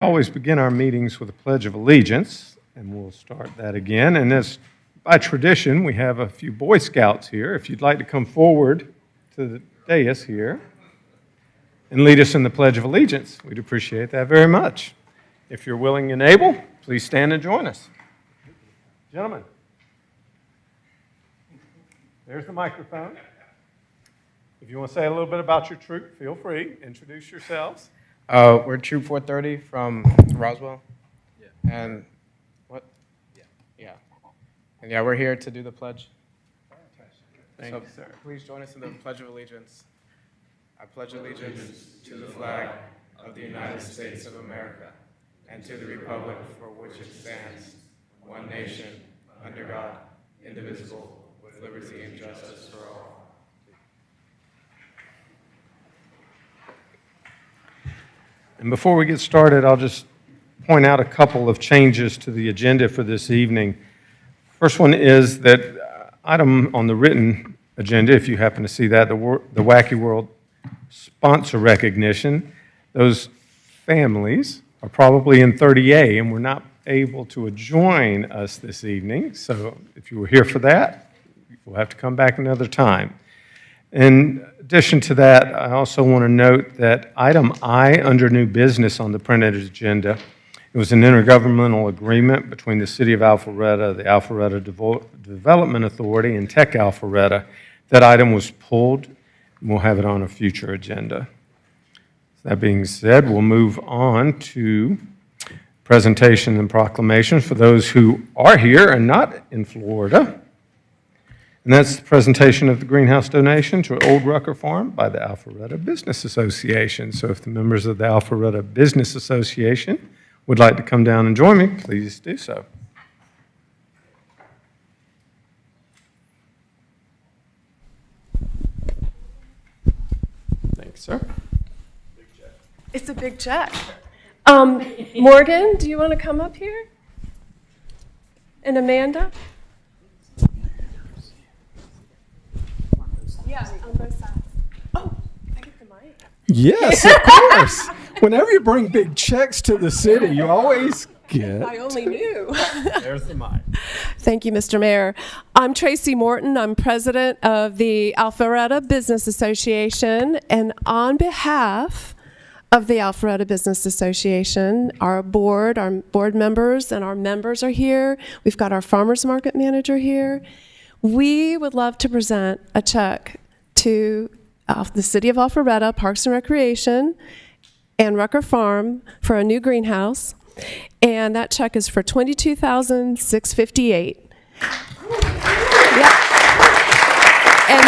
Always begin our meetings with a Pledge of Allegiance, and we'll start that again. And as by tradition, we have a few Boy Scouts here. If you'd like to come forward to the dais here and lead us in the Pledge of Allegiance, we'd appreciate that very much. If you're willing and able, please stand and join us. Gentlemen, there's the microphone. If you want to say a little bit about your troop, feel free. Introduce yourselves. We're Troop 430 from Roswell. Yeah. And what? Yeah. And yeah, we're here to do the pledge. Thank you, sir. Please join us in the Pledge of Allegiance. I pledge allegiance to the flag of the United States of America and to the republic for which it stands, one nation, under God, indivisible, with liberty and justice for all. And before we get started, I'll just point out a couple of changes to the agenda for this evening. First one is that item on the written agenda, if you happen to see that, the Wacky World sponsor recognition. Those families are probably in 30A and were not able to join us this evening. So if you were here for that, we'll have to come back another time. In addition to that, I also want to note that item I under new business on the printed agenda, it was an intergovernmental agreement between the City of Alpharetta, the Alpharetta Development Authority, and Tech Alpharetta. That item was pulled, and we'll have it on a future agenda. That being said, we'll move on to presentation and proclamations for those who are here and not in Florida. And that's the presentation of the greenhouse donation to Old Rucker Farm by the Alpharetta Business Association. So if the members of the Alpharetta Business Association would like to come down and join me, please do so. Thanks, sir. It's a big check. Morgan, do you want to come up here? And Amanda? Yeah, on both sides. Oh, I get the mic. Yes, of course. Whenever you bring big checks to the city, you always get... I only knew. There's the mic. Thank you, Mr. Mayor. I'm Tracy Morton. I'm president of the Alpharetta Business Association. And on behalf of the Alpharetta Business Association, our board members and our members are here. We've got our farmers market manager here. We would love to present a check to the City of Alpharetta Parks and Recreation and Rucker Farm for a new greenhouse, and that check is for $22,658. Yep. And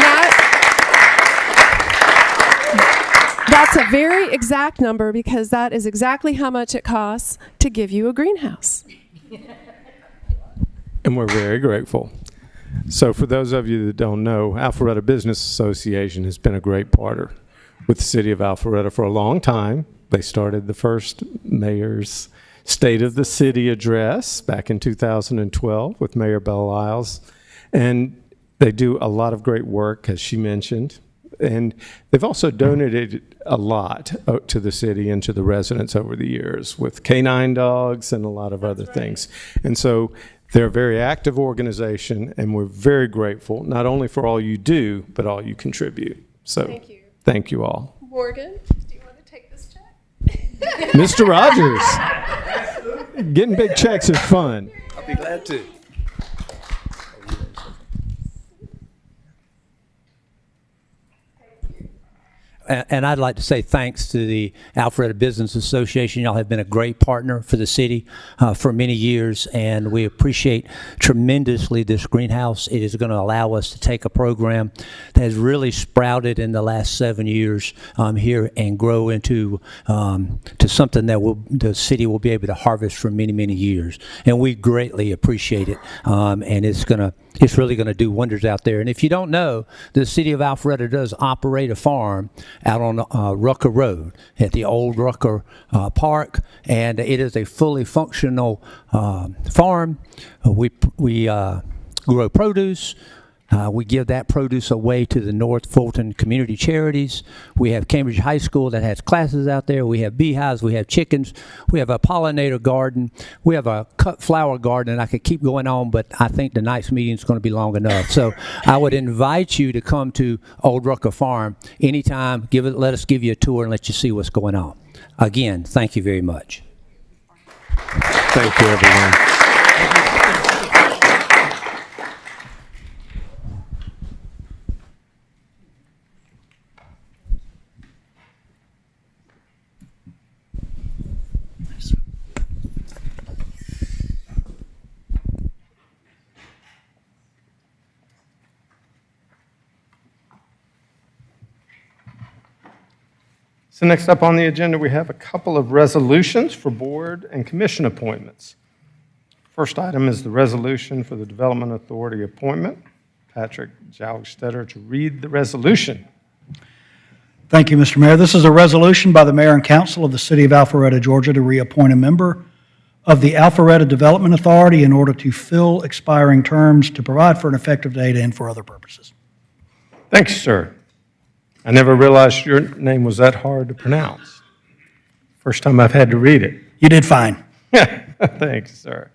that's a very exact number because that is exactly how much it costs to give you a greenhouse. And we're very grateful. So for those of you that don't know, Alpharetta Business Association has been a great partner with the City of Alpharetta for a long time. They started the first mayor's State of the City address back in 2012 with Mayor Belle Isles. And they do a lot of great work, as she mentioned. And they've also donated a lot to the city and to the residents over the years with canine dogs and a lot of other things. And so they're a very active organization, and we're very grateful, not only for all you do, but all you contribute. So Thank you. Thank you all. Morgan, do you want to take this check? Mr. Rogers, getting big checks is fun. I'll be glad to. And I'd like to say thanks to the Alpharetta Business Association. Y'all have been a great partner for the city for many years, and we appreciate tremendously this greenhouse. It is going to allow us to take a program that has really sprouted in the last 7 years here and grow into to something that the city will be able to harvest for many, many years. And we greatly appreciate it, and it's really going to do wonders out there. And if you don't know, the City of Alpharetta does operate a farm out on Rucker Road at the old Rucker Park, and it is a fully functional farm. We grow produce, We give that produce away to the North Fulton Community Charities. We have Cambridge High School that has classes out there. We have beehives. We have chickens. We have a pollinator garden. We have a cut flower garden, and I could keep going on, but I think tonight's meeting is going to be long enough. So I would invite you to come to Old Rucker Farm anytime. Let us give you a tour and let you see what's going on. Again, thank you very much. Thank you, everyone. So next up on the agenda, we have a couple of resolutions for board and commission appointments. First item is the resolution for the Development Authority appointment. Patrick Jalgstetter to read the resolution. Thank you, Mr. Mayor. This is a resolution by the Mayor and Council of the City of Alpharetta, Georgia, to reappoint a member of the Alpharetta Development Authority in order to fill expiring terms, to provide for an effective date, and for other purposes. Thanks, sir. I never realized your name was that hard to pronounce. First time I've had to read it. You did fine. Thanks, sir.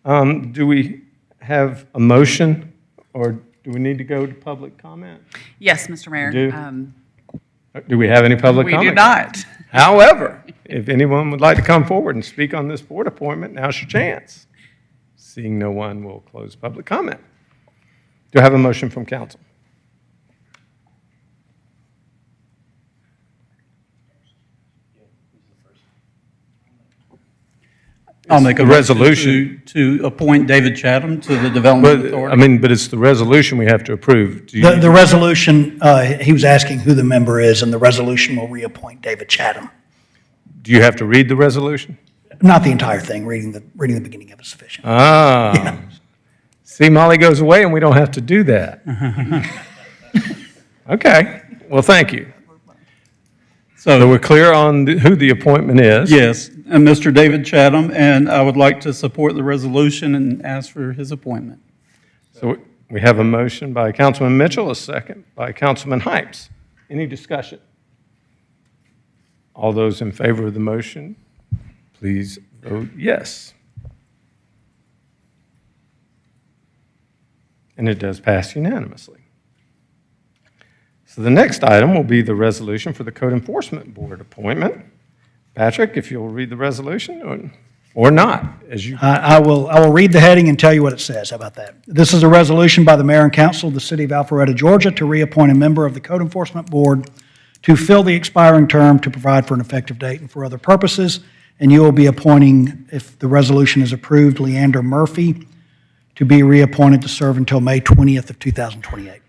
Do we have a motion, or do we need to go to public comment? Yes, Mr. Mayor. Do we have any public comment? We do not. However, if anyone would like to come forward and speak on this board appointment, now's your chance. Seeing no one, we'll close public comment. Do I have a motion from council? I'll make a the resolution to appoint David Chatham to the Development Authority. But it's the resolution we have to approve. The resolution, he was asking who the member is, and the resolution will reappoint David Chatham. Do you have to read the resolution? Not the entire thing. Reading the beginning of it is sufficient. Yeah. See, Molly goes away and we don't have to do that. Okay, well, thank you. So we're clear on who the appointment is? Yes, and Mr. David Chatham, and I would like to support the resolution and ask for his appointment. So we have a motion by Councilman Mitchell, a second by Councilman Hypes. Any discussion? All those in favor of the motion, please vote yes. And it does pass unanimously. So the next item will be the resolution for the Code Enforcement Board appointment. Patrick, if you'll read the resolution or not, as you... I will read the heading and tell you what it says. How about that? This is a resolution by the Mayor and Council of the City of Alpharetta, Georgia, to reappoint a member of the Code Enforcement Board to fill the expiring term, to provide for an effective date, and for other purposes. And you will be appointing, if the resolution is approved, Leander Murphy to be reappointed to serve until May 20th of 2028.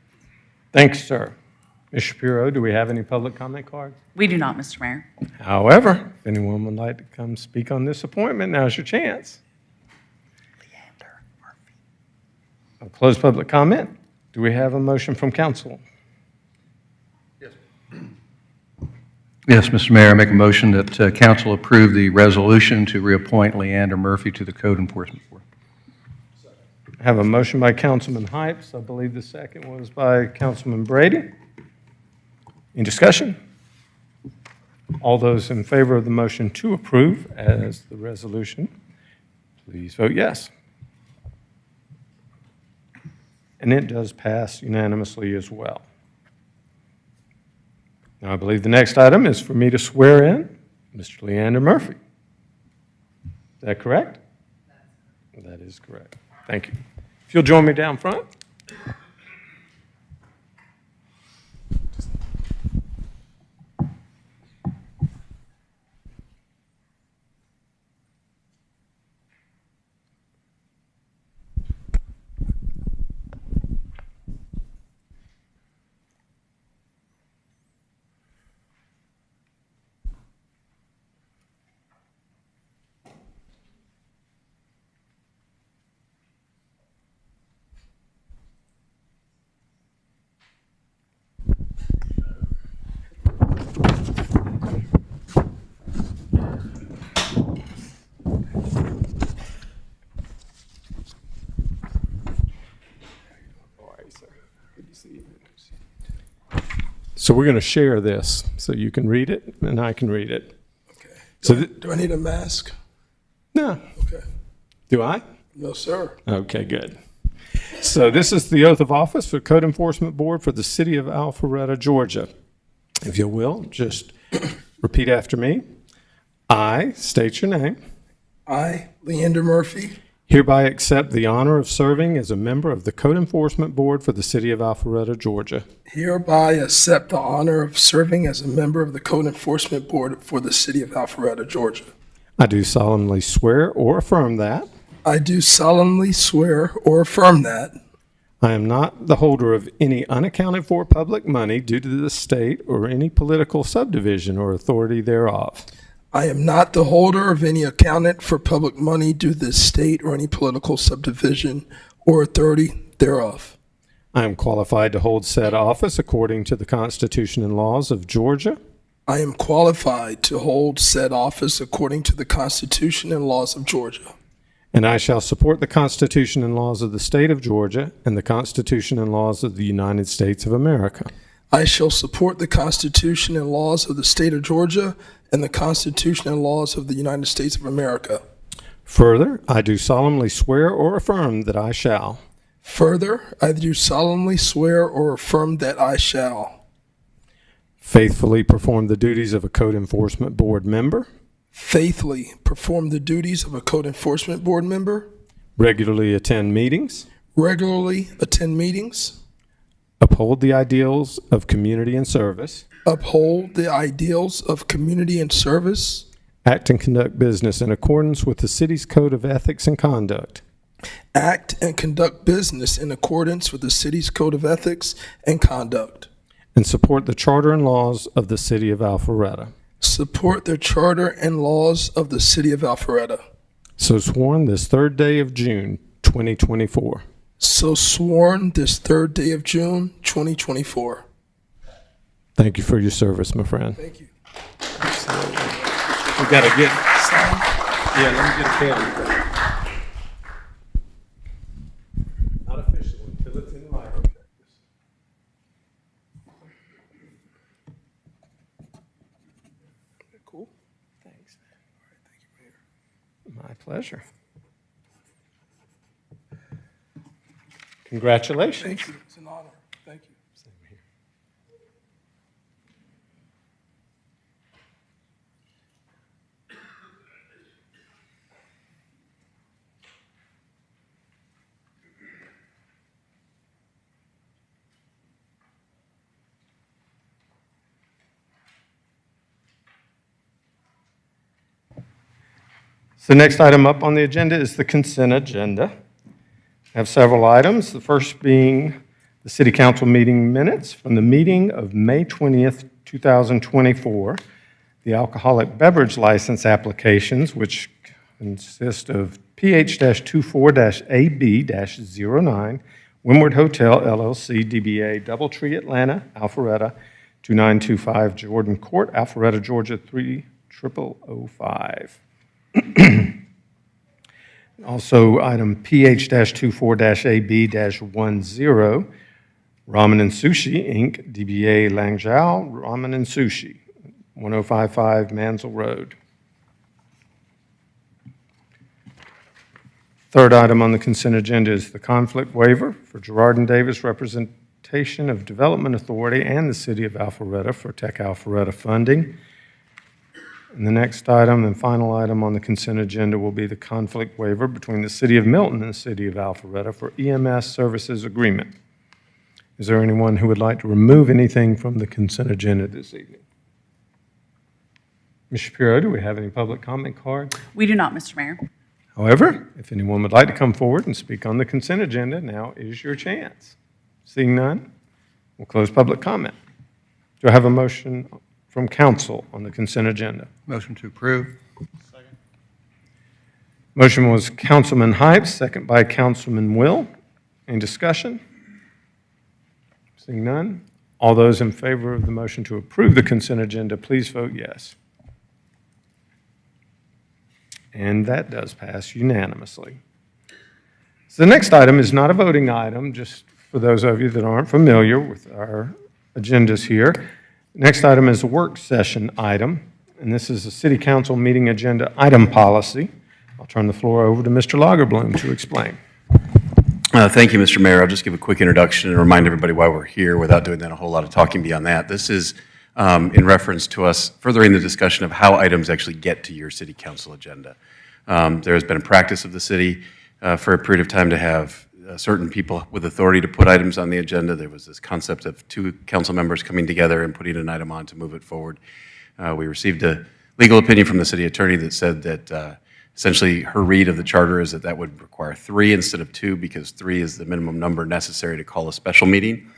Thanks, sir. Ms. Shapiro, do we have any public comment cards? We do not, Mr. Mayor. However, if anyone would like to come speak on this appointment, now's your chance. Leander Murphy. I'll close public comment. Do we have a motion from council? Yes, Mr. Mayor, I make a motion that council approve the resolution to reappoint Leander Murphy to the Code Enforcement Board. I have a motion by Councilman Hypes. I believe the second was by Councilman Brady. Any discussion? All those in favor of the motion to approve as the resolution, please vote yes. And it does pass unanimously as well. Now, I believe the next item is for me to swear in Mr. Leander Murphy. Is that correct? That is correct. Thank you. If you'll join me down front. So we're going to share this so you can read it and I can read it. Okay. So Do I need a mask? No. Okay. Do I? No, sir. Okay, good. So this is the oath of office for Code Enforcement Board for the City of Alpharetta, Georgia. If you will, just repeat after me. I state your name. I, Leander Murphy, Hereby accept the honor of serving as a member of the Code Enforcement Board for the City of Alpharetta, Georgia. hereby accept the honor of serving as a member of the Code Enforcement Board for the City of Alpharetta, Georgia. I do solemnly swear or affirm that I do solemnly swear or affirm that I am not the holder of any unaccounted for public money due to the state or any political subdivision or authority thereof. I am not the holder of any accountant for public money due to the state or any political subdivision or authority thereof. I am qualified to hold said office according to the Constitution and laws of Georgia, I am qualified to hold said office according to the Constitution and laws of Georgia. and I shall support the Constitution and laws of the state of Georgia and the Constitution and laws of the United States of America. I shall support the Constitution and laws of the state of Georgia and the Constitution and laws of the United States of America. Further, I do solemnly swear or affirm that I shall Further, I do solemnly swear or affirm that I shall faithfully perform the duties of a Code Enforcement Board member, faithfully perform the duties of a Code Enforcement Board member, regularly attend meetings, regularly attend meetings, uphold the ideals of community and service, uphold the ideals of community and service, act and conduct business in accordance with the city's Code of Ethics and Conduct, act and conduct business in accordance with the city's Code of Ethics and Conduct, and support the charter and laws of the City of Alpharetta. support the charter and laws of the City of Alpharetta. So sworn this third day of June, 2024. So sworn this third day of June, 2024. Thank you for your service, my friend. Thank you. We gotta get, yeah, let me get a pen. Not official until it's in writing. Cool. Thanks. All right, thank you, Mayor. My pleasure. Congratulations. Thank you. It's an honor. Thank you. So the next item up on the agenda is the consent agenda. I have several items, the first being the City Council meeting minutes from the meeting of May 20th, 2024, the alcoholic beverage license applications, which consist of PH-24-AB-09, Windward Hotel LLC, DBA Doubletree Atlanta, Alpharetta, 2925 Jordan Court, Alpharetta, Georgia, 30005. Also, item PH-24-AB-10, Ramen and Sushi, Inc., DBA Langzhou Ramen and Sushi, 1055 Mansell Road. Third item on the consent agenda is the conflict waiver for Gerard and Davis representation of Development Authority and the City of Alpharetta for Tech Alpharetta funding. And the next item and final item on the consent agenda will be the conflict waiver between the City of Milton and the City of Alpharetta for EMS services agreement. Is there anyone who would like to remove anything from the consent agenda this evening? Ms. Shapiro, do we have any public comment cards? We do not, Mr. Mayor. However, if anyone would like to come forward and speak on the consent agenda, now is your chance. Seeing none, we'll close public comment. Do I have a motion from council on the consent agenda? Motion to approve. Motion was Councilman Hype, second by Councilman Will. Any discussion? Seeing none, all those in favor of the motion to approve the consent agenda, please vote yes. And that does pass unanimously. So the next item is not a voting item, just for those of you that aren't familiar with our agendas here. Next item is a work session item, and this is a city council meeting agenda item policy. I'll turn the floor over to Mr. Lagerbloom to explain. Thank you, Mr. Mayor. I'll just give a quick introduction and remind everybody why we're here without doing that a whole lot of talking beyond that. This is in reference to us furthering the discussion of how items actually get to your city council agenda. There has been a practice of the city for a period of time to have certain people with authority to put items on the agenda. There was this concept of two council members coming together and putting an item on to move it forward. We received a legal opinion from the city attorney that said that essentially her read of the charter is that that would require 3 instead of 2 because 3 is the minimum number necessary to call a special meeting.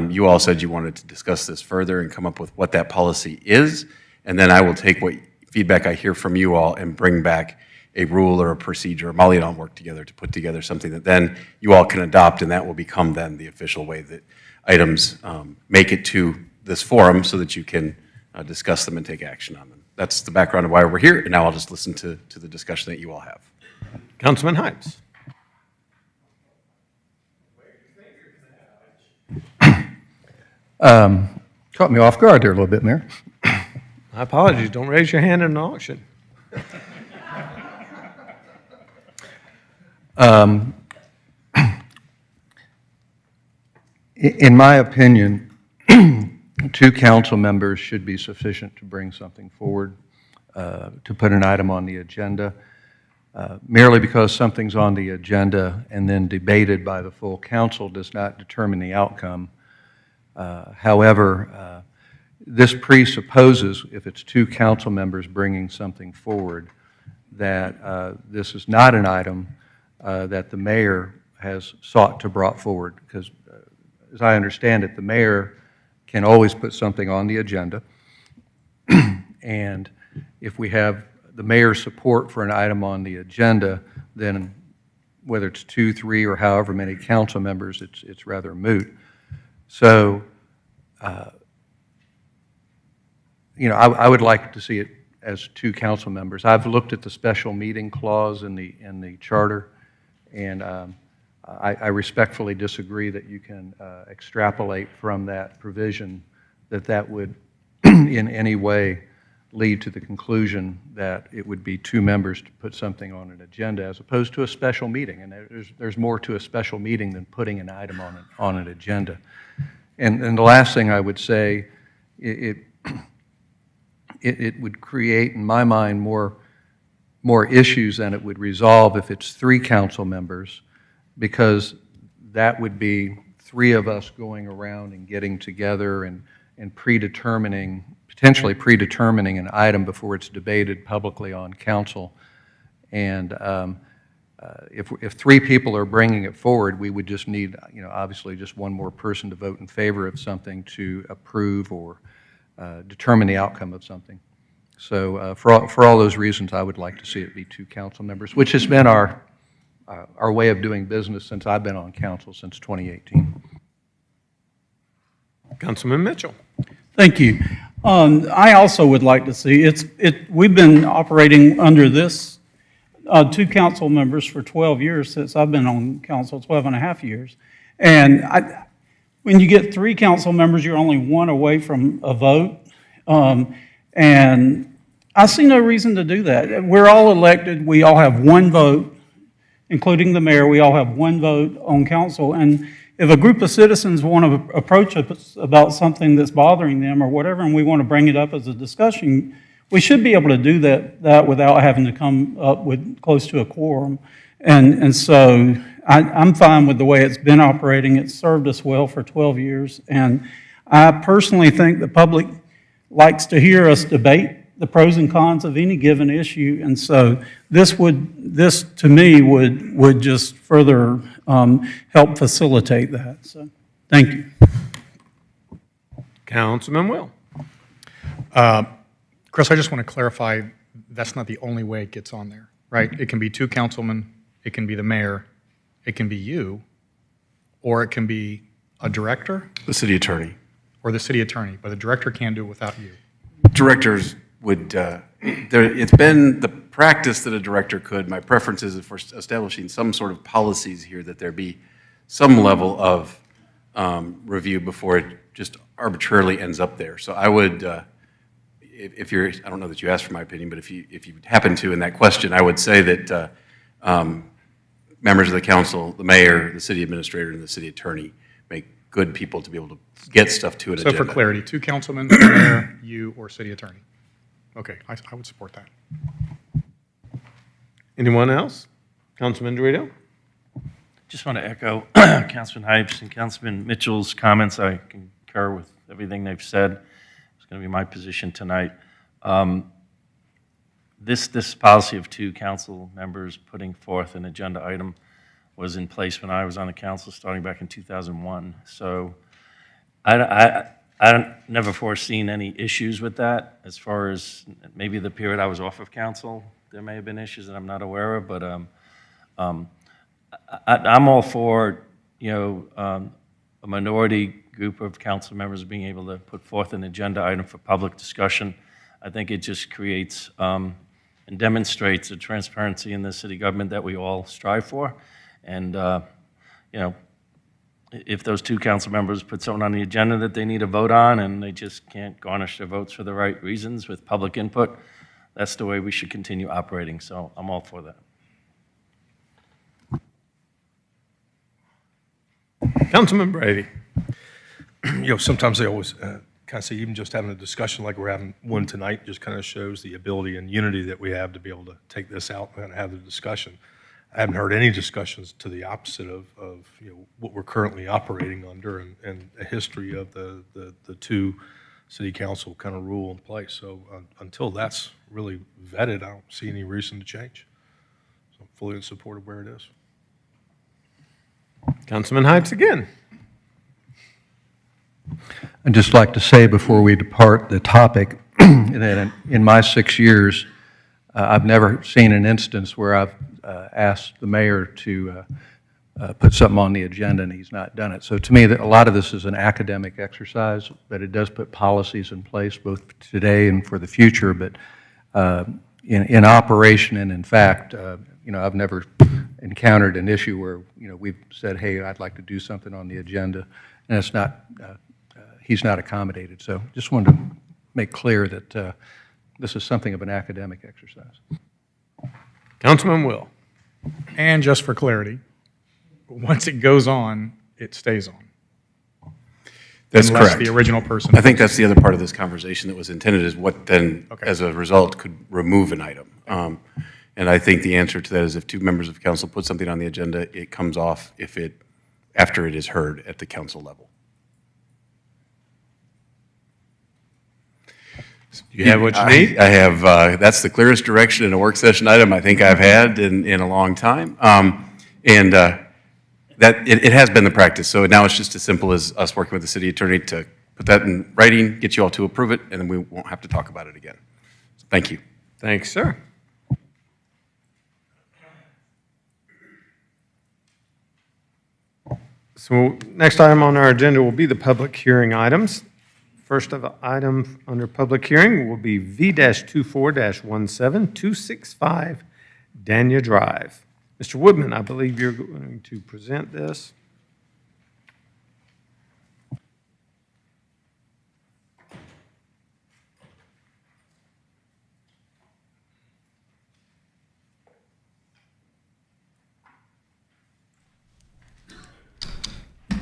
You all said you wanted to discuss this further and come up with what that policy is, and then I will take what feedback I hear from you all and bring back a rule or a procedure. Molly and I will work together to put together something that then you all can adopt, and that will become then the official way that items make it to this forum so that you can discuss them and take action on them. That's the background of why we're here, and now I'll just listen to the discussion that you all have. Councilman Hines. Caught me off guard there a little bit, Mayor. My apologies. Don't raise your hand in an auction. In my opinion, 2 council members should be sufficient to bring something forward, to put an item on the agenda. Merely because something's on the agenda and then debated by the full council does not determine the outcome. However, this presupposes, if it's 2 council members bringing something forward, that this is not an item that the mayor has sought to brought forward, because as I understand it, the mayor can always put something on the agenda, and if we have the mayor's support for an item on the agenda, then whether it's 2, 3, or however many council members, it's rather moot. So, I would like to see it as 2 council members. I've looked at the special meeting clause in the charter, and I respectfully disagree that you can extrapolate from that provision that would in any way lead to the conclusion that it would be 2 members to put something on an agenda as opposed to a special meeting. And there's more to a special meeting than putting an item on an agenda. And the last thing I would say, it would create, in my mind, more issues than it would resolve if it's 3 council members, because that would be 3 of us going around and getting together and potentially predetermining an item before it's debated publicly on council. And if 3 people are bringing it forward, we would just need, obviously just one more person to vote in favor of something to approve or determine the outcome of something. So for all those reasons, I would like to see it be 2 council members, which has been our way of doing business since I've been on council since 2018. Councilman Mitchell. Thank you. I also would like to see, we've been operating under this 2 council members for 12 years since I've been on council, 12 and a half years. And when you get 3 council members, you're only 1 away from a vote. And I see no reason to do that. We're all elected. We all have 1 vote, including the mayor. We all have 1 vote on council. And if a group of citizens want to approach us about something that's bothering them or whatever, and we want to bring it up as a discussion, we should be able to do that without having to come up with close to a quorum. And so I'm fine with the way it's been operating. It's served us well for 12 years. And I personally think the public likes to hear us debate the pros and cons of any given issue. And so this to me would just further help facilitate that. So thank you. Councilman Will. Chris, I just want to clarify, that's not the only way it gets on there, right? It can be 2 councilmen, it can be the mayor, it can be you, or it can be a director. The city attorney. Or the city attorney, but the director can't do it without you. Directors would, it's been the practice that a director could. My preference is for establishing some sort of policies here that there be some level of review before just arbitrarily ends up there. So I would, if you're, I don't know that you asked for my opinion, but if you happen to in that question, I would say that members of the council, the mayor, the city administrator, and the city attorney make good people to be able to get stuff to an So agenda. for clarity, 2 councilmen, the mayor, you, or city attorney? Okay, I would support that. Anyone else? Councilman Dorito? Just want to echo Councilman Hypes and Councilman Mitchell's comments. I concur with everything they've said. It's going to be my position tonight. This policy of 2 council members putting forth an agenda item was in place when I was on the council starting back in 2001. So I never foreseen any issues with that as far as maybe the period I was off of council. There may have been issues that I'm not aware of, but I'm all for, a minority group of council members being able to put forth an agenda item for public discussion. I think it just creates and demonstrates the transparency in the city government that we all strive for. And, if those 2 council members put something on the agenda that they need to vote on and they just can't garnish their votes for the right reasons with public input, that's the way we should continue operating. So I'm all for that. Councilman Brady? Sometimes they always kind of say even just having a discussion like we're having one tonight just kind of shows the ability and unity that we have to be able to take this out and have the discussion. I haven't heard any discussions to the opposite of what we're currently operating under and a history of the 2 city council kind of rule in place. So until that's really vetted, I don't see any reason to change. So I'm fully in support of where it is. Councilman Hypes again. I'd just like to say before we depart the topic that in my 6 years, I've never seen an instance where I've asked the mayor to put something on the agenda and he's not done it. So to me, a lot of this is an academic exercise, but it does put policies in place both today and for the future. But in operation and in fact, I've never encountered an issue where we've said, hey, I'd like to do something on the agenda, and it's not he's not accommodated. So just wanted to make clear that this is something of an academic exercise. Councilman Will? And just for clarity, once it goes on, it stays on. That's Unless correct. the original person. I think that's the other part of this conversation that was intended is what then, Okay. as a result, could remove an item. And I think the answer to that is if 2 members of council put something on the agenda, it comes off after it is heard at the council level. You have what you need? I have, that's the clearest direction in a work session item I think I've had in a long time. That it has been the practice. So now it's just as simple as us working with the city attorney to put that in writing, get you all to approve it, and then we won't have to talk about it again. So thank you. Thanks, sir. So next item on our agenda will be the public hearing items. First item under public hearing will be V-24-17265 Dania Drive. Mr. Woodman, I believe you're going to present this.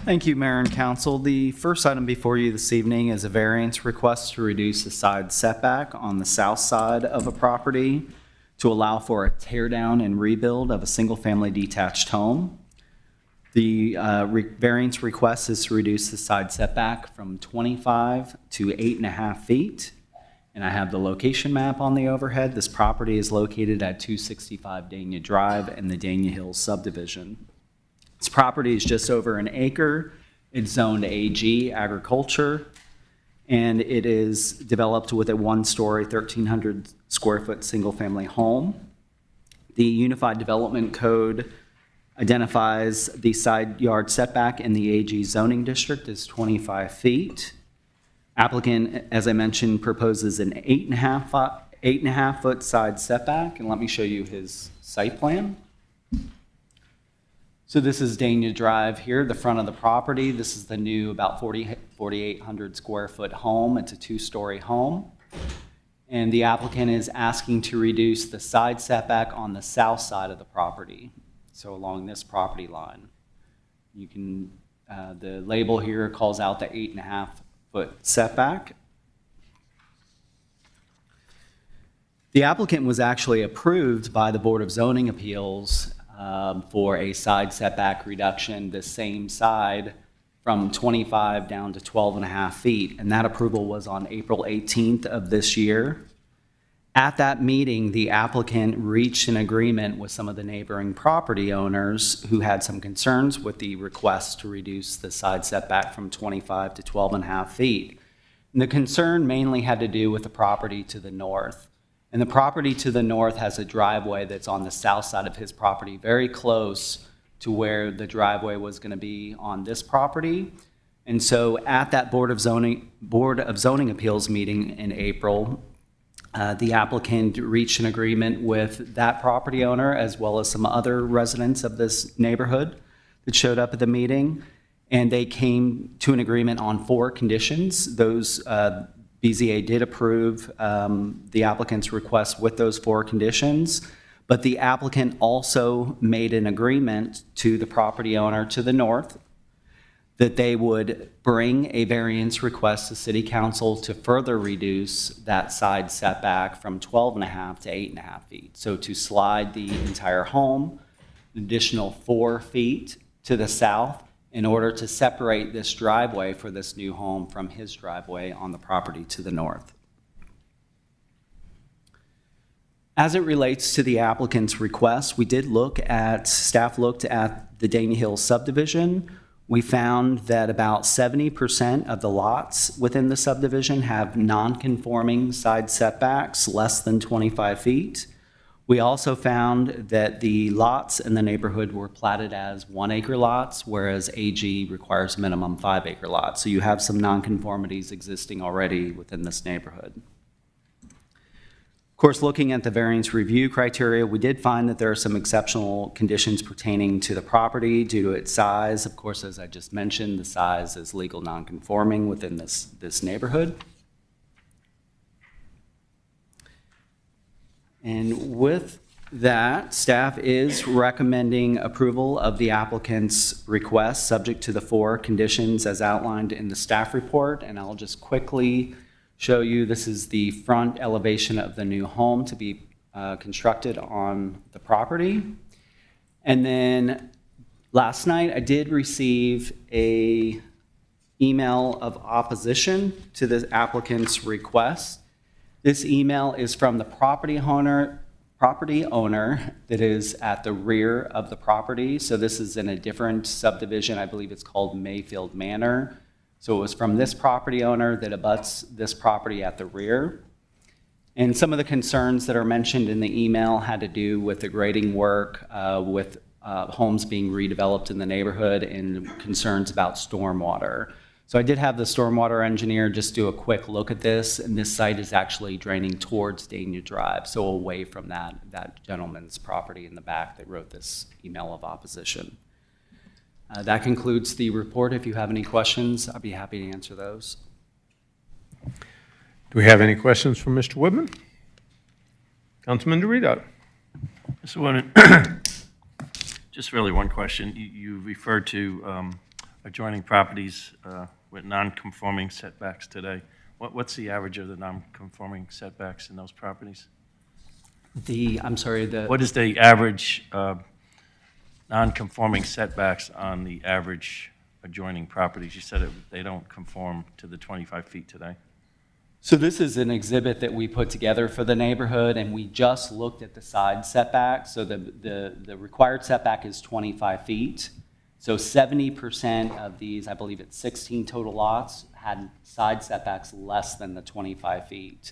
Thank you, Mayor and Council. The first item before you this evening is a variance request to reduce the side setback on the south side of a property to allow for a tear down and rebuild of a single-family detached home. The variance request is to reduce the side setback from 25 to 8.5 feet. And I have the location map on the overhead. This property is located at 265 Dania Drive in the Dania Hills subdivision. This property is just over an acre. It's zoned AG, agriculture, and it is developed with a one-story, 1,300 square foot single-family home. The Unified Development Code identifies the side yard setback in the AG zoning district as 25 feet. Applicant, as I mentioned, proposes an 8.5 foot side setback, and let me show you his site plan. So this is Dania Drive here, the front of the property. This is the new about 4,800 square foot home. It's a 2-story home. And the applicant is asking to reduce the side setback on the south side of the property, so along this property line. You can, the label here calls out the 8.5-foot setback. The applicant was actually approved by the Board of Zoning Appeals for a side setback reduction, the same side from 25 down to 12.5 feet, and that approval was on April 18th of this year. At that meeting, the applicant reached an agreement with some of the neighboring property owners who had some concerns with the request to reduce the side setback from 25 to 12.5 feet. And the concern mainly had to do with the property to the north. And the property to the north has a driveway that's on the south side of his property, very close to where the driveway was going to be on this property. And so at that Board of Zoning Appeals meeting in April, the applicant reached an agreement with that property owner as well as some other residents of this neighborhood that showed up at the meeting. And they came to an agreement on 4 conditions. Those BZA did approve the applicant's request with those 4 conditions, but the applicant also made an agreement to the property owner to the north that they would bring a variance request to City Council to further reduce that side setback from 12.5 to 8.5 feet. So to slide the entire home an additional 4 feet to the south in order to separate this driveway for this new home from his driveway on the property to the north. As it relates to the applicant's request, staff looked at the Dania Hills subdivision. We found that about 70% of the lots within the subdivision have non-conforming side setbacks less than 25 feet. We also found that the lots in the neighborhood were platted as 1-acre lots, whereas AG requires minimum 5-acre lots. So you have some nonconformities existing already within this neighborhood. Of course, looking at the variance review criteria, we did find that there are some exceptional conditions pertaining to the property due to its size. Of course, as I just mentioned, the size is legal nonconforming within this neighborhood. And with that, staff is recommending approval of the applicant's request subject to the 4 conditions as outlined in the staff report. And I'll just quickly show you, this is the front elevation of the new home to be constructed on the property. And then last night I did receive an email of opposition to the applicant's request. This email is from the property owner that is at the rear of the property. So this is in a different subdivision. I believe it's called Mayfield Manor. So it was from this property owner that abuts this property at the rear. And some of the concerns that are mentioned in the email had to do with the grading work, with homes being redeveloped in the neighborhood, and concerns about stormwater. So I did have the stormwater engineer just do a quick look at this, and this site is actually draining towards Dania Drive, so away from that gentleman's property in the back that wrote this email of opposition. That concludes the report. If you have any questions, I'd be happy to answer those. Do we have any questions from Mr. Woodman? Councilman DeRito. Mr. Woodman, just really one question. You referred to adjoining properties with non-conforming setbacks today. What's the average of the non-conforming setbacks in those properties? What is the average non-conforming setbacks on the average adjoining properties? You said they don't conform to the 25 feet today. So this is an exhibit that we put together for the neighborhood, and we just looked at the side setback. So the required setback is 25 feet. So 70% of these, I believe it's 16 total lots, had side setbacks less than the 25 feet.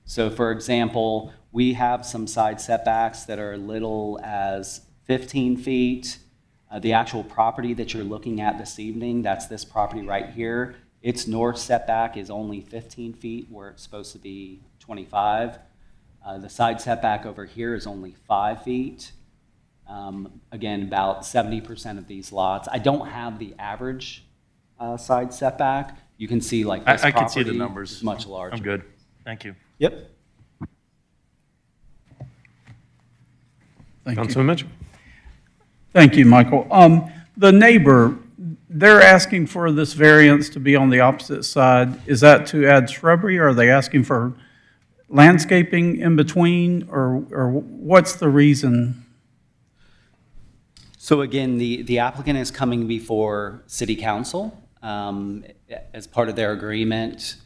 So for example, we have some side setbacks that are little as 15 feet. The actual property that you're looking at this evening, that's this property right here. Its north setback is only 15 feet where it's supposed to be 25. The side setback over here is only 5 feet. Again, about 70% of these lots. I don't have the average side setback. You can see like this I can see the property numbers. is much larger. I'm good. Thank you. Yep. Thank you. Councilman Mitchell. Thank you, Michael. The neighbor, they're asking for this variance to be on the opposite side. Is that to add shrubbery, or are they asking for landscaping in between, or what's the reason? So again, the applicant is coming before City Council as part of their agreement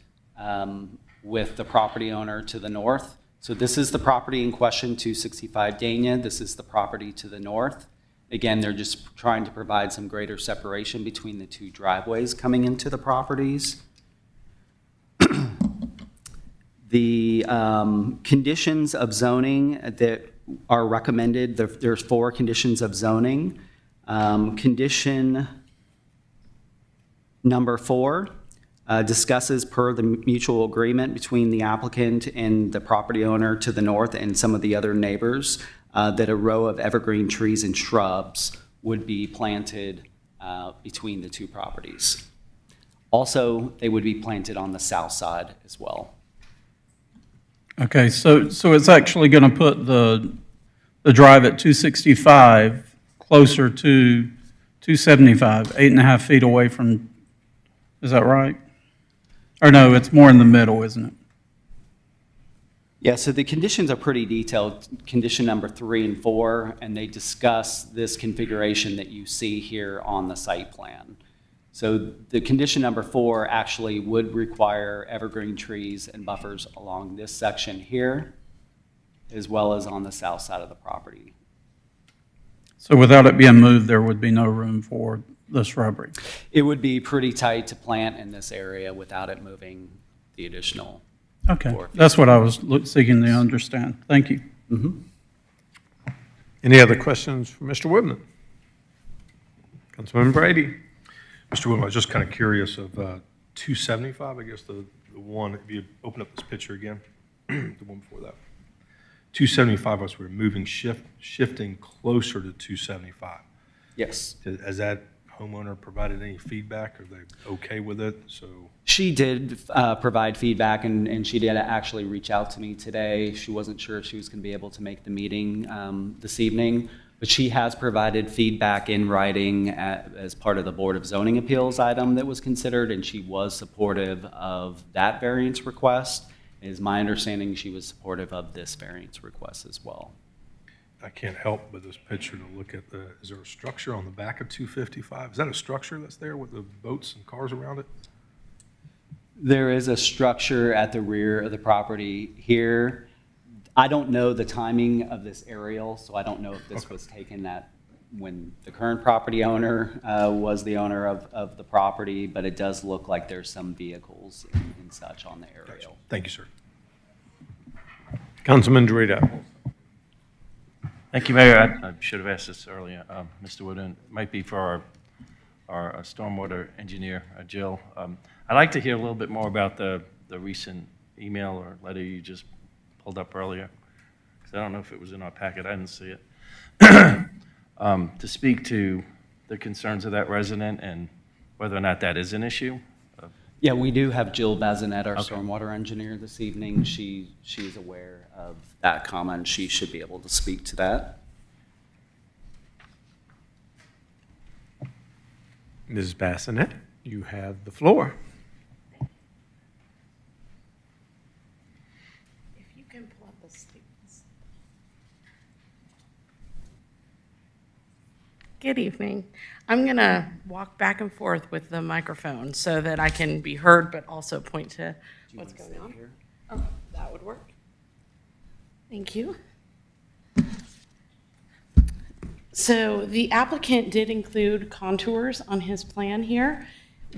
with the property owner to the north. So this is the property in question, 265 Dania. This is the property to the north. Again, they're just trying to provide some greater separation between the two driveways coming into the properties. The conditions of zoning that are recommended, there's 4 conditions of zoning. Condition number 4 discusses per the mutual agreement between the applicant and the property owner to the north and some of the other neighbors that a row of evergreen trees and shrubs would be planted between the two properties. Also, they would be planted on the south side as well. Okay, so it's actually going to put the drive at 265 closer to 275, 8.5 feet away from, is that right? Or no, it's more in the middle, isn't it? Yeah, so the conditions are pretty detailed, condition number 3 and 4, and they discuss this configuration that you see here on the site plan. So the condition number 4 actually would require evergreen trees and buffers along this section here, as well as on the south side of the property. So without it being moved, there would be no room for the shrubbery? It would be pretty tight to plant in this area without it moving the additional. Okay, that's what I was seeking to understand. Thank you. Any other questions for Mr. Whitman? Councilman Brady. Mr. Whitman, I was just kind of curious of 275, I guess the one, if you open up this picture again, the one before that. 275, us we're moving, shifting closer to 275. Yes. Has that homeowner provided any feedback? Are they okay with it? So she did provide feedback, and she did actually reach out to me today. She wasn't sure if she was going to be able to make the meeting this evening, but she has provided feedback in writing as part of the Board of Zoning Appeals item that was considered, and she was supportive of that variance request. It is my understanding she was supportive of this variance request as well. I can't help but this picture to look at is there a structure on the back of 255? Is that a structure that's there with the boats and cars around it? There is a structure at the rear of the property here. I don't know the timing of this aerial, so I don't know if this was taken at when the current property owner was the owner of the property, but it does look like there's some vehicles and such on the aerial. Gotcha. Thank you, sir. Councilman Dorito. Thank you, Mayor. I should have asked this earlier. Mr. Woodin, it might be for our stormwater engineer, Jill. I'd like to hear a little bit more about the recent email or letter you just pulled up earlier, because I don't know if it was in our packet. I didn't see it. To speak to the concerns of that resident and whether or not that is an issue. Yeah, we do have Jill Bazinet, our stormwater engineer, this evening. She's aware of that comment. She should be able to speak to that. Ms. Bassinet, you have the floor. If you can pull up the statements. Good evening. I'm going to walk back and forth with the microphone so that I can be heard, but also point to what's going on. Oh, that would work. Thank you. So the applicant did include contours on his plan here.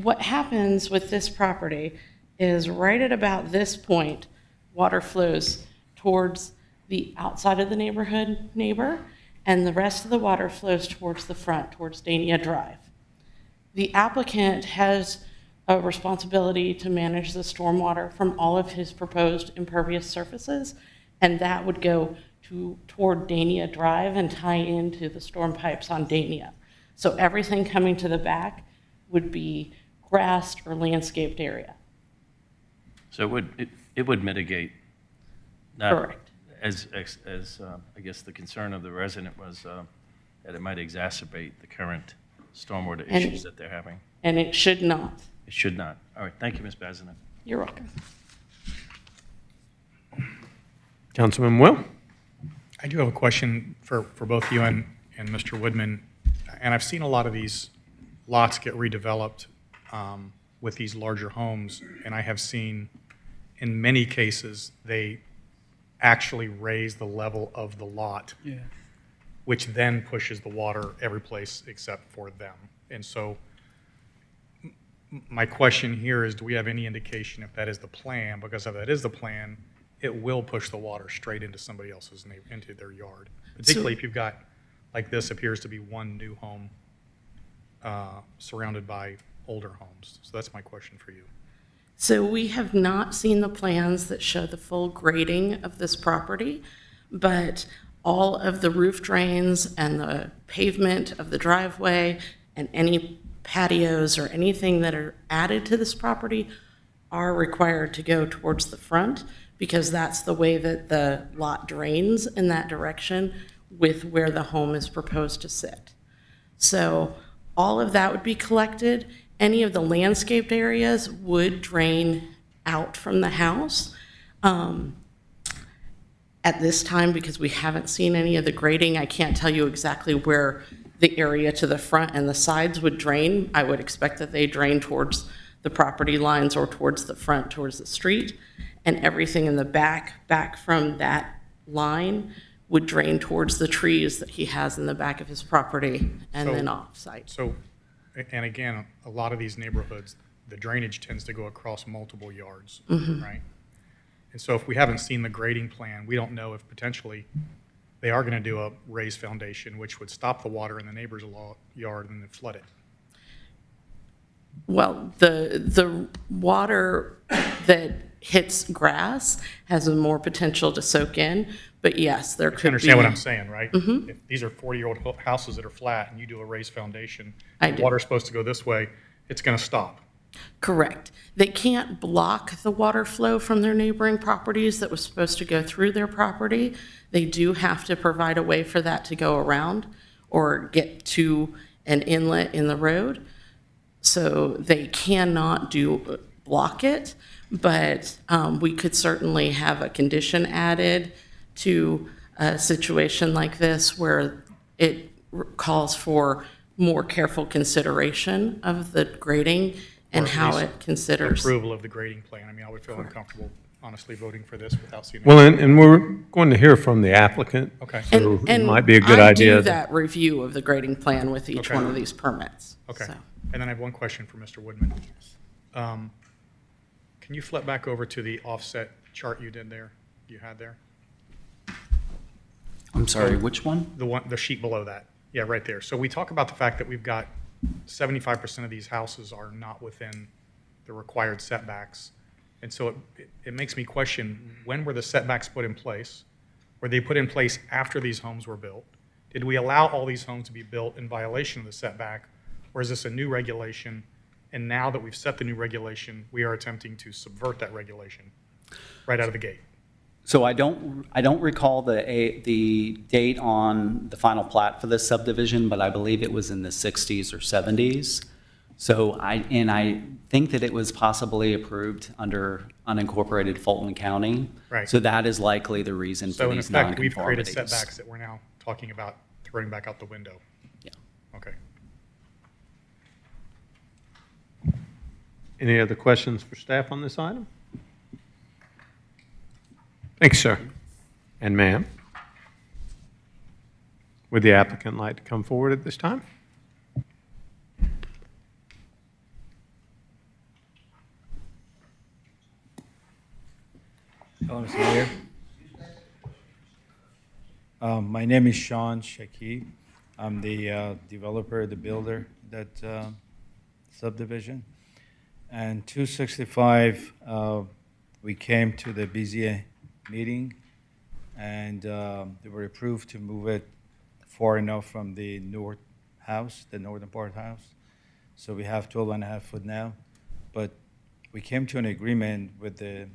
What happens with this property is right at about this point, water flows towards the outside of the neighbor, and the rest of the water flows towards the front, towards Dania Drive. The applicant has a responsibility to manage the stormwater from all of his proposed impervious surfaces, and that would go toward Dania Drive and tie into the storm pipes on Dania. So everything coming to the back would be grassed or landscaped area. So it would mitigate, not Correct. as I guess the concern of the resident was that it might exacerbate the current stormwater And- issues that they're having. And it should not. It should not. All right, thank you, Ms. Bazinet. You're welcome. Councilman Will? I do have a question for both you and Mr. Woodman. And I've seen a lot of these lots get redeveloped with these larger homes, and I have seen, in many cases, they actually raise the level of the lot, which then pushes the water every place except for them. And so my question here is, do we have any indication if that is the plan? Because if that is the plan, it will push the water straight into somebody else's, into their yard. Particularly if you've got, like this appears to be one new home surrounded by older homes. So that's my question for you. So we have not seen the plans that show the full grading of this property, but all of the roof drains and the pavement of the driveway and any patios or anything that are added to this property are required to go towards the front, because that's the way that the lot drains in that direction with where the home is proposed to sit. So all of that would be collected. Any of the landscaped areas would drain out from the house. At this time, because we haven't seen any of the grading, I can't tell you exactly where the area to the front and the sides would drain. I would expect that they drain towards the property lines or towards the front, towards the street. And everything in the back from that line would drain towards the trees that he has in the back of his property and then off-site. So, and again, a lot of these neighborhoods, the drainage tends to go across multiple yards, right? And so if we haven't seen the grading plan, we don't know if potentially they are going to do a raised foundation, which would stop the water in the neighbor's yard and then flood it. Well, the water that hits grass has more potential to soak in, but yes, there could be. You understand what I'm saying, right? If these are 40-year-old houses that are flat and you do a raised foundation, the water's supposed to go this way, it's going to stop. Correct. They can't block the water flow from their neighboring properties that was supposed to go through their property. They do have to provide a way for that to go around or get to an inlet in the road. So they cannot block it, but we could certainly have a condition added to a situation like this where it calls for more careful consideration of the grading and how it considers. Approval of the grading plan. I mean, I would feel uncomfortable, honestly, voting for this without seeing. Well, and we're going to hear from the applicant. Okay. So it And might be a good I idea. do that review of the grading plan with each Okay. one of these permits. Okay. So. And then I have one question for Mr. Woodman. Can you flip back over to the offset chart you did there, you had there? I'm sorry, which one? The sheet below that. Yeah, right there. So we talk about the fact that we've got 75% of these houses are not within the required setbacks. And so it makes me question, when were the setbacks put in place? Were they put in place after these homes were built? Did we allow all these homes to be built in violation of the setback? Or is this a new regulation? And now that we've set the new regulation, we are attempting to subvert that regulation right out of the gate. So I don't recall the date on the final plat for this subdivision, but I believe it was in the 60s or 70s. So I think that it was possibly approved under unincorporated Fulton County. Right. So that is likely the reason for So in these effect, we've created nonconformities. setbacks that we're now talking about throwing back out the window. Yeah. Okay. Any other questions for staff on this item? Thanks, sir. And ma'am? Would the applicant like to come forward at this time? Hello, Mr. Mayor. My name is Sean Shakib. I'm the developer, the builder, that subdivision. And 265, we came to the BZA meeting, and they were approved to move it far enough from the north house, the northern part house. So we have 12.5 foot now, but we came to an agreement with the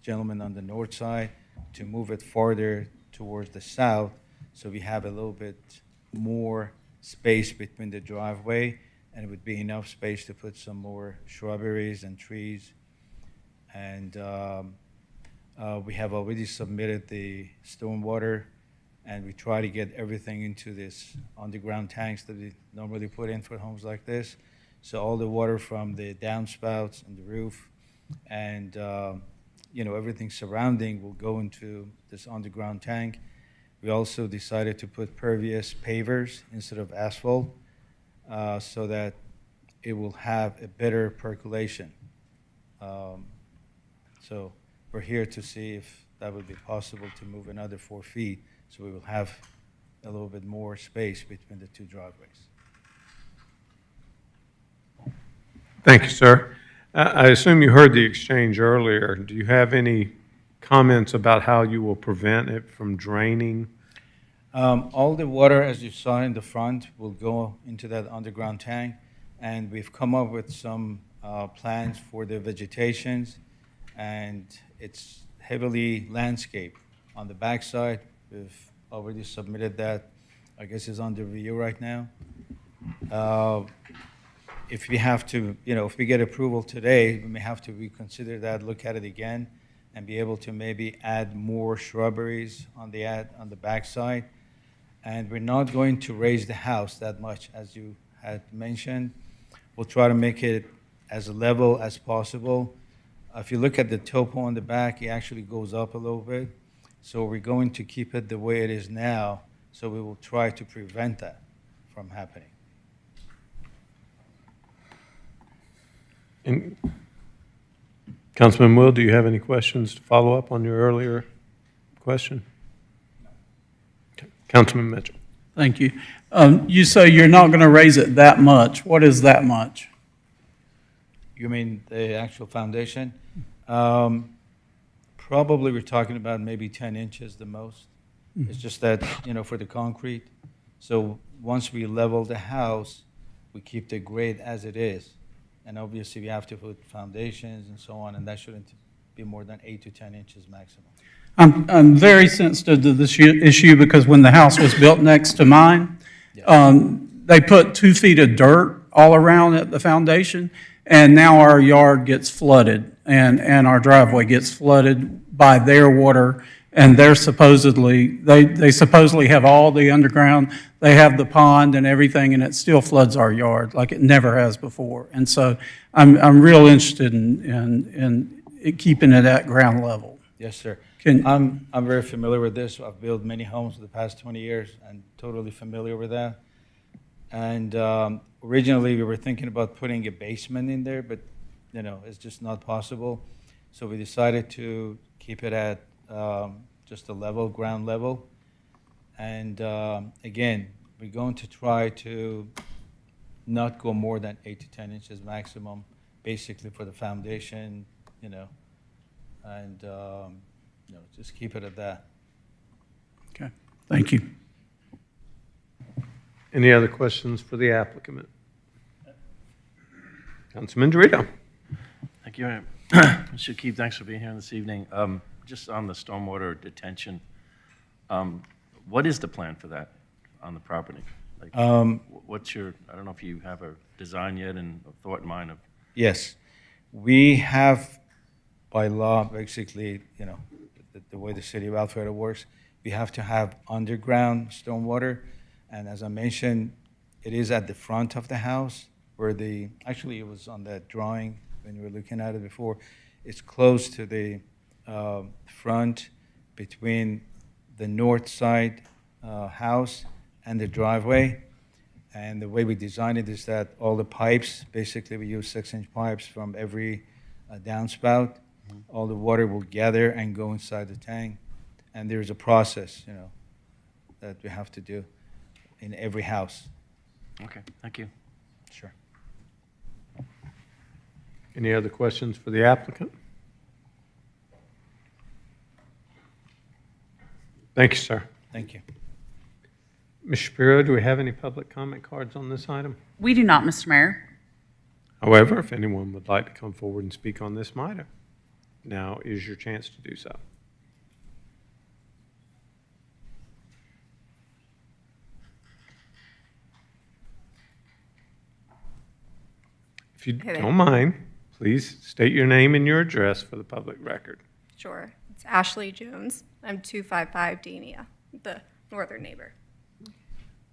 gentleman on the north side to move it farther towards the south, so we have a little bit more space between the driveway, and it would be enough space to put some more shrubberies and trees. And we have already submitted the stormwater, and we try to get everything into this underground tanks that we normally put in for homes like this. So all the water from the downspouts and the roof and everything surrounding will go into this underground tank. We also decided to put pervious pavers instead of asphalt so that it will have a better percolation. So we're here to see if that would be possible to move another 4 feet, so we will have a little bit more space between the two driveways. Thank you, sir. I assume you heard the exchange earlier. Do you have any comments about how you will prevent it from draining? All the water, as you saw in the front, will go into that underground tank, and we've come up with some plans for the vegetations, and it's heavily landscaped. On the backside, we've already submitted that. I guess it's under review right now. If we have to, if we get approval today, we may have to reconsider that, look at it again, and be able to maybe add more shrubberies on the backside. And we're not going to raise the house that much, as you had mentioned. We'll try to make it as level as possible. If you look at the topo on the back, it actually goes up a little bit. So we're going to keep it the way it is now, so we will try to prevent that from happening. And Councilman Will, do you have any questions to follow up on your earlier question? Okay. Councilman Mitchell. Thank you. You say you're not going to raise it that much. What is that much? You mean the actual foundation? Probably we're talking about maybe 10 inches the most. It's just that, for the concrete. So once we level the house, we keep the grade as it is. And obviously, we have to put foundations and so on, and that shouldn't be more than 8 to 10 inches maximum. I'm very sensitive to this issue because when the house was built next to mine, they put 2 feet of dirt all around at the foundation, and now our yard gets flooded, and our driveway gets flooded by their water, and they supposedly have all the underground, they have the pond and everything, and it still floods our yard like it never has before. And so I'm real interested in keeping it at ground level. Yes, sir. I'm very familiar with this. I've built many homes for the past 20 years and totally familiar with that. And originally, we were thinking about putting a basement in there, but it's just not possible. So we decided to keep it at just a level, ground level. And again, we're going to try to not go more than 8 to 10 inches maximum, basically for the foundation, and just keep it at that. Okay, thank you. Any other questions for the applicant? Councilman Dorito. Thank you. Mr. Keith, thanks for being here this evening. Just on the stormwater detention, what is the plan for that on the property? What's your, I don't know if you have a design yet and a thought in mind of. Yes. We have, by law, basically, the way the city of Alpharetta works, we have to have underground stormwater. And as I mentioned, it is at the front of the house where actually it was on that drawing when you were looking at it before. It's close to the front between the north side house and the driveway. And the way we designed it is that all the pipes, basically we use 6-inch pipes from every downspout. All the water will gather and go inside the tank. And there's a process, that we have to do in every house. Okay, thank you. Sure. Any other questions for the applicant? Thank you, sir. Thank you. Ms. Shapiro, do we have any public comment cards on this item? We do not, Mr. Mayor. However, if anyone would like to come forward and speak on this matter, now is your chance to do so. If you don't mind, please state your name and your address for the public record. Sure. It's Ashley Jones. I'm 255 Dania, the northern neighbor.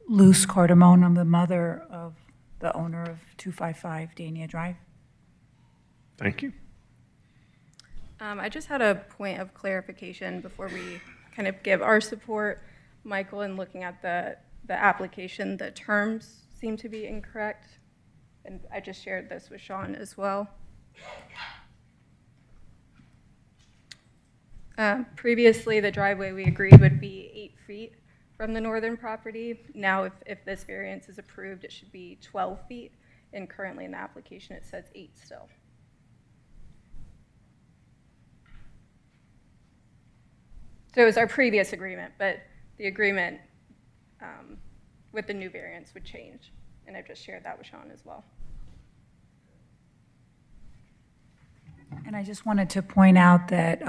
Luz Cardamone, I'm the mother of the owner of 255 Dania Drive. Thank you. I just had a point of clarification before we kind of give our support. Michael, in looking at the application, the terms seem to be incorrect. And I just shared this with Sean as well. Previously, the driveway we agreed would be 8 feet from the northern property. Now, if this variance is approved, it should be 12 feet. And currently in the application, it says 8 still. So it was our previous agreement, but the agreement with the new variance would change. And I've just shared that with Sean as well. And I just wanted to point out that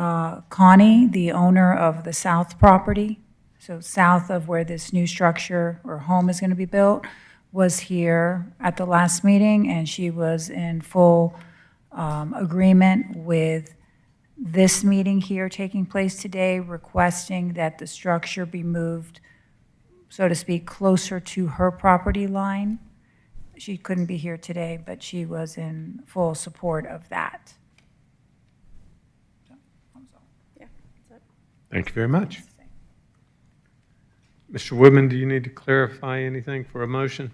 Connie, the owner of the south property, so south of where this new structure or home is going to be built, was here at the last meeting, and she was in full agreement with this meeting here taking place today, requesting that the structure be moved, so to speak, closer to her property line. She couldn't be here today, but she was in full support of that. Yeah, that's it. Thank you very much. Mr. Woodman, do you need to clarify anything for a motion?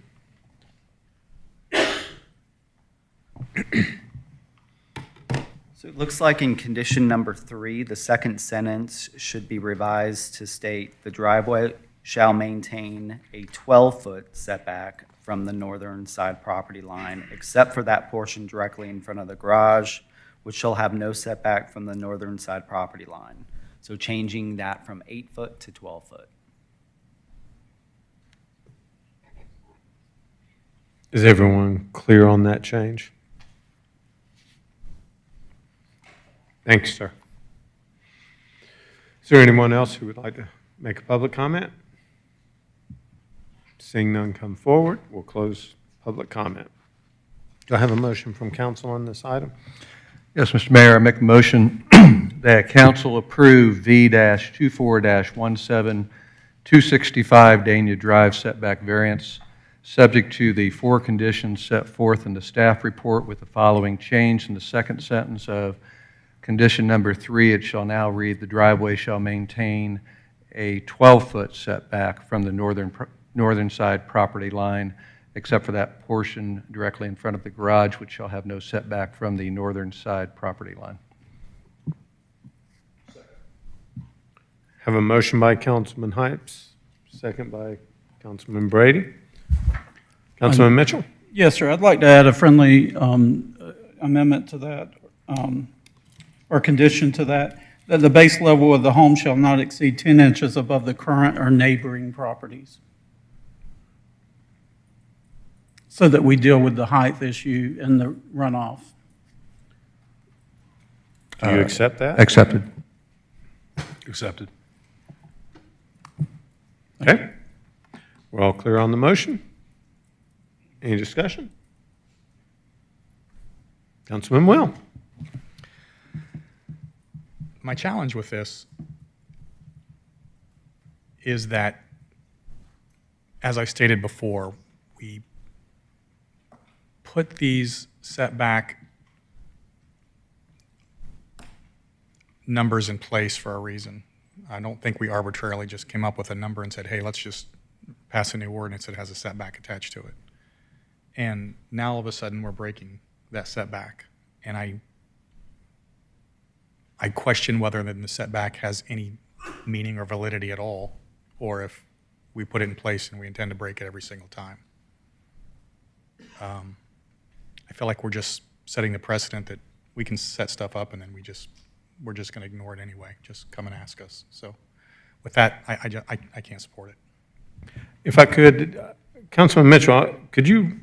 So it looks like in condition number 3, the second sentence should be revised to state the driveway shall maintain a 12-foot setback from the northern side property line, except for that portion directly in front of the garage, which shall have no setback from the northern side property line. So changing that from 8 foot to 12 foot. Is everyone clear on that change? Thanks, sir. Is there anyone else who would like to make a public comment? Seeing none come forward, we'll close public comment. Do I have a motion from council on this item? Yes, Mr. Mayor, I make a motion that council approve V-24-17 265 Dania Drive setback variance, subject to the 4 conditions set forth in the staff report, with the following change in the second sentence of condition number 3. It shall now read, the driveway shall maintain a 12-foot setback from the northern side property line, except for that portion directly in front of the garage, which shall have no setback from the northern side property line. Have a motion by Councilman Hypes, second by Councilman Brady. Councilman Mitchell? Yes, sir. I'd like to add a friendly amendment to that, or condition to that, that the base level of the home shall not exceed 10 inches above the current or neighboring properties, so that we deal with the height issue and the runoff. Do you accept that? Accepted. Accepted. Okay. We're all clear on the motion? Any discussion? Councilman Will. My challenge with this is that, as I stated before, we put these setback numbers in place for a reason. I don't think we arbitrarily just came up with a number and said, hey, let's just pass a new ordinance that has a setback attached to it. And now all of a sudden we're breaking that setback. And I question whether the setback has any meaning or validity at all, or if we put it in place and we intend to break it every single time. I feel like we're just setting the precedent that we can set stuff up and then we're just going to ignore it anyway. Just come and ask us. So with that, I can't support it. If I could, Councilman Mitchell, could you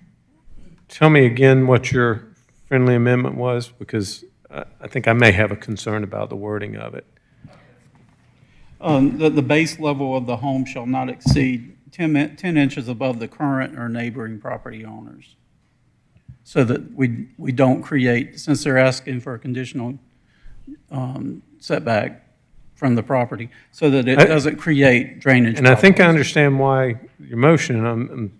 tell me again what your friendly amendment was? Because I think I may have a concern about the wording of it. The base level of the home shall not exceed 10 inches above the current or neighboring property owners. So that we don't create, since they're asking for a conditional setback from the property, so that it doesn't create drainage And I think I problems. understand why your motion, and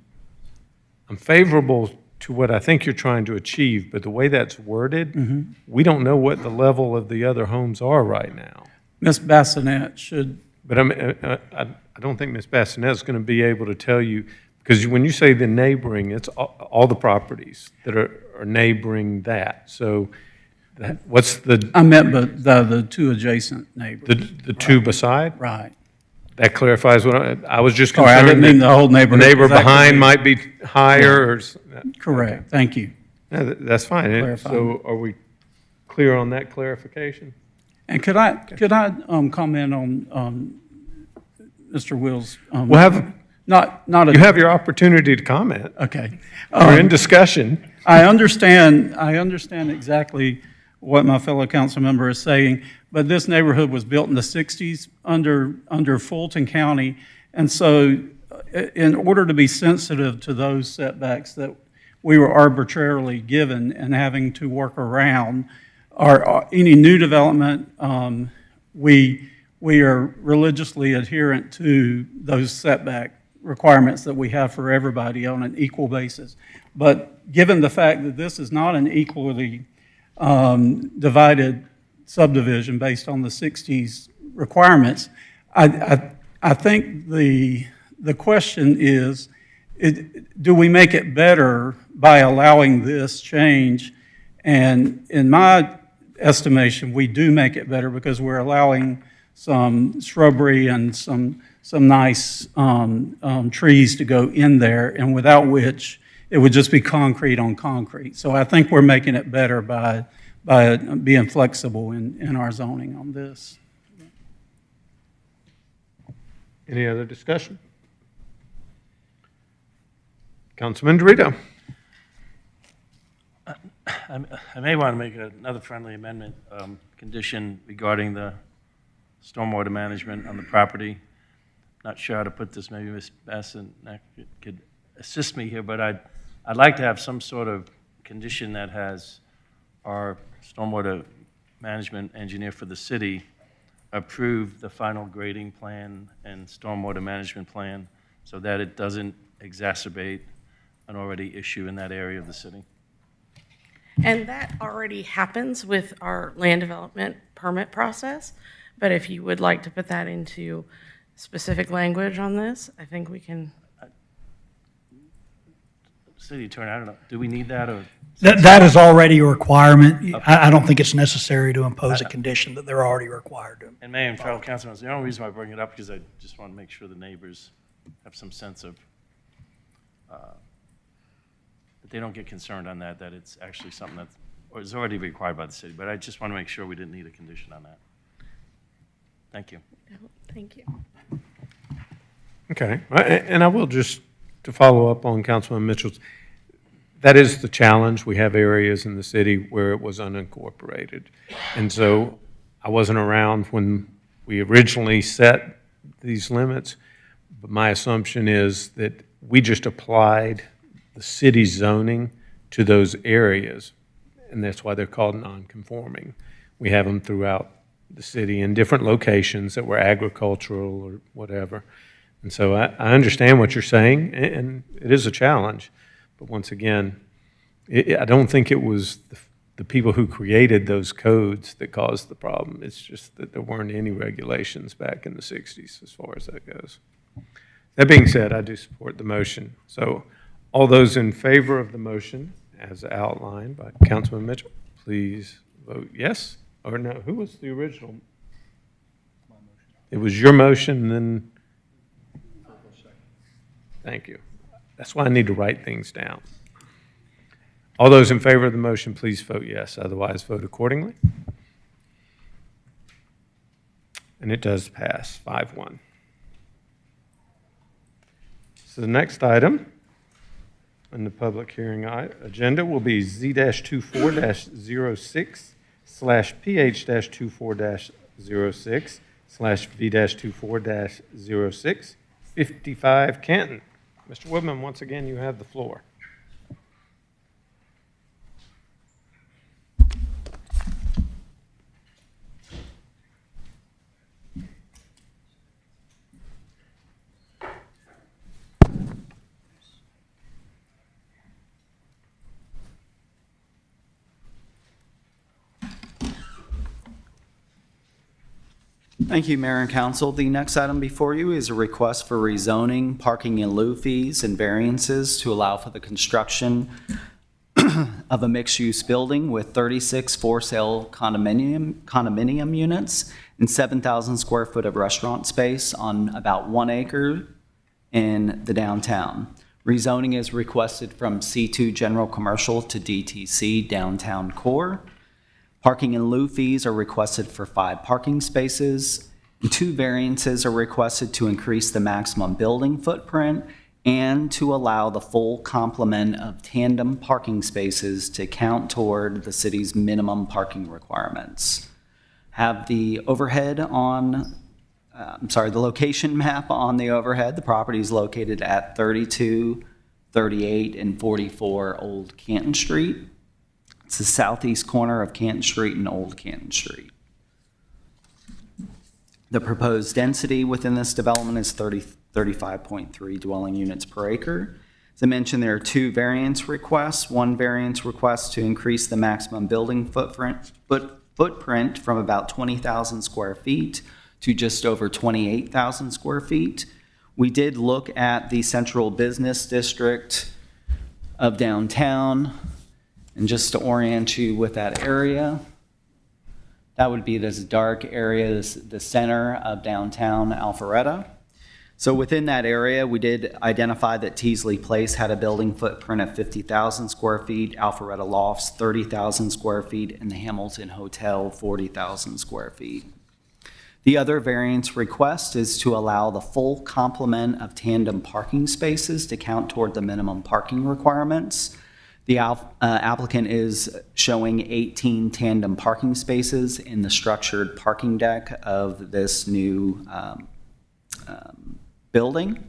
I'm favorable to what I think you're trying to achieve, but the way that's worded, we don't know what the level of the other homes are right now. Ms. Bassinet should. But I don't think Ms. Bassinet is going to be able to tell you, because when you say the neighboring, it's all the properties that are neighboring that. So what's the? I meant but the two adjacent neighbors. The two beside? Right. That clarifies what I was just Sorry, I concerned. didn't mean the whole neighborhood. The neighbor Exactly. behind might be higher or. Correct. Okay. Thank you. No, that's fine. Clarifying. So are we clear on that clarification? And could I comment on Mr. Will's? We'll have. Not a. You have your opportunity to comment. Okay. We're in discussion. I understand exactly what my fellow council member is saying, but this neighborhood was built in the 60s under Fulton County, and so in order to be sensitive to those setbacks that we were arbitrarily given and having to work around, any new development, we are religiously adherent to those setback requirements that we have for everybody on an equal basis. But given the fact that this is not an equally divided subdivision based on the 60s requirements, I think the question is, do we make it better by allowing this change? And in my estimation, we do make it better because we're allowing some shrubbery and some nice trees to go in there, and without which it would just be concrete on concrete. So I think we're making it better by being flexible in our zoning on this. Any other discussion? Councilman Dorito. I may want to make another friendly amendment condition regarding the stormwater management on the property. Not sure how to put this. Maybe Ms. Bassinet could assist me here, but I'd like to have some sort of condition that has our stormwater management engineer for the city approve the final grading plan and stormwater management plan so that it doesn't exacerbate an already issue in that area of the city. And that already happens with our land development permit process. But if you would like to put that into specific language on this, I think we can. City Attorney, I don't know, do we need that or? That is already a requirement. I don't think it's necessary to impose a condition that they're already required to. And Mayor and fellow councilmen, the only reason why I bring it up is I just want to make sure the neighbors have some sense of, that they don't get concerned on that it's actually something that is already required by the city. But I just want to make sure we didn't need a condition on that. Thank you. Thank you. Okay, and I will just, to follow up on Councilman Mitchell's, that is the challenge. We have areas in the city where it was unincorporated. And so I wasn't around when we originally set these limits, but my assumption is that we just applied the city zoning to those areas, and that's why they're called non-conforming. We have them throughout the city in different locations that were agricultural or whatever. And so I understand what you're saying, and it is a challenge. But once again, I don't think it was the people who created those codes that caused the problem. It's just that there weren't any regulations back in the 60s as far as that goes. That being said, I do support the motion. So all those in favor of the motion as outlined by Councilman Mitchell, please vote yes or no. Who was the original? It was your motion, then. Thank you. That's why I need to write things down. All those in favor of the motion, please vote yes. Otherwise, vote accordingly. And it does pass 5-1. So the next item on the public hearing agenda will be Z-24-06/PH-24-06/V-24-06, 55 Canton. Mr. Woodman, once again, you have the floor. Thank you, Mayor and Council. The next item before you is a request for rezoning, parking in lieu fees, and variances to allow for the construction of a mixed-use building with 36 for-sale condominium units and 7,000 square foot of restaurant space on about 1 acre in the downtown. Rezoning is requested from C2 General Commercial to DTC Downtown Core. Parking in lieu fees are requested for 5 parking spaces. 2 variances are requested to increase the maximum building footprint and to allow the full complement of tandem parking spaces to count toward the city's minimum parking requirements. Have the overhead on, the location map on the overhead. The property is located at 32, 38, and 44 Old Canton Street. It's the southeast corner of Canton Street and Old Canton Street. The proposed density within this development is 35.3 dwelling units per acre. As I mentioned, there are 2 variance requests. One variance request to increase the maximum building footprint from about 20,000 square feet to just over 28,000 square feet. We did look at the central business district of downtown. And just to orient you with that area, that would be this dark area, the center of downtown Alpharetta. So within that area, we did identify that Teasley Place had a building footprint of 50,000 square feet, Alpharetta Lofts 30,000 square feet, and the Hamilton Hotel 40,000 square feet. The other variance request is to allow the full complement of tandem parking spaces to count toward the minimum parking requirements. The applicant is showing 18 tandem parking spaces in the structured parking deck of this new building.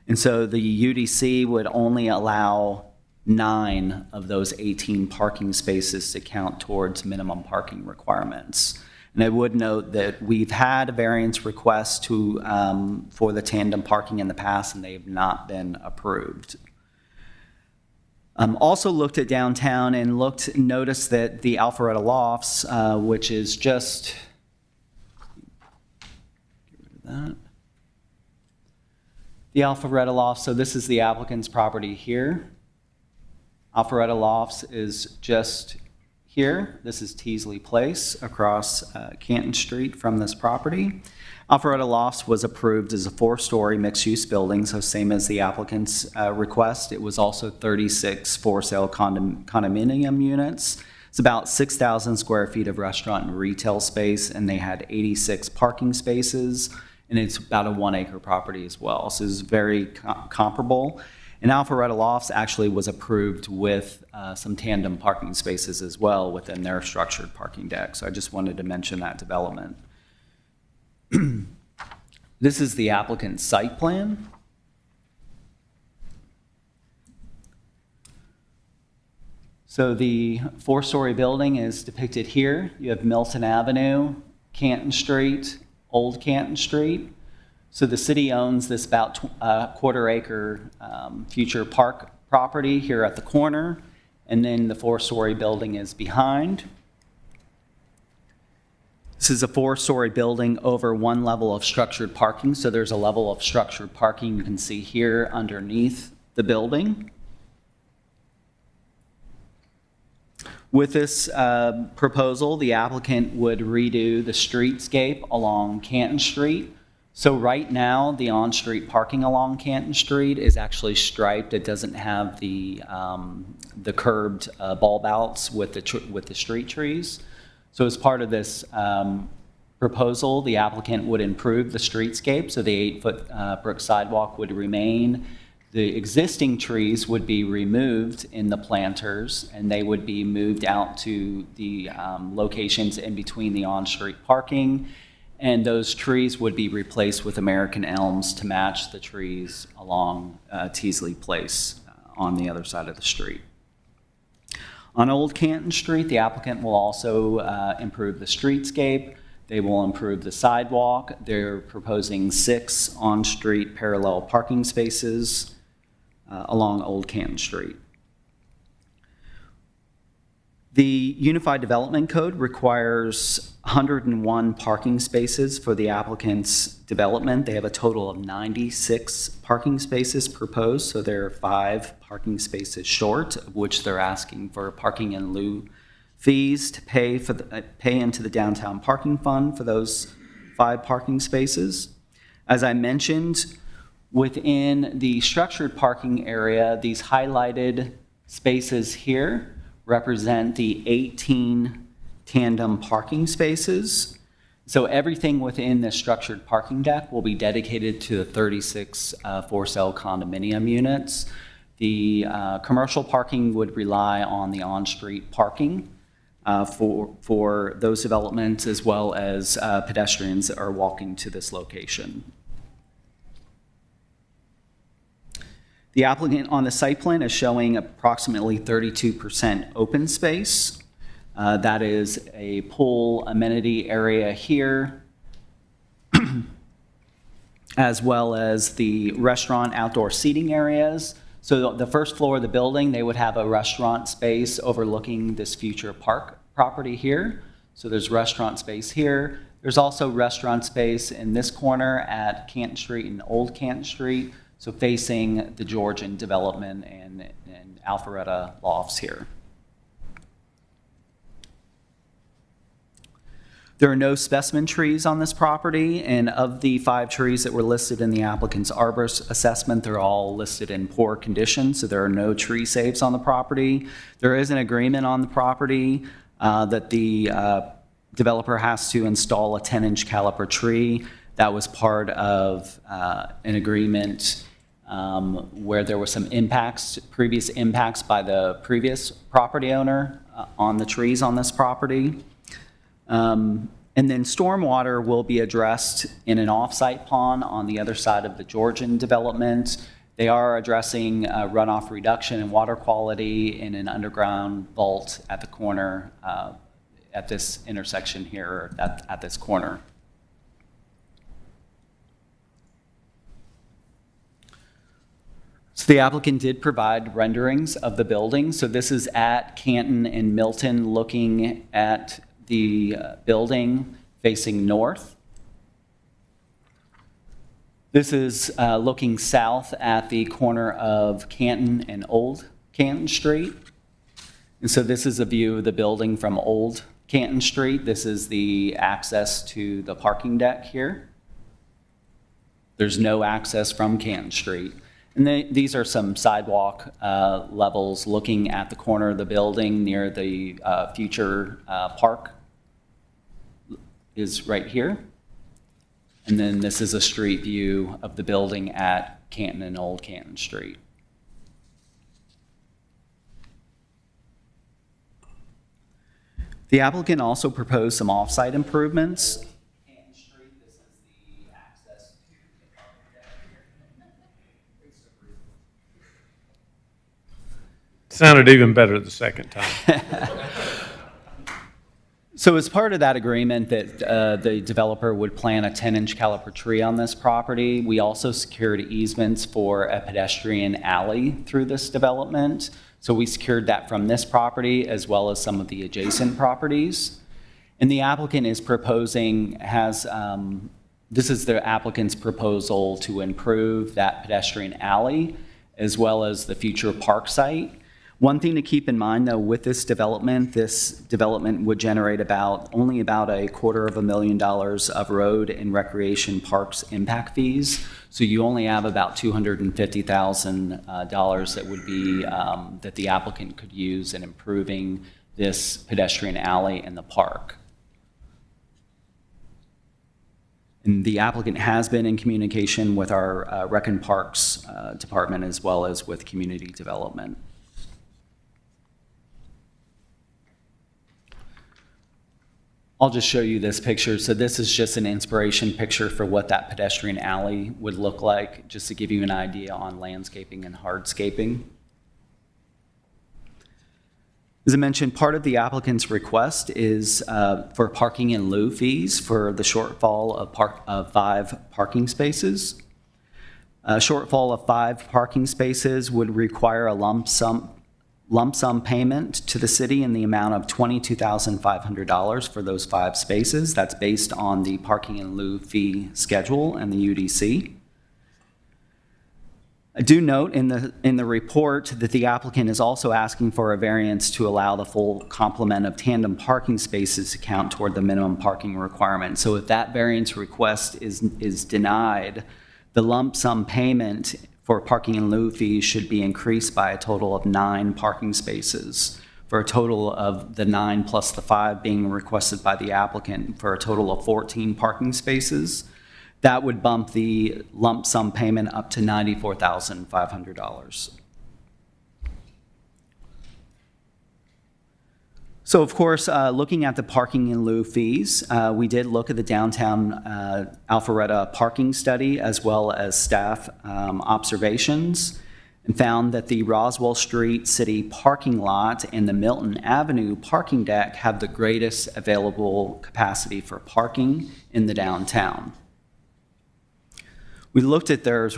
And so the UDC would only allow 9 of those 18 parking spaces to count towards minimum parking requirements. And I would note that we've had a variance request for the tandem parking in the past, and they have not been approved. Also looked at downtown and noticed that the Alpharetta Lofts, which is just, get rid of that. The Alpharetta Lofts, so this is the applicant's property here. Alpharetta Lofts is just here. This is Teasley Place across Canton Street from this property. Alpharetta Lofts was approved as a 4-story mixed-use building, so same as the applicant's request. It was also 36 for-sale condominium units. It's about 6,000 square feet of restaurant and retail space, and they had 86 parking spaces, and it's about a 1-acre property as well. So it's very comparable. And Alpharetta Lofts actually was approved with some tandem parking spaces as well within their structured parking deck. So I just wanted to mention that development. This is the applicant's site plan. So the 4-story building is depicted here. You have Milton Avenue, Canton Street, Old Canton Street. So the city owns this about 1/4 acre future park property here at the corner, and then the 4-story building is behind. This is a 4-story building over 1 level of structured parking. So there's a level of structured parking you can see here underneath the building. With this proposal, the applicant would redo the streetscape along Canton Street. So right now, the on-street parking along Canton Street is actually striped. It doesn't have the curbed bulb outs with the street trees. So as part of this proposal, the applicant would improve the streetscape. So the 8-foot brick sidewalk would remain. The existing trees would be removed in the planters, and they would be moved out to the locations in between the on-street parking, and those trees would be replaced with American elms to match the trees along Teasley Place on the other side of the street. On Old Canton Street, the applicant will also improve the streetscape. They will improve the sidewalk. They're proposing 6 on-street parallel parking spaces along Old Canton Street. The Unified Development Code requires 101 parking spaces for the applicant's development. They have a total of 96 parking spaces proposed, so there are 5 parking spaces short, of which they're asking for parking in lieu fees to pay into the downtown parking fund for those 5 parking spaces. As I mentioned, within the structured parking area, these highlighted spaces here represent the 18 tandem parking spaces. So everything within the structured parking deck will be dedicated to the 36 for-sale condominium units. The commercial parking would rely on the on-street parking for those developments, as well as pedestrians that are walking to this location. The applicant on the site plan is showing approximately 32% open space. That is a pool amenity area here, as well as the restaurant outdoor seating areas. So the first floor of the building, they would have a restaurant space overlooking this future park property here. So there's restaurant space here. There's also restaurant space in this corner at Canton Street and Old Canton Street, so facing the Georgian development and Alpharetta lofts here. There are no specimen trees on this property, and of the 5 trees that were listed in the applicant's arborist assessment, they're all listed in poor condition, so there are no tree saves on the property. There is an agreement on the property that the developer has to install a 10-inch caliper tree. That was part of an agreement where there were some previous impacts by the previous property owner on the trees on this property. And then stormwater will be addressed in an off-site pond on the other side of the Georgian development. They are addressing runoff reduction and water quality in an underground vault at the corner, at this intersection here, at this corner. So the applicant did provide renderings of the building. So this is at Canton and Milton, looking at the building facing north. This is looking south at the corner of Canton and Old Canton Street. And so this is a view of the building from Old Canton Street. This is the access to the parking deck here. There's no access from Canton Street. And these are some sidewalk levels looking at the corner of the building near the future park is right here. And then this is a street view of the building at Canton and Old Canton Street. The applicant also proposed some off-site improvements. Canton Street, this is the access to the parking deck here. Sounded even better the second time. So as part of that agreement that the developer would plant a 10-inch caliper tree on this property, we also secured easements for a pedestrian alley through this development. So we secured that from this property as well as some of the adjacent properties. And the applicant is proposing, this is the applicant's proposal to improve that pedestrian alley as well as the future park site. One thing to keep in mind, though, with this development would generate only about $250,000 of road and recreation parks impact fees. So you only have about $250,000 that would be that the applicant could use in improving this pedestrian alley in the park. And the applicant has been in communication with our Rec and Parks Department as well as with Community Development. I'll just show you this picture. So this is just an inspiration picture for what that pedestrian alley would look like, just to give you an idea on landscaping and hardscaping. As I mentioned, part of the applicant's request is for parking in lieu fees for the shortfall of 5 parking spaces. A shortfall of 5 parking spaces would require a lump sum payment to the city in the amount of $22,500 for those 5 spaces. That's based on the parking in lieu fee schedule and the UDC. I do note in the report that the applicant is also asking for a variance to allow the full complement of tandem parking spaces to count toward the minimum parking requirement. So if that variance request is denied, the lump sum payment for parking in lieu fees should be increased by a total of 9 parking spaces, for a total of the 9 plus the 5 being requested by the applicant, for a total of 14 parking spaces. That would bump the lump sum payment up to $94,500. So of course, looking at the parking in lieu fees, we did look at the downtown Alpharetta parking study as well as staff observations, and found that the Roswell Street City parking lot and the Milton Avenue parking deck have the greatest available capacity for parking in the downtown. We looked at there's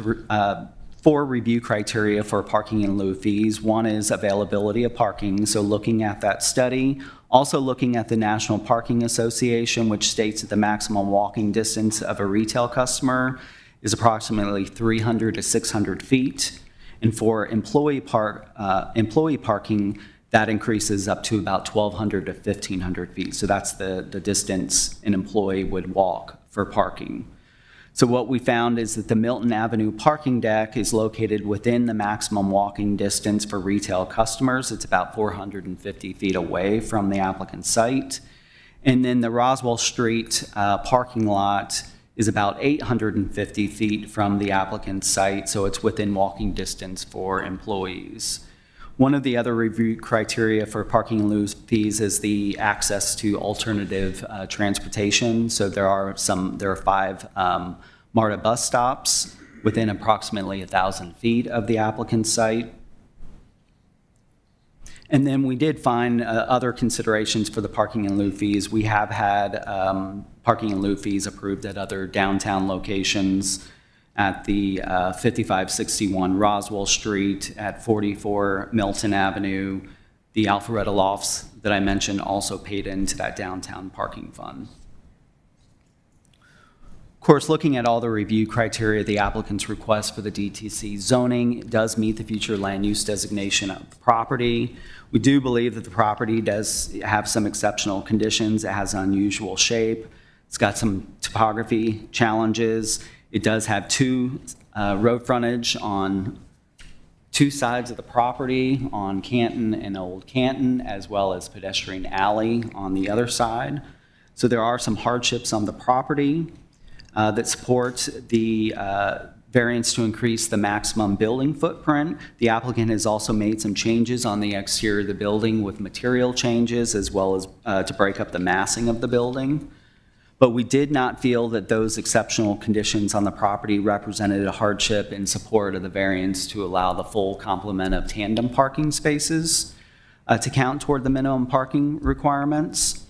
4 review criteria for parking in lieu fees. One is availability of parking, so looking at that study. Also looking at the National Parking Association, which states that the maximum walking distance of a retail customer is approximately 300 to 600 feet. And for employee parking, that increases up to about 1,200 to 1,500 feet. So that's the distance an employee would walk for parking. So what we found is that the Milton Avenue parking deck is located within the maximum walking distance for retail customers. It's about 450 feet away from the applicant's site. And then the Roswell Street parking lot is about 850 feet from the applicant's site, so it's within walking distance for employees. One of the other review criteria for parking in lieu fees is the access to alternative transportation. So there are 5 MARTA bus stops within approximately 1,000 feet of the applicant's site. And then we did find other considerations for the parking in lieu fees. We have had parking in lieu fees approved at other downtown locations, at the 5561 Roswell Street, at 44 Milton Avenue. The Alpharetta Lofts that I mentioned also paid into that downtown parking fund. Of course, looking at all the review criteria, the applicant's request for the DTC zoning does meet the future land use designation of the property. We do believe that the property does have some exceptional conditions. It has unusual shape. It's got some topography challenges. It does have 2 road frontage on 2 sides of the property, on Canton and Old Canton, as well as pedestrian alley on the other side. So there are some hardships on the property that support the variance to increase the maximum building footprint. The applicant has also made some changes on the exterior of the building with material changes, as well as to break up the massing of the building. But we did not feel that those exceptional conditions on the property represented a hardship in support of the variance to allow the full complement of tandem parking spaces to count toward the minimum parking requirements.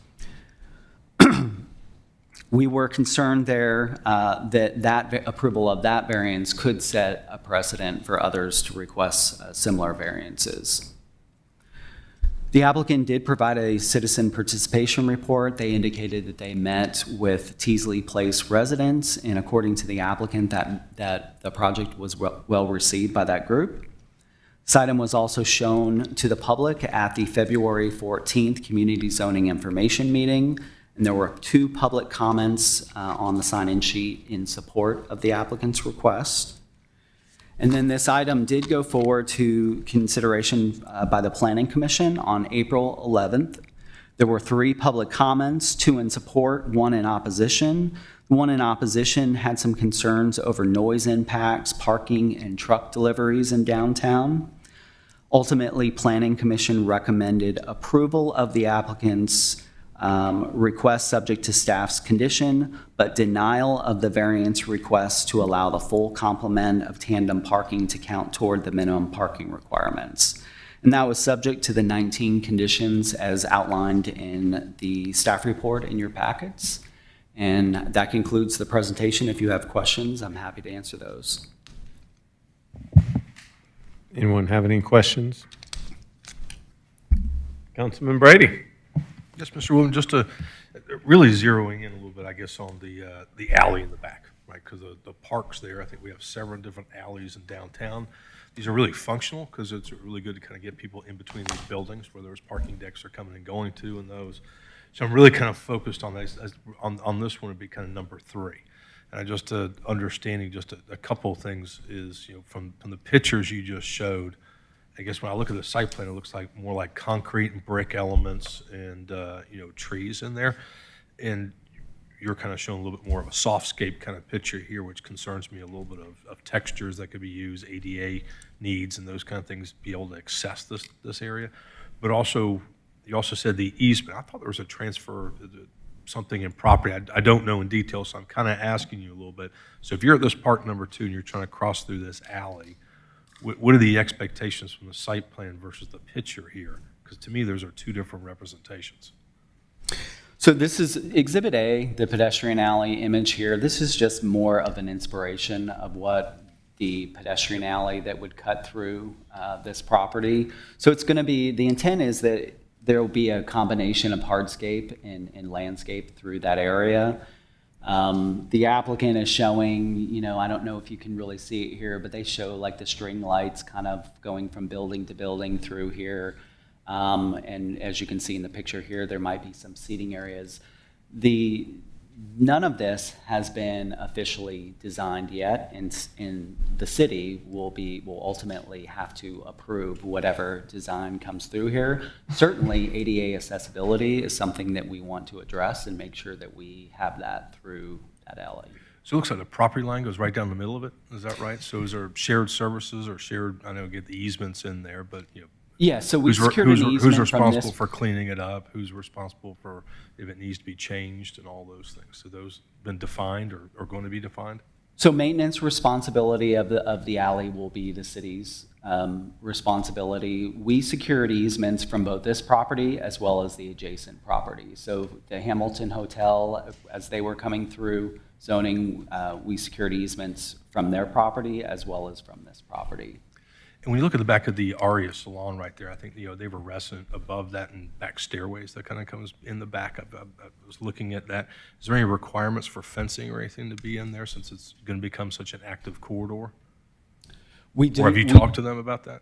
We were concerned there that approval of that variance could set a precedent for others to request similar variances. The applicant did provide a citizen participation report. They indicated that they met with Teasley Place residents, and according to the applicant, that the project was well received by that group. This item was also shown to the public at the February 14th Community Zoning Information Meeting, and there were 2 public comments on the sign-in sheet in support of the applicant's request. And then this item did go forward to consideration by the Planning Commission on April 11th. There were 3 public comments, 2 in support, 1 in opposition. The one in opposition had some concerns over noise impacts, parking, and truck deliveries in downtown. Ultimately, Planning Commission recommended approval of the applicant's request subject to staff's condition, but denial of the variance request to allow the full complement of tandem parking to count toward the minimum parking requirements. And that was subject to the 19 conditions as outlined in the staff report in your packets. And that concludes the presentation. If you have questions, I'm happy to answer those. Anyone have any questions? Councilman Brady. Yes, Mr. Williams, just to really zeroing in a little bit, I guess, on the alley in the back, right? Because the parks there, I think we have several different alleys in downtown. These are really functional because it's really good to kind of get people in between these buildings where those parking decks are coming and going to and those. So I'm really kind of focused on this, on this one would be kind of number 3. And just understanding just a couple of things is, from the pictures you just showed, I guess when I look at the site plan, it looks like more like concrete and brick elements and, trees in there. And you're kind of showing a little bit more of a softscape kind of picture here, which concerns me a little bit of textures that could be used, ADA needs and those kind of things, be able to access this area. But also, you also said the easement. I thought there was a transfer, something in property. I don't know in detail, so I'm kind of asking you a little bit. So if you're at this park number 2 and you're trying to cross through this alley, what are the expectations from the site plan versus the picture here? Because to me, those are 2 different representations. So this is Exhibit A, the pedestrian alley image here. This is just more of an inspiration of what the pedestrian alley that would cut through this property. So it's going to be, the intent is that there will be a combination of hardscape and landscape through that area. The applicant is showing, I don't know if you can really see it here, but they show like the string lights kind of going from building to building through here. And as you can see in the picture here, there might be some seating areas. None of this has been officially designed yet, and the city will ultimately have to approve whatever design comes through here. Certainly, ADA accessibility is something that we want to address and make sure that we have that through that alley. So it looks like the property line goes right down the middle of it. Is that right? So is there shared services or shared? I know get the easements in there, but Yeah, so we secured an easement who's from responsible this. for cleaning it up? Who's responsible for if it needs to be changed and all those things? So those been defined or going to be defined? So maintenance responsibility of the alley will be the city's responsibility. We secured easements from both this property as well as the adjacent property. So the Hamilton Hotel, as they were coming through zoning, we secured easements from their property as well as from this property. And when you look at the back of the Aria Salon right there, I think they have a restaurant above that and back stairways that kind of comes in the back. I was looking at that. Is there any requirements for fencing or anything to be in there since it's going to become such an active corridor? We do. Or have you talked to them about that?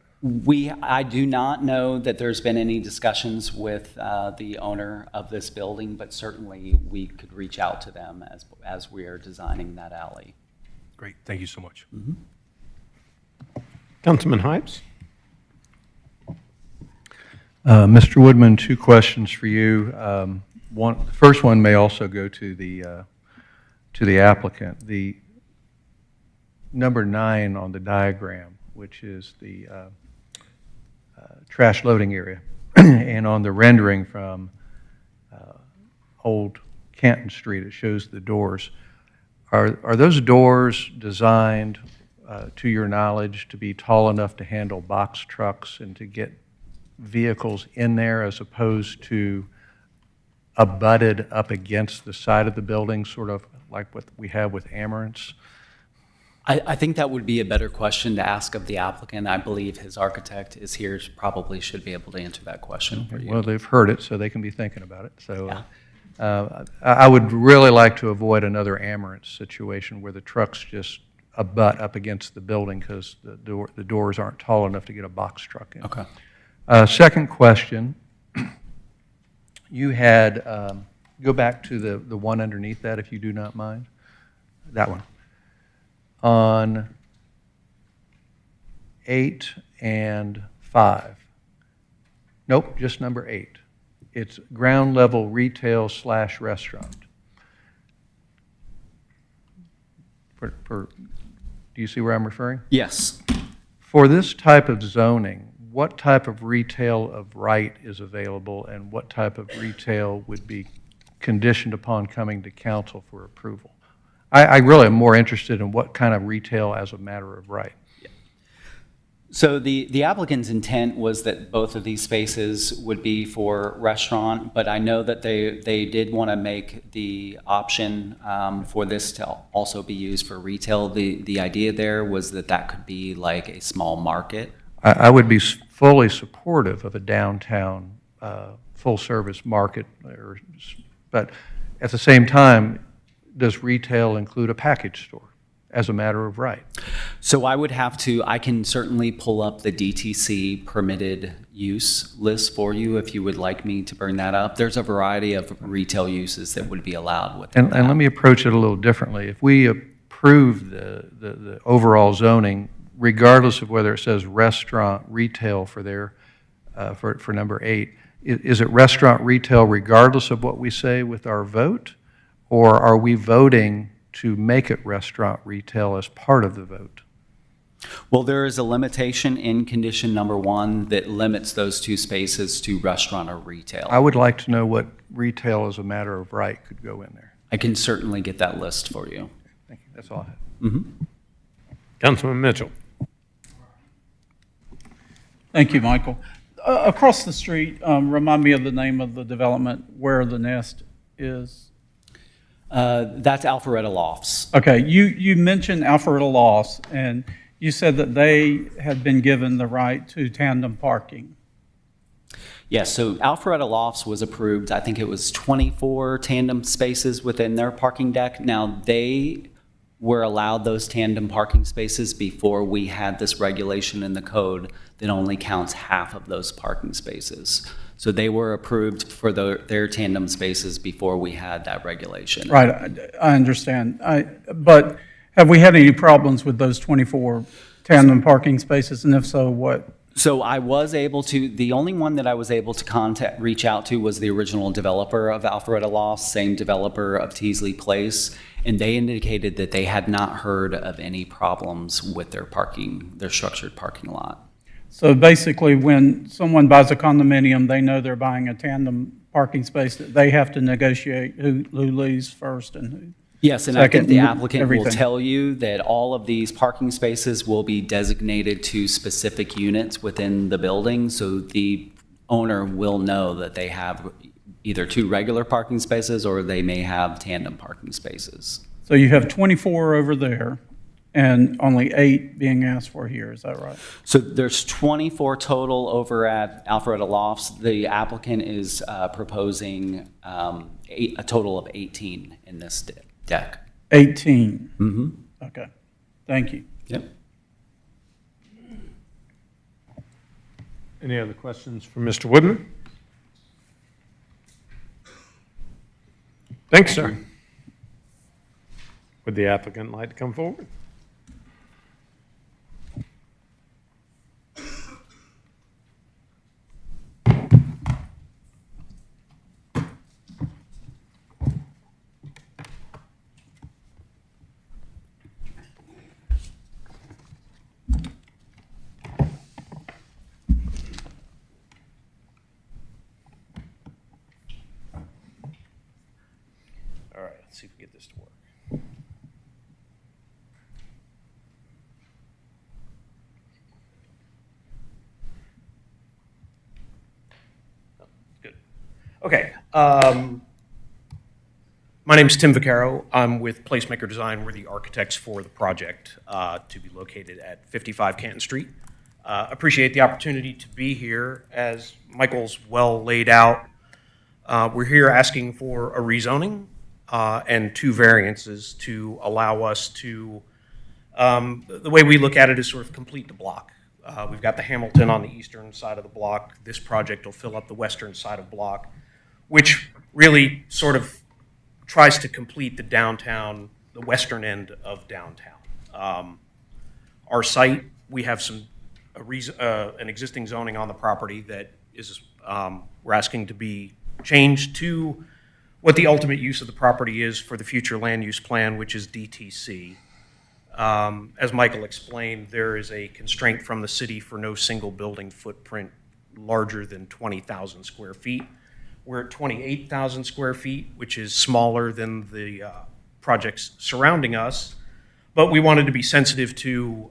I do not know that there's been any discussions with the owner of this building, but certainly we could reach out to them as we are designing that alley. Great. Thank you so much. Mm-hmm. Councilman Hypes. Mr. Woodman, 2 questions for you. The first one may also go to the applicant. The number 9 on the diagram, which is the trash loading area, and on the rendering from Old Canton Street, it shows the doors. Are those doors designed, to your knowledge, to be tall enough to handle box trucks and to get vehicles in there as opposed to abutted up against the side of the building, sort of like what we have with Amarants? I think that would be a better question to ask of the applicant. I believe his architect is here, probably should be able to answer that question for you. Well, they've heard it, so they can be thinking about it. So I would really like to avoid another Amarant situation where the trucks just abut up against the building because the doors aren't tall enough to get a box truck in. Okay. Second question, you had, go back to the one underneath that if you do not mind. That one. On 8 and 5. Nope, just number 8. It's ground level retail / restaurant. Do you see where I'm referring? Yes. For this type of zoning, what type of retail of right is available, and what type of retail would be conditioned upon coming to council for approval? I really am more interested in what kind of retail as a matter of right. So the applicant's intent was that both of these spaces would be for restaurant, but I know that they did want to make the option for this to also be used for retail. The idea there was that that could be like a small market. I would be fully supportive of a downtown full-service market, but at the same time, does retail include a package store as a matter of right? So I can certainly pull up the DTC permitted use list for you if you would like me to bring that up. There's a variety of retail uses that would be allowed with And let me approach it a little differently. If we approve the overall zoning, regardless of whether it says restaurant retail for their, for number 8, is it restaurant retail regardless of what we say with our vote? Or are we voting to make it restaurant retail as part of the vote? Well, there is a limitation in condition number 1 that limits those 2 spaces to restaurant or retail. I would like to know what retail as a matter of right could go in there. I can certainly get that list for you. Thank you. That's all I have. Mm-hmm. Councilman Mitchell. Thank you, Michael. Across the street, remind me of the name of the development where the Nest is. That's Alpharetta Lofts. Okay, you mentioned Alpharetta Lofts, and you said that they had been given the right to tandem parking. Yes, so Alpharetta Lofts was approved, I think it was 24 tandem spaces within their parking deck. Now, they were allowed those tandem parking spaces before we had this regulation in the code that only counts half of those parking spaces. So they were approved for their tandem spaces before we had that regulation. Right, I understand. But have we had any problems with those 24 tandem parking spaces, and if so, what? So I was able to, the only one that I was able to reach out to was the original developer of Alpharetta Lofts, same developer of Teasley Place, and they indicated that they had not heard of any problems with their structured parking lot. So basically, when someone buys a condominium, they know they're buying a tandem parking space, that they have to negotiate who leaves first and who. Yes, and I think the applicant everything. will tell you that all of these parking spaces will be designated to specific units within the building, so the owner will know that they have either 2 regular parking spaces or they may have tandem parking spaces. So you have 24 over there and only 8 being asked for here, is that right? So there's 24 total over at Alpharetta Lofts. The applicant is proposing a total of 18 in this deck. 18? Mm-hmm. Okay, thank you. Yep. Any other questions for Mr. Woodman? Thanks, sir. Would the applicant like to come forward? All right, let's see if we get this to work. Good. Okay. My name is Tim Vaccaro. I'm with Placemaker Design. We're the architects for the project to be located at 55 Canton Street. Appreciate the opportunity to be here. As Michael's well laid out, we're here asking for a rezoning and 2 variances to allow us to, the way we look at it is sort of complete the block. We've got the Hamilton on the eastern side of the block. This project will fill up the western side of the block, which really sort of tries to complete the downtown, the western end of downtown. Our site, we have an existing zoning on the property that is, we're asking to be changed to what the ultimate use of the property is for the future land use plan, which is DTC. As Michael explained, there is a constraint from the city for no single building footprint larger than 20,000 square feet. We're at 28,000 square feet, which is smaller than the projects surrounding us, but we wanted to be sensitive to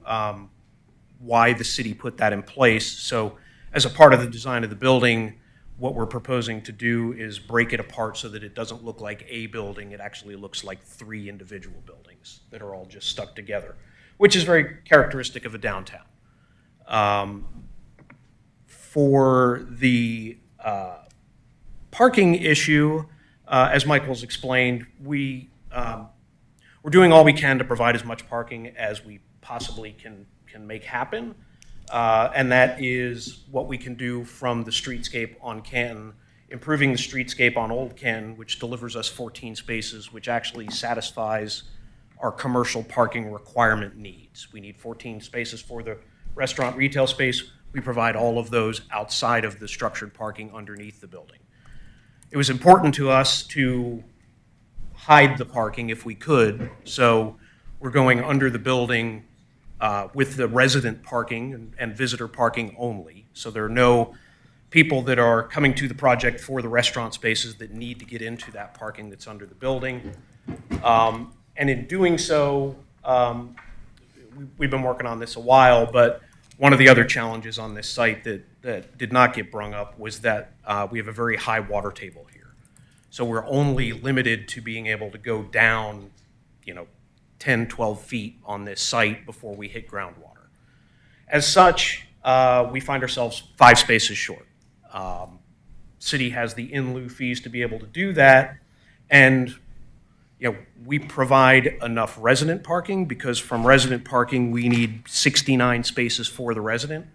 why the city put that in place. So as a part of the design of the building, what we're proposing to do is break it apart so that it doesn't look like a building. It actually looks like 3 individual buildings that are all just stuck together, which is very characteristic of a downtown. For the parking issue, as Michael's explained, we're doing all we can to provide as much parking as we possibly can make happen. And that is what we can do from the streetscape on Canton, improving the streetscape on Old Canton, which delivers us 14 spaces, which actually satisfies our commercial parking requirement needs. We need 14 spaces for the restaurant retail space. We provide all of those outside of the structured parking underneath the building. It was important to us to hide the parking if we could, so we're going under the building with the resident parking and visitor parking only. So there are no people that are coming to the project for the restaurant spaces that need to get into that parking that's under the building. And in doing so, we've been working on this a while, but one of the other challenges on this site that did not get brung up was that we have a very high water table here. So we're only limited to being able to go down, 10, 12 feet on this site before we hit groundwater. As such, we find ourselves 5 spaces short. City has the in lieu fees to be able to do that, and we provide enough resident parking because from resident parking we need 69 spaces for the resident.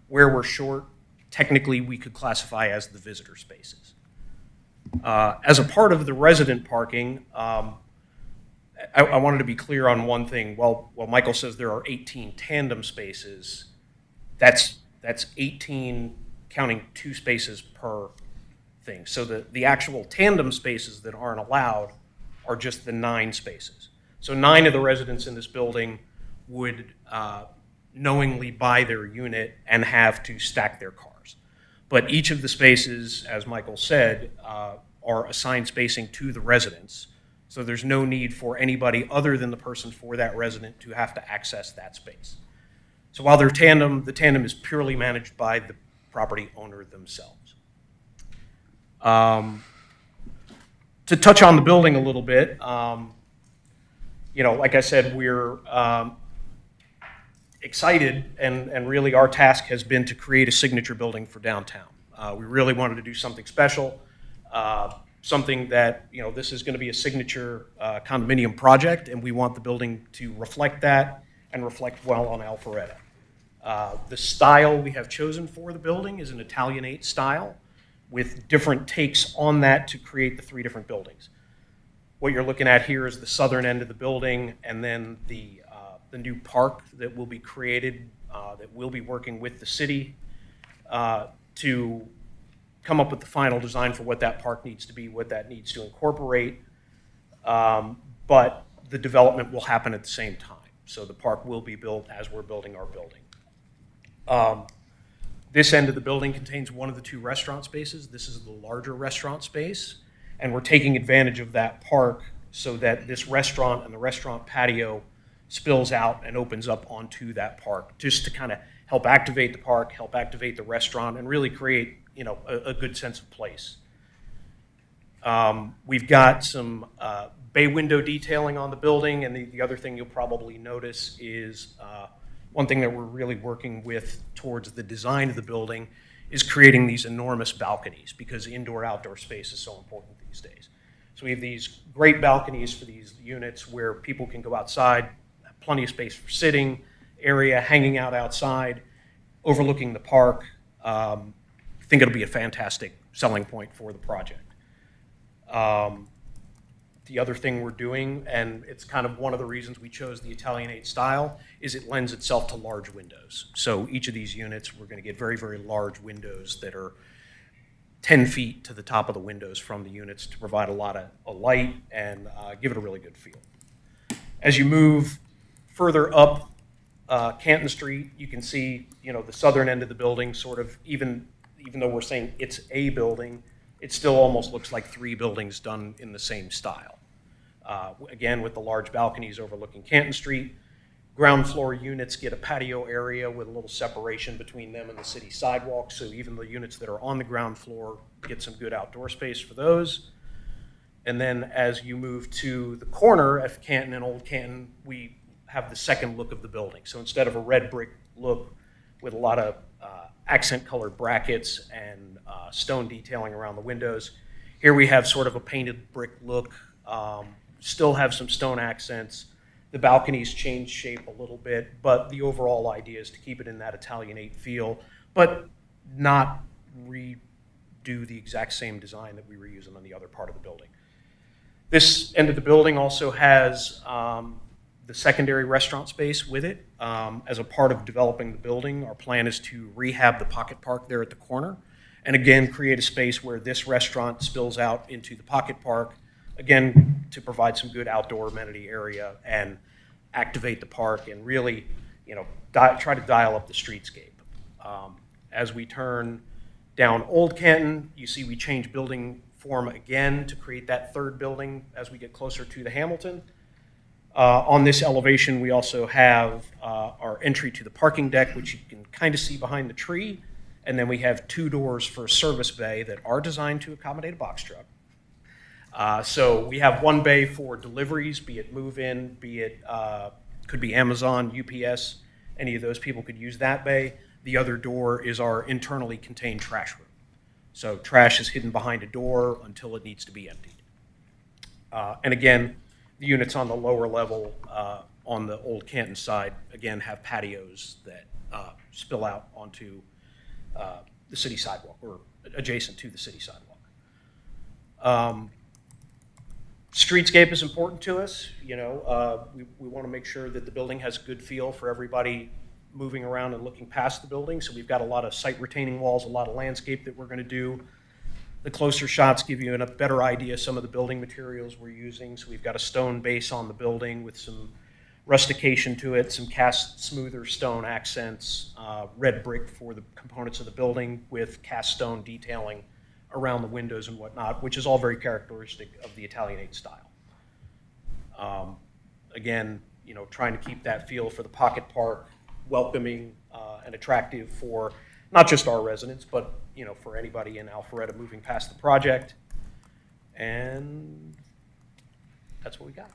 Where we're short, technically we could classify as the visitor spaces. As a part of the resident parking, I wanted to be clear on one thing. Well, Michael says there are 18 tandem spaces. That's 18 counting 2 spaces per thing. So the actual tandem spaces that aren't allowed are just the 9 spaces. So 9 of the residents in this building would knowingly buy their unit and have to stack their cars. But each of the spaces, as Michael said, are assigned spacing to the residents. So there's no need for anybody other than the person for that resident to have to access that space. So while they're tandem, the tandem is purely managed by the property owner themselves. To touch on the building a little bit, like I said, we're excited, and really our task has been to create a signature building for downtown. We really wanted to do something special. Something that, this is going to be a signature condominium project, and we want the building to reflect that and reflect well on Alpharetta. The style we have chosen for the building is an Italianate style with different takes on that to create the 3 different buildings. What you're looking at here is the southern end of the building, and then the new park that will be created, that we'll be working with the city to come up with the final design for what that park needs to be, what that needs to incorporate, but the development will happen at the same time. So the park will be built as we're building our building. This end of the building contains one of the 2 restaurant spaces. This is the larger restaurant space, and we're taking advantage of that park so that this restaurant and the restaurant patio spills out and opens up onto that park, just to kind of help activate the park, help activate the restaurant, and really create a good sense of place. We've got some bay window detailing on the building, and the other thing you'll probably notice is one thing that we're really working with towards the design of the building is creating these enormous balconies, because indoor-outdoor space is so important these days. So we have these great balconies for these units where people can go outside, have plenty of space for sitting area, hanging out outside, overlooking the park. I think it'll be a fantastic selling point for the project. The other thing we're doing, and it's kind of one of the reasons we chose the Italianate style, is it lends itself to large windows. So each of these units, we're going to get very, very large windows that are 10 feet to the top of the windows from the units to provide a lot of light and give it a really good feel. As you move Further up Canton Street, you can see, the southern end of the building sort of, even though we're saying it's a building, it still almost looks like 3 buildings done in the same style. Again, with the large balconies overlooking Canton Street, ground floor units get a patio area with a little separation between them and the city sidewalk, so even the units that are on the ground floor get some good outdoor space for those. And then as you move to the corner of Canton and Old Canton, we have the second look of the building. So instead of a red brick look with a lot of accent colored brackets and stone detailing around the windows, here we have sort of a painted brick look, still have some stone accents. The balconies change shape a little bit, but the overall idea is to keep it in that Italianate feel, but not redo the exact same design that we were using on the other part of the building. This end of the building also has the secondary restaurant space with it. As a part of developing the building, our plan is to rehab the pocket park there at the corner, and again, create a space where this restaurant spills out into the pocket park, again, to provide some good outdoor amenity area and activate the park and really, try to dial up the streetscape. As we turn down Old Canton, you see we change building form again to create that third building as we get closer to the Hamilton. On this elevation, we also have our entry to the parking deck, which you can kind of see behind the tree. And then we have 2 doors for a service bay that are designed to accommodate a box truck. So we have 1 bay for deliveries, be it move-in, be it, could be Amazon, UPS, any of those people could use that bay. The other door is our internally contained trash room. So trash is hidden behind a door until it needs to be emptied. And again, the units on the lower level on the Old Canton side, again, have patios that spill out onto the city sidewalk or adjacent to the city sidewalk. Streetscape is important to us. We want to make sure that the building has a good feel for everybody moving around and looking past the building. So we've got a lot of site retaining walls, a lot of landscape that we're going to do. The closer shots give you a better idea of some of the building materials we're using. So we've got a stone base on the building with some rustication to it, some cast smoother stone accents, red brick for the components of the building with cast stone detailing around the windows and whatnot, which is all very characteristic of the Italianate style. Again, trying to keep that feel for the pocket park, welcoming and attractive for not just our residents, but for anybody in Alpharetta moving past the project. And that's what we got.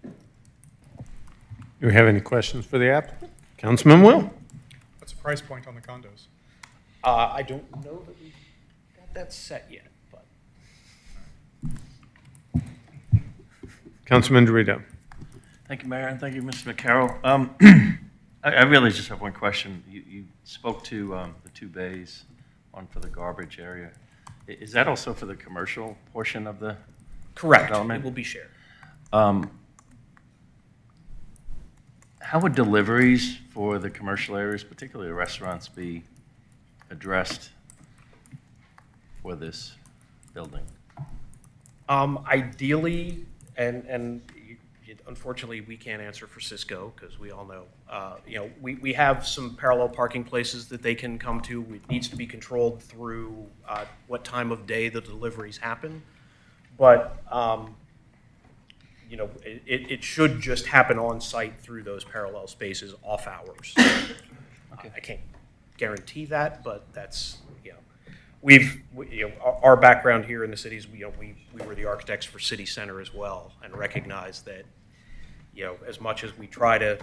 Do we have any questions for the applicant? Councilman Will. What's the price point on the condos? I don't know that we got that set yet, but. Councilman Dorito. Thank you, Mayor, and thank you, Mr. McCarroll. I really just have one question. You spoke to the 2 bays, one for the garbage area. Is that also for the commercial portion of the Correct. development? It will be shared. How would deliveries for the commercial areas, particularly the restaurants, be addressed for this building? Ideally, and unfortunately, we can't answer for Cisco because we all know, we have some parallel parking places that they can come to. It needs to be controlled through what time of day the deliveries happen. But, it should just happen on site through those parallel spaces off hours. Okay. I can't guarantee that, but that's, our background here in the cities, we were the architects for City Center as well, and recognize that, as much as we try to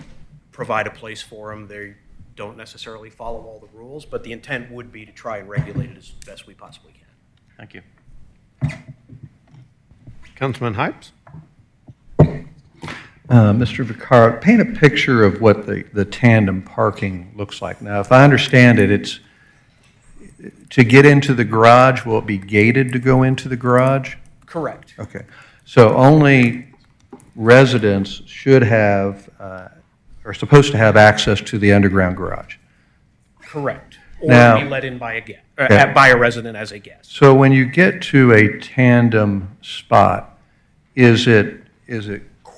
provide a place for them, they don't necessarily follow all the rules, but the intent would be to try and regulate it as best we possibly can. Thank you. Councilman Hypes. Mr. Vaccaro, paint a picture of what the tandem parking looks like. Now, if I understand it, it's to get into the garage, will it be gated to go into the garage? Correct. Okay. So only residents should have, are supposed to have access to the underground garage? Correct. Or Now, be let in by a guest, okay. by a resident as a guest. So when you get to a tandem spot, is it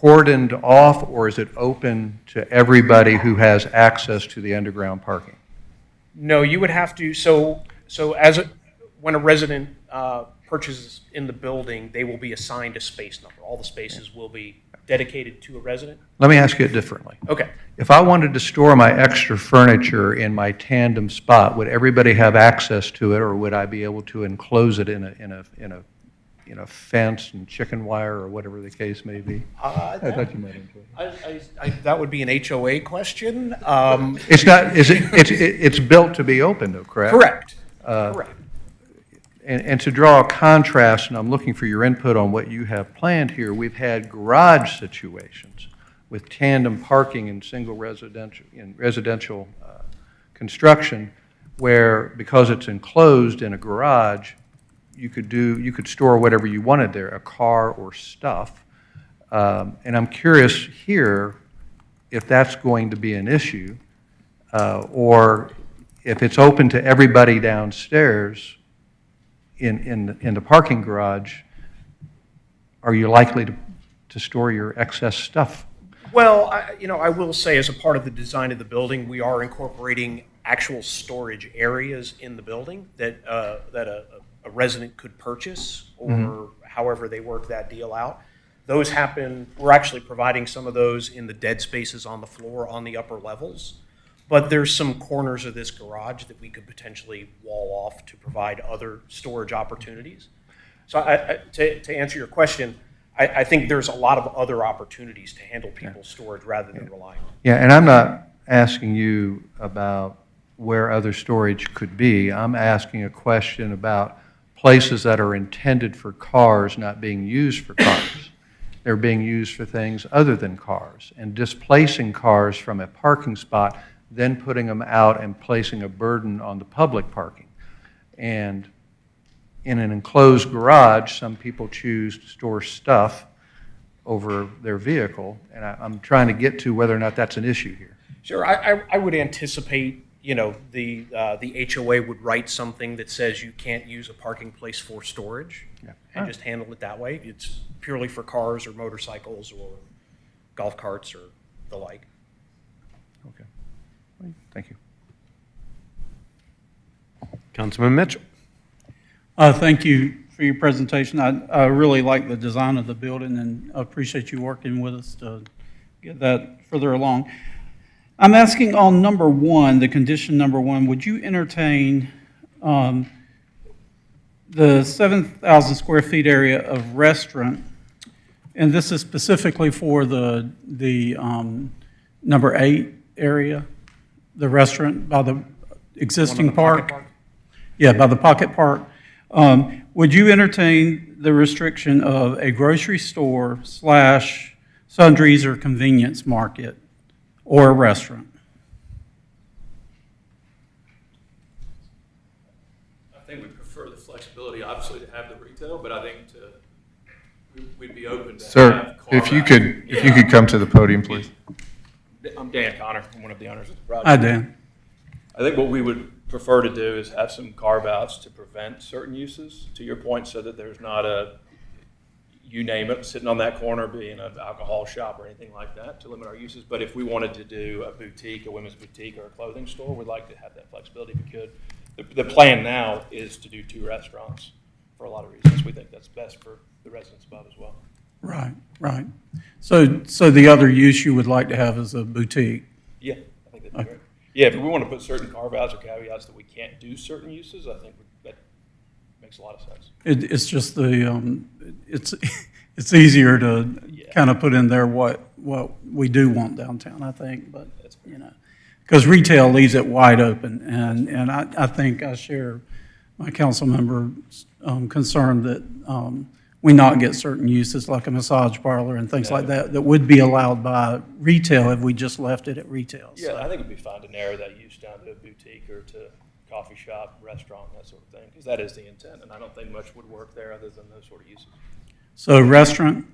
cordoned off, or is it open to everybody who has access to the underground parking? No, you would have to, when a resident purchases in the building, they will be assigned a space number. All the spaces will be dedicated to a resident. Let me ask you it differently. Okay. If I wanted to store my extra furniture in my tandem spot, would everybody have access to it, or would I be able to enclose it in a fence and chicken wire or whatever the case may be? I thought you might enjoy it. That would be an HOA question. It's not. It's built to be open, though, correct? Correct. Correct. And to draw a contrast, and I'm looking for your input on what you have planned here, we've had garage situations with tandem parking in single residential construction, where because it's enclosed in a garage, you could store whatever you wanted there, a car or stuff. And I'm curious here if that's going to be an issue, or if it's open to everybody downstairs in the parking garage, are you likely to store your excess stuff? Well, I will say, as a part of the design of the building, we are incorporating actual storage areas in the building that a resident could purchase, or however they work that deal out. Those happen. We're actually providing some of those in the dead spaces on the floor on the upper levels. But there's some corners of this garage that we could potentially wall off to provide other storage opportunities. So to answer your question, I think there's a lot of other opportunities to handle people's storage rather than relying on. Yeah, and I'm not asking you about where other storage could be. I'm asking a question about places that are intended for cars not being used for cars. They're being used for things other than cars, and displacing cars from a parking spot, then putting them out and placing a burden on the public parking. And in an enclosed garage, some people choose to store stuff over their vehicle, and I'm trying to get to whether or not that's an issue here. Sure, I would anticipate, the HOA would write something that says you can't use a parking place for storage, and just handle it that way. It's purely for cars or motorcycles or golf carts or the like. Okay. Thank you. Councilman Mitchell. Thank you for your presentation. I really like the design of the building, and I appreciate you working with us to get that further along. I'm asking on number one, the condition number one, would you entertain the 7,000 square feet area of restaurant, and this is specifically for the number 8 area, the restaurant by the existing park? Yeah, by the pocket park. Would you entertain the restriction of a grocery store / sundries or convenience market or a restaurant? I think we prefer the flexibility, obviously, to have the retail, but I think we'd be open to Sir, if you could come to the podium, please. I'm Dan Connor, I'm one of the owners of the project. Hi, Dan. I think what we would prefer to do is have some carve-outs to prevent certain uses, to your point, so that there's not you name it, sitting on that corner being an alcohol shop or anything like that, to limit our uses. But if we wanted to do a boutique, a women's boutique, or a clothing store, we'd like to have that flexibility if we could. The plan now is to do 2 restaurants for a lot of reasons. We think that's best for the residents above as well. Right, right. So the other use you would like to have is a boutique? Yeah, I think that'd be great. Yeah, if we want to put certain carve-outs or caveats that we can't do certain uses, I think that makes a lot of sense. It's just it's easier to kind of put in there what we do want downtown, I think, but, because retail leaves it wide open, and I think I share my council member's concern that we not get certain uses like a massage parlor and things like that would be allowed by retail if we just left it at retail. Yeah, I think it'd be fine to narrow that use down to a boutique or to coffee shop, restaurant, that sort of thing, because that is the intent, and I don't think much would work there other than those sort of uses. So restaurant,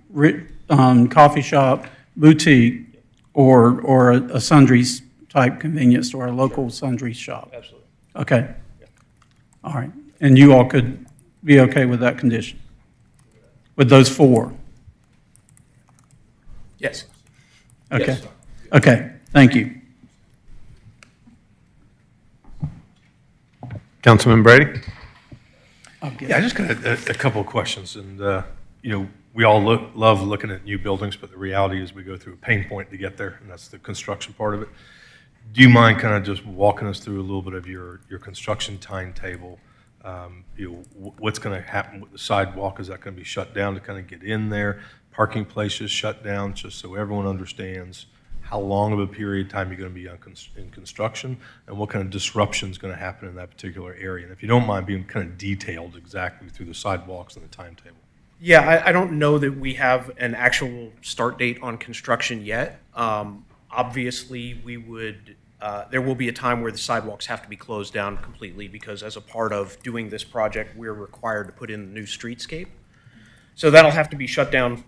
coffee shop, boutique, or a sundries type convenience store, a local sundries shop? Absolutely. Okay. Yeah. All right. And you all could be okay with that condition? With those 4? Yes. Okay. Yes. Okay, thank you. Councilman Brady? Yeah, I just got a couple of questions, and, we all love looking at new buildings, but the reality is we go through a pain point to get there, and that's the construction part of it. Do you mind kind of just walking us through a little bit of your construction timetable? What's going to happen with the sidewalk? Is that going to be shut down to kind of get in there? Parking places shut down, just so everyone understands how long of a period of time you're going to be in construction, and what kind of disruption is going to happen in that particular area. And if you don't mind being kind of detailed exactly through the sidewalks and the timetable. Yeah, I don't know that we have an actual start date on construction yet. Obviously, there will be a time where the sidewalks have to be closed down completely, because as a part of doing this project, we're required to put in the new streetscape. So that'll have to be shut down.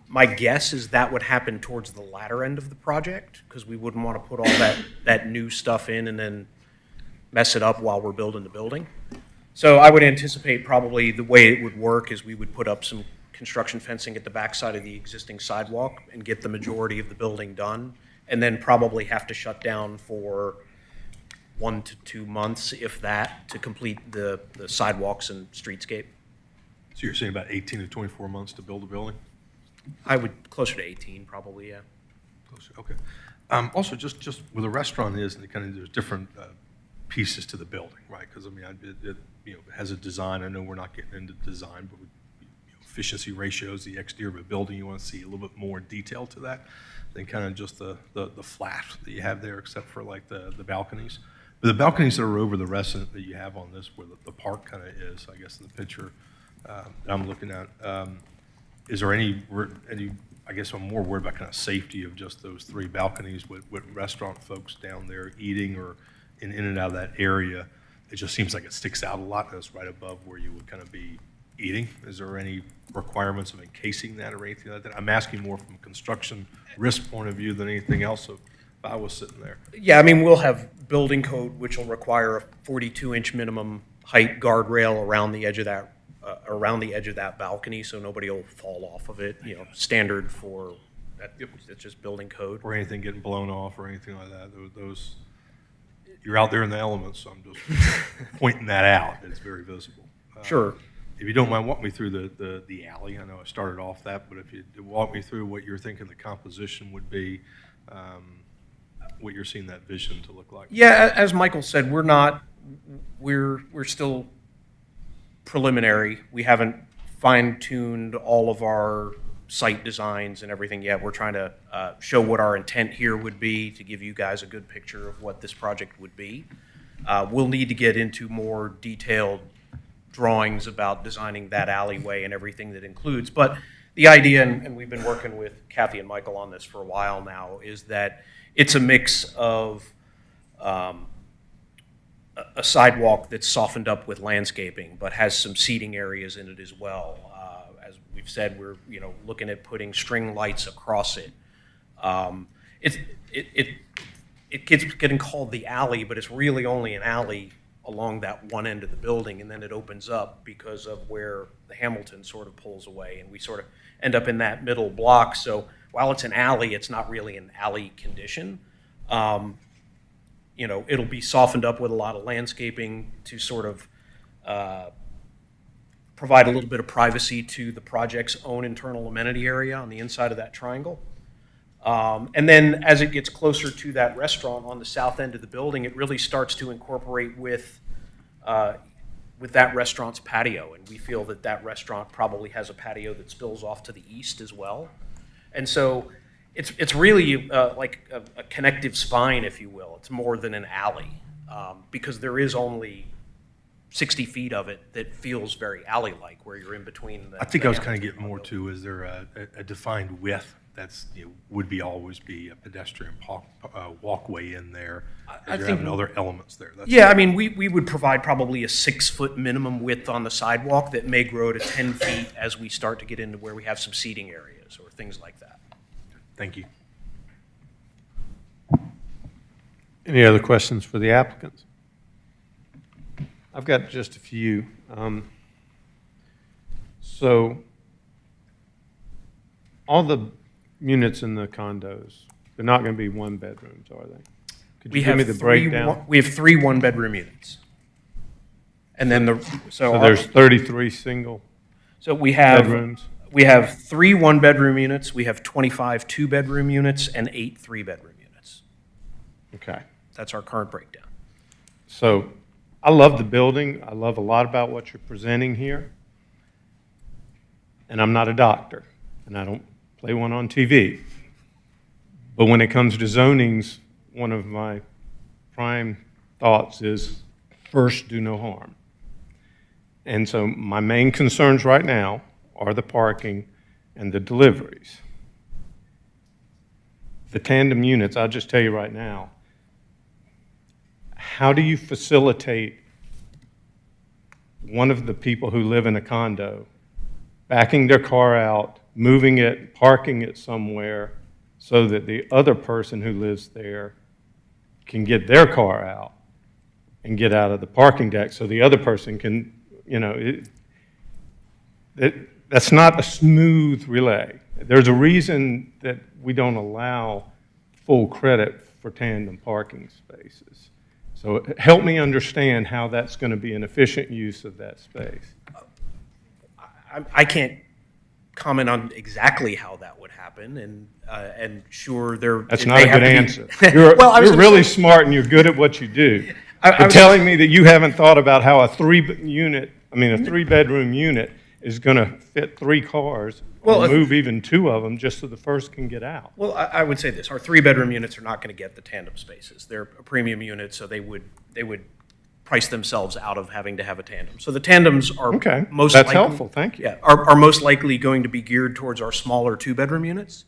My guess is that would happen towards the latter end of the project, because we wouldn't want to put all that new stuff in and then mess it up while we're building the building. So I would anticipate probably the way it would work is we would put up some construction fencing at the backside of the existing sidewalk and get the majority of the building done, and then probably have to shut down for 1 to 2 months, if that, to complete the sidewalks and streetscape. So you're saying about 18 to 24 months to build a building? I would, closer to 18 probably, yeah. Closer, okay. Also, just where the restaurant is, and there's different pieces to the building, right? Because, I mean, it has a design. I know we're not getting into design, but efficiency ratios, the exterior of a building, you want to see a little bit more detail to that than kind of just the flat that you have there, except for like the balconies. But the balconies that are over the rest that you have on this, where the park kind of is, I guess, in the picture that I'm looking at, is there any, I guess I'm more worried about kind of safety of just those 3 balconies with restaurant folks down there eating or in and out of that area. It just seems like it sticks out a lot. That's right above where you would kind of be eating. Is there any requirements of encasing that or anything like that? I'm asking more from a construction risk point of view than anything else if I was sitting there. Yeah, I mean, we'll have building code, which will require a 42-inch minimum height guardrail around the edge of that balcony, so nobody will fall off of it. Standard for that. It's just building code. Or anything getting blown off or anything like that. Those you're out there in the elements, so I'm just pointing that out. It's very visible. Sure. If you don't mind, walk me through the alley. I know I started off that, but if you walk me through what you're thinking the composition would be, what you're seeing that vision to look like. Yeah, as Michael said, we're still preliminary. We haven't fine-tuned all of our site designs and everything yet. We're trying to show what our intent here would be to give you guys a good picture of what this project would be. We'll need to get into more detailed drawings about designing that alleyway and everything that includes. But the idea, and we've been working with Kathy and Michael on this for a while now, is that it's a mix of a sidewalk that's softened up with landscaping, but has some seating areas in it as well. As we've said, we're looking at putting string lights across it. It keeps getting called the alley, but it's really only an alley along that one end of the building, and then it opens up because of where the Hamilton sort of pulls away, and we sort of end up in that middle block. So while it's an alley, it's not really an alley condition. It'll be softened up with a lot of landscaping to sort of provide a little bit of privacy to the project's own internal amenity area on the inside of that triangle. And then as it gets closer to that restaurant on the south end of the building, it really starts to incorporate with that restaurant's patio. And we feel that that restaurant probably has a patio that spills off to the east as well. And so it's really like a connective spine, if you will. It's more than an alley, because there is only 60 feet of it that feels very alley-like, where you're in between. I think I was kind of getting more to, is there a defined width that's would always be a pedestrian walkway in there? I think think other elements there. Yeah, I mean, we would provide probably a 6-foot minimum width on the sidewalk that may grow to 10 feet as we start to get into where we have some seating areas or things like that. Thank you. Any other questions for the applicants? I've got just a few. So all the units in the condos? They're not going to be one bedrooms, are they? Could We you give have me the three breakdown? we have 3 one-bedroom units. And then So there's 33 single So we have bedrooms? we have 3 one-bedroom units, we have 25 two-bedroom units, and 8 three-bedroom units. Okay. That's our current breakdown. So I love the building. I love a lot about what you're presenting here. And I'm not a doctor, and I don't play one on TV. But when it comes to zonings, one of my prime thoughts is first, do no harm. And so my main concerns right now are the parking and the deliveries. The tandem units, I'll just tell you right now, how do you facilitate one of the people who live in a condo backing their car out, moving it, parking it somewhere so that the other person who lives there can get their car out and get out of the parking deck so the other person can, you know, that's not a smooth relay. There's a reason that we don't allow full credit for tandem parking spaces. So help me understand how that's going to be an efficient use of that space. I can't comment on exactly how that would happen, and sure, That's not a good answer. You're really smart and you're good at what you do. But telling me that you haven't thought about how a three-bedroom unit is going to fit 3 cars, or move even 2 of them just so the first can get out. Well, I would say this: our 3-bedroom units are not going to get the tandem spaces. They're a premium unit, so they would price themselves out of having to have a tandem. So the tandems are most That's likely, helpful. Thank you. Yeah, are most likely going to be geared towards our smaller 2-bedroom units.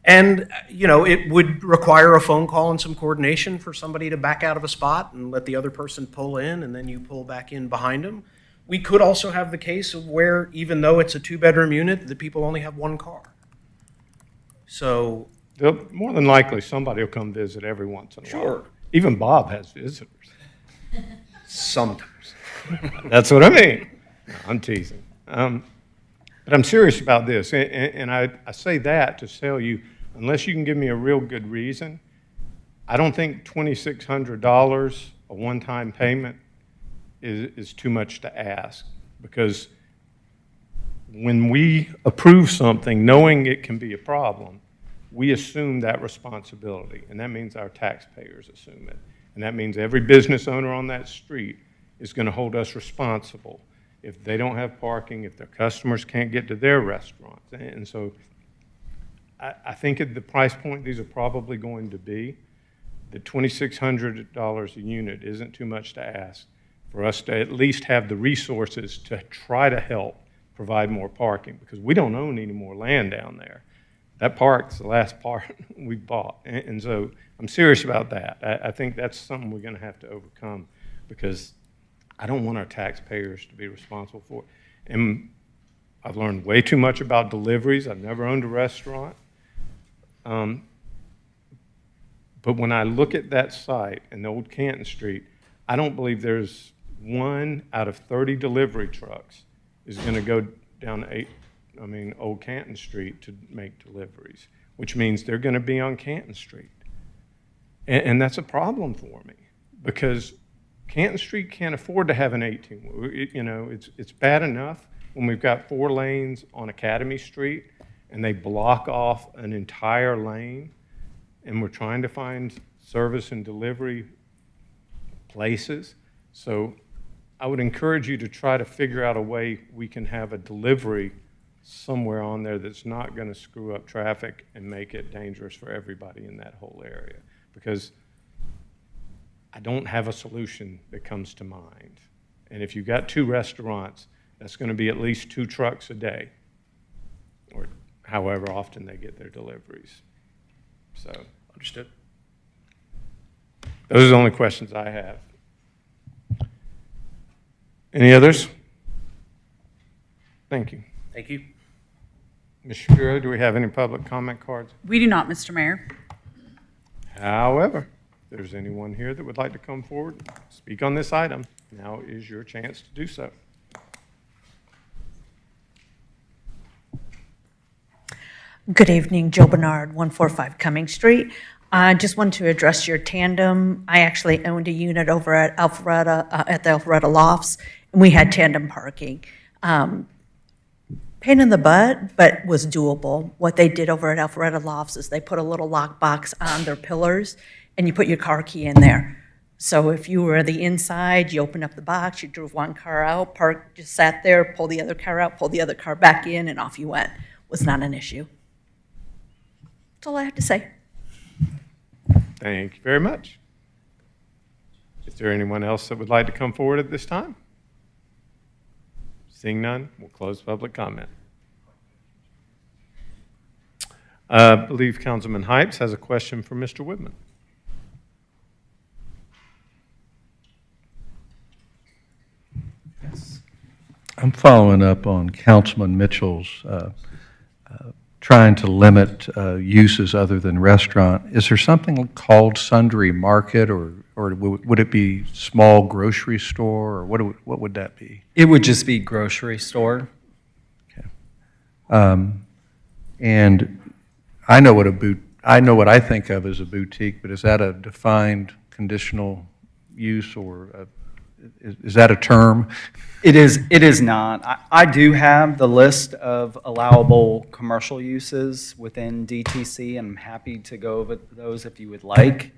And, you know, it would require a phone call and some coordination for somebody to back out of a spot and let the other person pull in, and then you pull back in behind them. We could also have the case of where, even though it's a 2-bedroom unit, the people only have 1 car. So More than likely, somebody will come visit every once in a while. Sure. Even Bob has visitors. Sometimes. That's what I mean. No, I'm teasing. But I'm serious about this, and I say that to tell you, unless you can give me a real good reason, I don't think $2,600, a one-time payment, is too much to ask. Because when we approve something, knowing it can be a problem, we assume that responsibility, and that means our taxpayers assume it. And that means every business owner on that street is going to hold us responsible if they don't have parking, if their customers can't get to their restaurants. And so I think at the price point these are probably going to be, the $2,600 a unit isn't too much to ask for us to at least have the resources to try to help provide more parking, because we don't own any more land down there. That park's the last park we bought. And so I'm serious about that. I think that's something we're going to have to overcome, because I don't want our taxpayers to be responsible for it. And I've learned way too much about deliveries. I've never owned a restaurant. But when I look at that site in the old Canton Street, I don't believe there's 1 out of 30 delivery trucks is going to go down Old Canton Street to make deliveries, which means they're going to be on Canton Street. And that's a problem for me, because Canton Street can't afford to have an 18. You know, it's bad enough when we've got 4 lanes on Academy Street and they block off an entire lane, and we're trying to find service and delivery places. So I would encourage you to try to figure out a way we can have a delivery somewhere on there that's not going to screw up traffic and make it dangerous for everybody in that whole area, because I don't have a solution that comes to mind. And if you've got 2 restaurants, that's going to be at least 2 trucks a day, or however often they get their deliveries. So, Understood. Those are the only questions I have. Any others? Thank you. Thank you. Ms. Shapiro, do we have any public comment cards? We do not, Mr. Mayor. However, if there's anyone here that would like to come forward and speak on this item, now is your chance to do so. Good evening, Joe Bernard, 145 Cumming Street. I just wanted to address your tandem. I actually owned a unit over at Alpharetta, at the Alpharetta Lofts, and we had tandem parking. Pain in the butt, but was doable. What they did over at Alpharetta Lofts is they put a little lockbox on their pillars, and you put your car key in there. So if you were the inside, you opened up the box, you drove one car out, parked, just sat there, pull the other car out, pull the other car back in, and off you went. Was not an issue. That's all I have to say. Thank you very much. Is there anyone else that would like to come forward at this time? Seeing none, we'll close public comment. I believe Councilman Hypes has a question for Mr. Whitman. I'm following up on Councilman Mitchell's trying to limit uses other than restaurant. Is there something called sundry market, or would it be small grocery store, or what would that be? It would just be grocery store. And I know what I think of as a boutique, but is that a defined conditional use, or is that a term? It is not. I do have the list of allowable commercial uses within DTC, and I'm happy to go over those if you would like.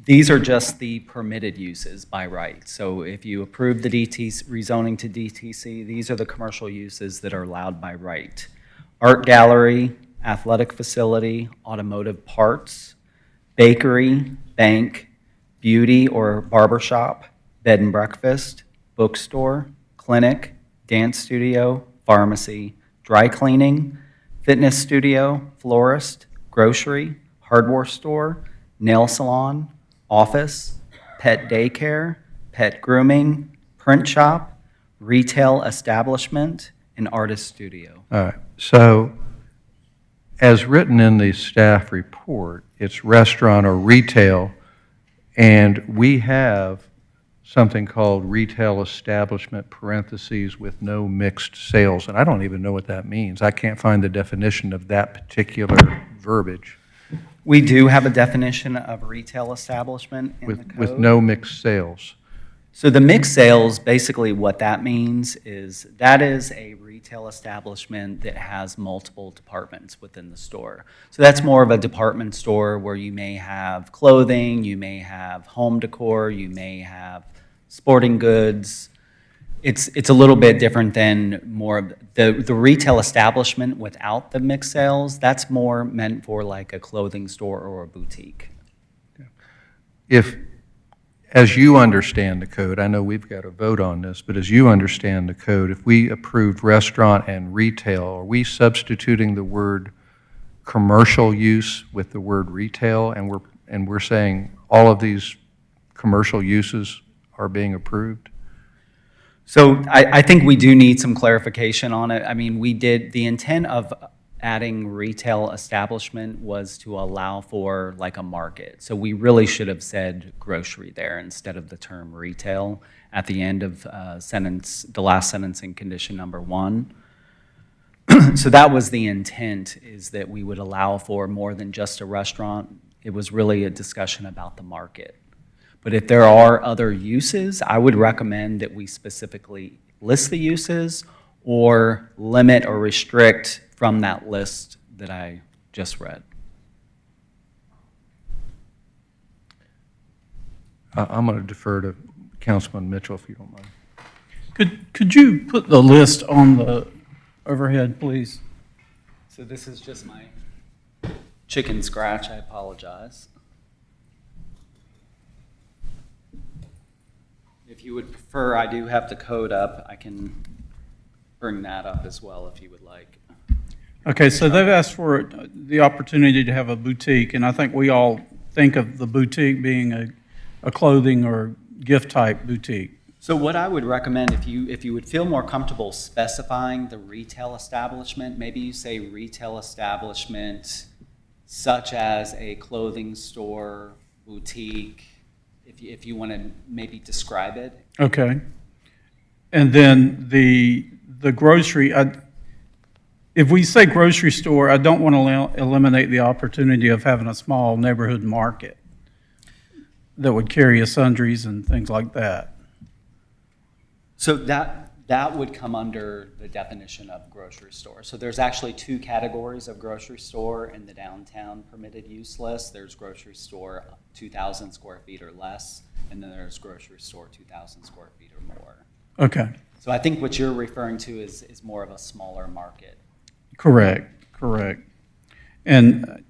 These are just the permitted uses by right. So if you approve the rezoning to DTC, these are the commercial uses that are allowed by right. Art gallery, athletic facility, automotive parts, bakery, bank, beauty or barber shop, bed and breakfast, bookstore, clinic, dance studio, pharmacy, dry cleaning, fitness studio, florist, grocery, hardware store, nail salon, office, pet daycare, pet grooming, print shop, retail establishment, and artist studio. All right. So as written in the staff report, it's restaurant or retail, and we have something called retail establishment parentheses with no mixed sales, and I don't even know what that means. I can't find the definition of that particular verbiage. We do have a definition of retail establishment in the code. With no mixed sales. So the mixed sales, basically what that means is that is a retail establishment that has multiple departments within the store. So that's more of a department store where you may have clothing, you may have home decor, you may have sporting goods. It's a little bit different than more of the retail establishment without the mixed sales. That's more meant for like a clothing store or a boutique. If, as you understand the code, I know we've got to vote on this, but as you understand the code, if we approved restaurant and retail, are we substituting the word commercial use with the word retail, and we're saying all of these commercial uses are being approved? So I think we do need some clarification on it. I mean, the intent of adding retail establishment was to allow for like a market. So we really should have said grocery there instead of the term retail at the end of the last sentence in condition number 1. So that was the intent, is that we would allow for more than just a restaurant. It was really a discussion about the market. But if there are other uses, I would recommend that we specifically list the uses or limit or restrict from that list that I just read. I'm going to defer to Councilman Mitchell, if you don't mind. Could you put the list on the overhead, please? So this is just my chicken scratch. I apologize. If you would prefer, I do have the code up. I can bring that up as well if you would like. Okay, so they've asked for the opportunity to have a boutique, and I think we all think of the boutique being a clothing or gift type boutique. So what I would recommend, if you would feel more comfortable specifying the retail establishment, maybe you say retail establishment such as a clothing store, boutique, if you want to maybe describe it. Okay. And then the grocery, If we say grocery store, I don't want to eliminate the opportunity of having a small neighborhood market that would carry a sundries and things like that. So that would come under the definition of grocery store. So there's actually two categories of grocery store in the downtown permitted use list. There's grocery store 2,000 square feet or less, and then there's grocery store 2,000 square feet or more. Okay. So I think what you're referring to is more of a smaller market. Correct. And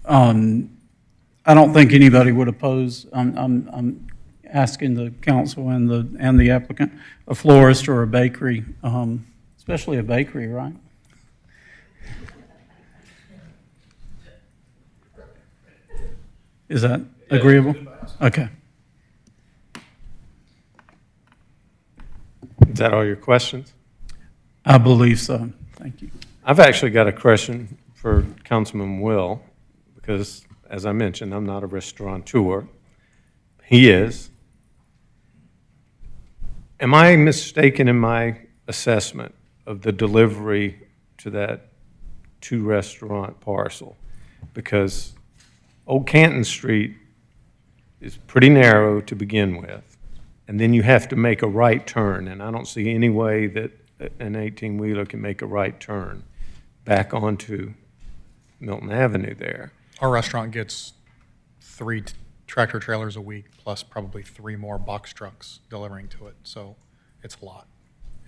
I don't think anybody would oppose, I'm asking the council and the applicant, a florist or a bakery, especially a bakery, right? Is that agreeable? Okay. Is that all your questions? I believe so. Thank you. I've actually got a question for Councilman Will, because as I mentioned, I'm not a restaurateur. He is. Am I mistaken in my assessment of the delivery to that two-restaurant parcel? Because Old Canton Street is pretty narrow to begin with, and then you have to make a right turn, and I don't see any way that an 18-wheeler can make a right turn back onto Milton Avenue there. Our restaurant gets 3 tractor trailers a week, plus probably 3 more box trucks delivering to it, so it's a lot.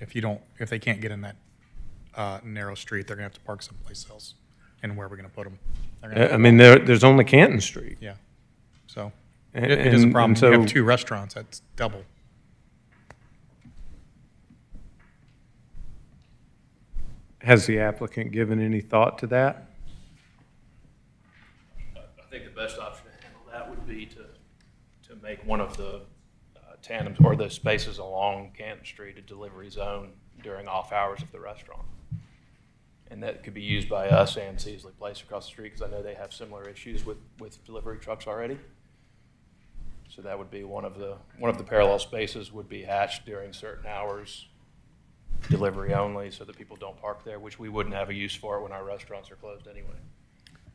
If they can't get in that narrow street, they're gonna have to park someplace else. And where are we gonna put them? I mean, there's only Canton Street. Yeah, so And- it is a and problem. so- You have 2 restaurants, that's double. Has the applicant given any thought to that? I think the best option to handle that would be to make one of the tandems or the spaces along Canton Street a delivery zone during off hours of the restaurant. And that could be used by us and Seasley Place across the street, because I know they have similar issues with delivery trucks already. So that would be one of the parallel spaces would be hatched during certain hours, delivery only, so that people don't park there, which we wouldn't have a use for when our restaurants are closed anyway.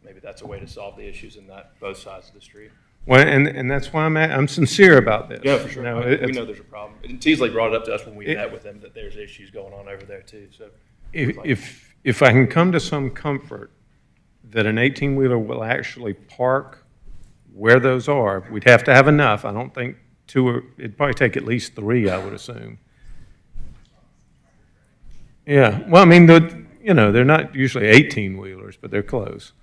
Maybe that's a way to solve the issues in both sides of the street. Well, and that's why I'm sincere about this. Yeah, for sure. You know, We know there's a problem. And Teasley brought it up to us when we met with them that there's issues going on over there too, so. If I can come to some comfort that an 18-wheeler will actually park where those are, we'd have to have enough. I don't think 2 it'd probably take at least 3, I would assume. Yeah, well, I mean, they're not usually 18-wheelers, but they're close.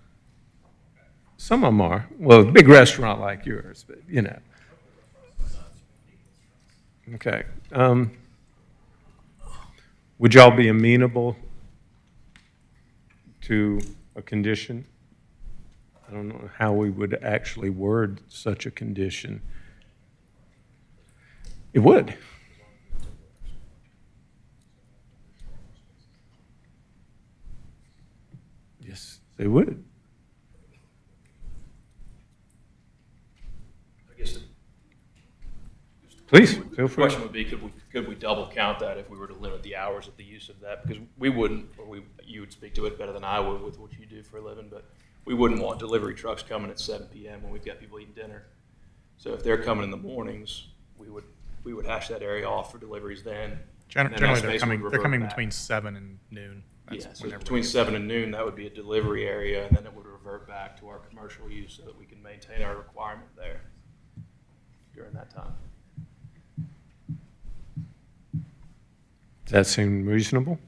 Some of them are. Well, a big restaurant like yours, but, Okay. Would y'all be amenable to a condition? I don't know how we would actually word such a condition. It would. Yes, they would. I guess Please, feel the free. question would be, could we double count that if we were to limit the hours of the use of that? Because we wouldn't, or you would speak to it better than I would with what you do for a living, but we wouldn't want delivery trucks coming at 7 p.m. when we've got people eating dinner. So if they're coming in the mornings, we would hash that area off for deliveries then. Generally, they're coming between 7 and noon. That's Yeah, so whenever between we- 7 and noon, that would be a delivery area, and then it would revert back to our commercial use so that we can maintain our requirement there during that time. Does that seem reasonable?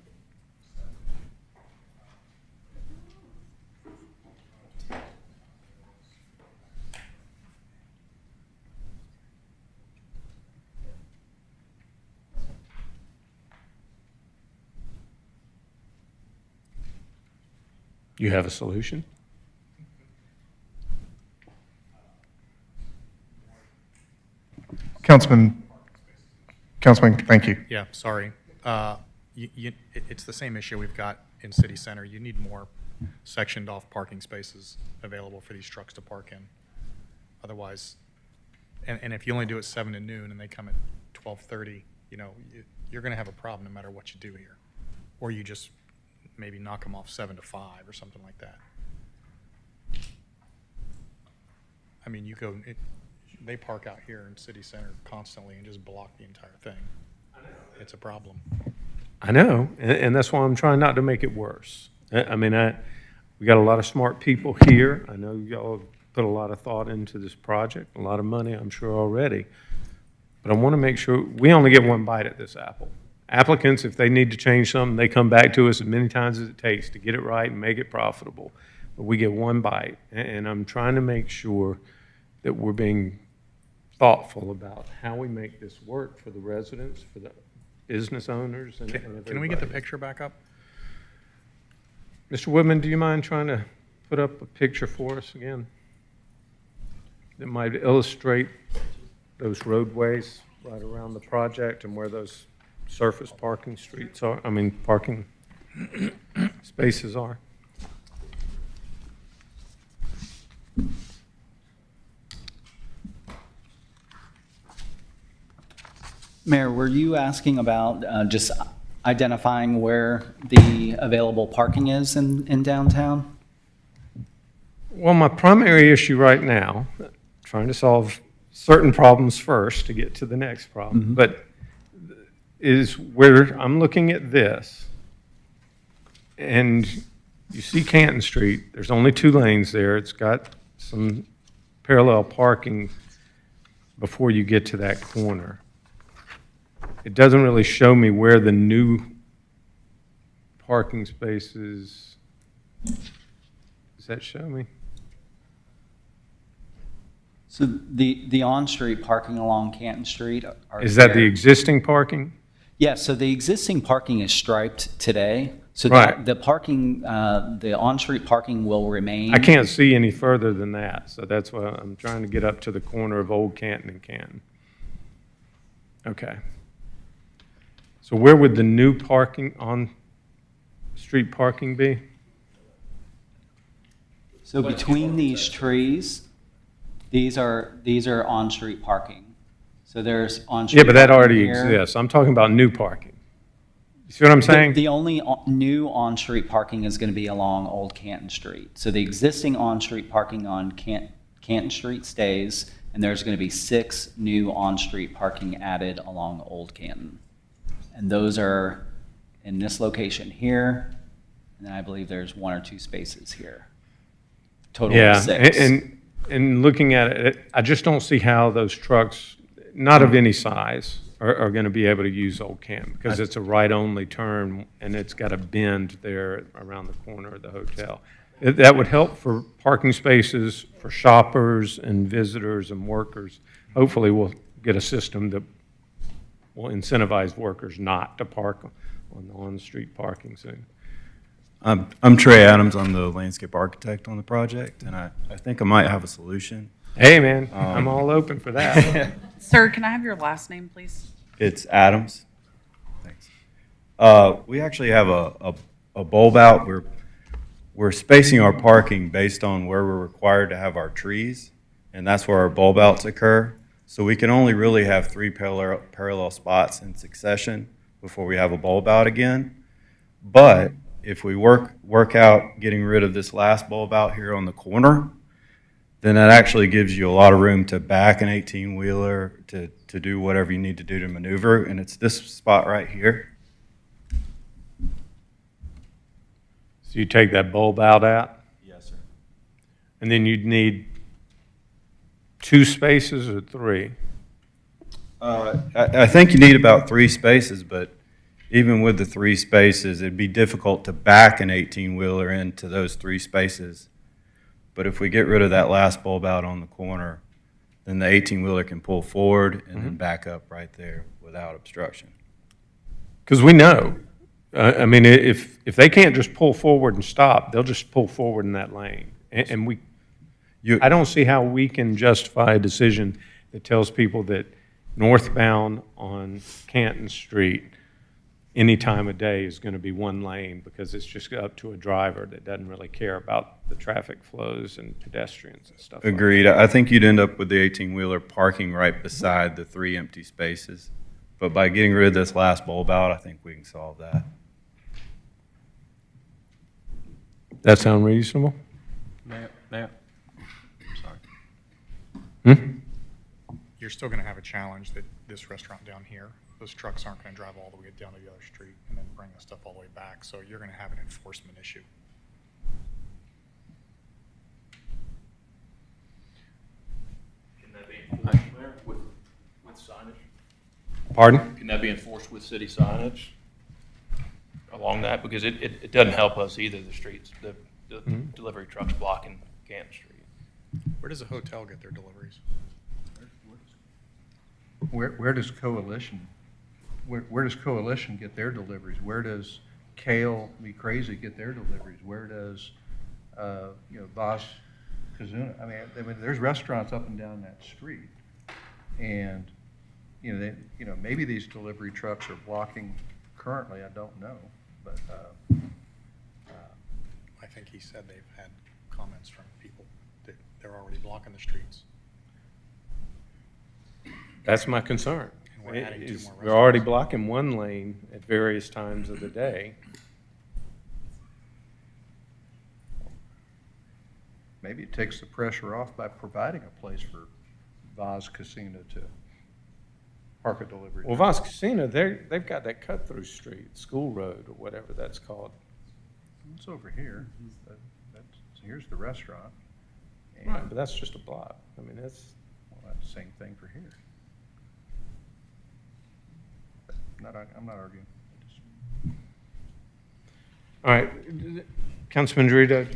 You have a solution? Councilman, thank you. Yeah, sorry. It's the same issue we've got in City Center. You need more sectioned off parking spaces available for these trucks to park in. Otherwise, and if you only do it 7 to noon and they come at 12:30, you're going to have a problem no matter what you do here. Or you just maybe knock them off 7 to 5 or something like that. I mean, they park out here in city center constantly and just block the entire thing. It's a problem. I know, and that's why I'm trying not to make it worse. I mean, we got a lot of smart people here. I know y'all have put a lot of thought into this project, a lot of money, I'm sure, already. But I want to make sure we only get one bite at this apple. Applicants, if they need to change something, they come back to us as many times as it takes to get it right and make it profitable. But we get one bite, and I'm trying to make sure that we're being thoughtful about how we make this work for the residents, for the business owners, and everybody. Can we get the picture back up? Mr. Woodman, do you mind trying to put up a picture for us again that might illustrate those roadways right around the project and where those surface parking streets are, parking spaces are? Mayor, were you asking about just identifying where the available parking is in downtown? Well, my primary issue right now, trying to solve certain problems first to get to the next problem, but is where I'm looking at this, and you see Canton Street, there's only 2 lanes there. It's got some parallel parking before you get to that corner. It doesn't really show me where the new parking spaces, does that show me? So the on-street parking along Canton Street are Is that the there. existing parking? Yes, so the existing parking is striped today. So Right. the parking, the on-street parking will remain. I can't see any further than that, so that's why I'm trying to get up to the corner of Old Canton and Canton. Okay. So where would the new parking on-street parking be? So between these trees, these are on-street parking. So there's on-street. Yeah, but that parking already here. exists. I'm talking about new parking. You see what I'm saying? The only new on-street parking is going to be along Old Canton Street. So the existing on-street parking on Canton Street stays, and there's going to be 6 new on-street parking added along Old Canton. And those are in this location here, and then I believe there's 1 or 2 spaces here. Total of 6. And looking at it, I just don't see how those trucks, not of any size, are going to be able to use Old Canton, because it's a right-only turn, and it's got a bend there around the corner of the hotel. That would help for parking spaces for shoppers and visitors and workers. Hopefully, we'll get a system that will incentivize workers not to park on the on-street parking soon. I'm Trey Adams. I'm the landscape architect on the project, and I think I might have a solution. Hey, man, I'm all open for that. Sir, can I have your last name, please? It's Adams. Thanks. We actually have a bulb out. We're spacing our parking based on where we're required to have our trees, and that's where our bulb outs occur. So we can only really have 3 parallel spots in succession before we have a bulb out again. But if we work out getting rid of this last bulb out here on the corner, then that actually gives you a lot of room to back an 18-wheeler, to do whatever you need to do to maneuver, and it's this spot right here. So you take that bulb out at? Yes, sir. And then you'd need 2 spaces or 3? I think you need about 3 spaces, but even with the 3 spaces, it'd be difficult to back an 18-wheeler into those 3 spaces. But if we get rid of that last bulb out on the corner, then the 18-wheeler can pull forward and then back up right there without obstruction. Because we know, I mean, if they can't just pull forward and stop, they'll just pull forward in that lane. And I don't see how we can justify a decision that tells people that northbound on Canton Street any time of day is going to be 1 lane, because it's just up to a driver that doesn't really care about the traffic flows and pedestrians and stuff. Agreed. I think you'd end up with the 18-wheeler parking right beside the 3 empty spaces. But by getting rid of this last bulb out, I think we can solve that. That sound reasonable? Mayor, sorry. You're still going to have a challenge that this restaurant down here, those trucks aren't going to drive all the way down to the other street and then bring the stuff all the way back. So you're going to have an enforcement issue. Can that be enforced, Mayor, with signage? Pardon? Can that be enforced with city signage along that? Because it doesn't help us either, the streets, the delivery trucks blocking Canton Street. Where does a hotel get their deliveries? Where does Coalition, where does Coalition get their deliveries? Where does Kale Me Crazy get their deliveries? Where does, Boss Kazuna? I mean, there's restaurants up and down that street. And, maybe these delivery trucks are blocking currently, I don't know. But I think he said they've had comments from people that they're already blocking the streets. That's my concern. And we're adding 2 more They're already restaurants. blocking one lane at various times of the day. maybe it takes the pressure off by providing a place for Vaz Casino to park a delivery. Well, Vaz Casino, they've got that cut-through street, School Road, or whatever that's called. It's over here. Here's the restaurant. Right, but that's just a block. I mean, that's... Well, that's the same thing for here. I'm not arguing. All right, Councilman Dorito?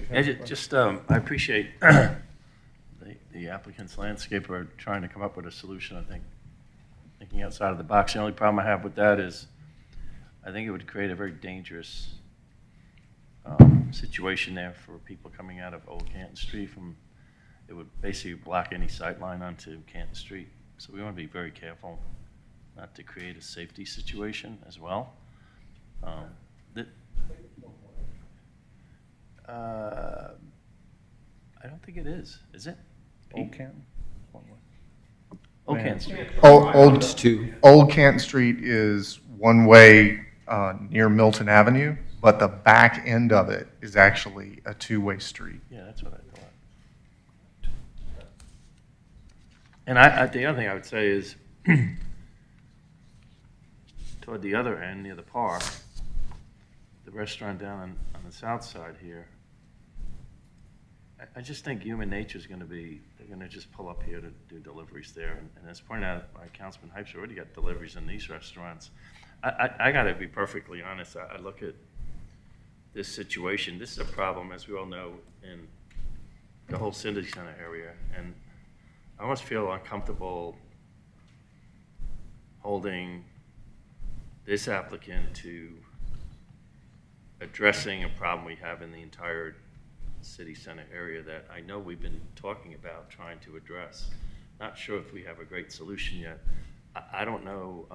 I appreciate the applicant's landscaper trying to come up with a solution, I think, thinking outside of the box. The only problem I have with that is I think it would create a very dangerous situation there for people coming out of Old Canton Street. It would basically block any sight line onto Canton Street. So we want to be very careful not to create a safety situation as well. I don't think it is it? Old Canton? Old Canton Street. Old Canton Street is one way near Milton Avenue, but the back end of it is actually a two-way street. Yeah, that's what I thought. And the other thing I would say is, toward the other end, near the park, the restaurant down on the south side here, I just think human nature is going to be, they're going to just pull up here to do deliveries there. And as pointed out by Councilman Hypes, we already got deliveries in these restaurants. I got to be perfectly honest. I look at this situation. This is a problem, as we all know, in the whole City Center area. And I almost feel uncomfortable holding this applicant to addressing a problem we have in the entire City Center area that I know we've been talking about trying to address. Not sure if we have a great solution yet. I don't know.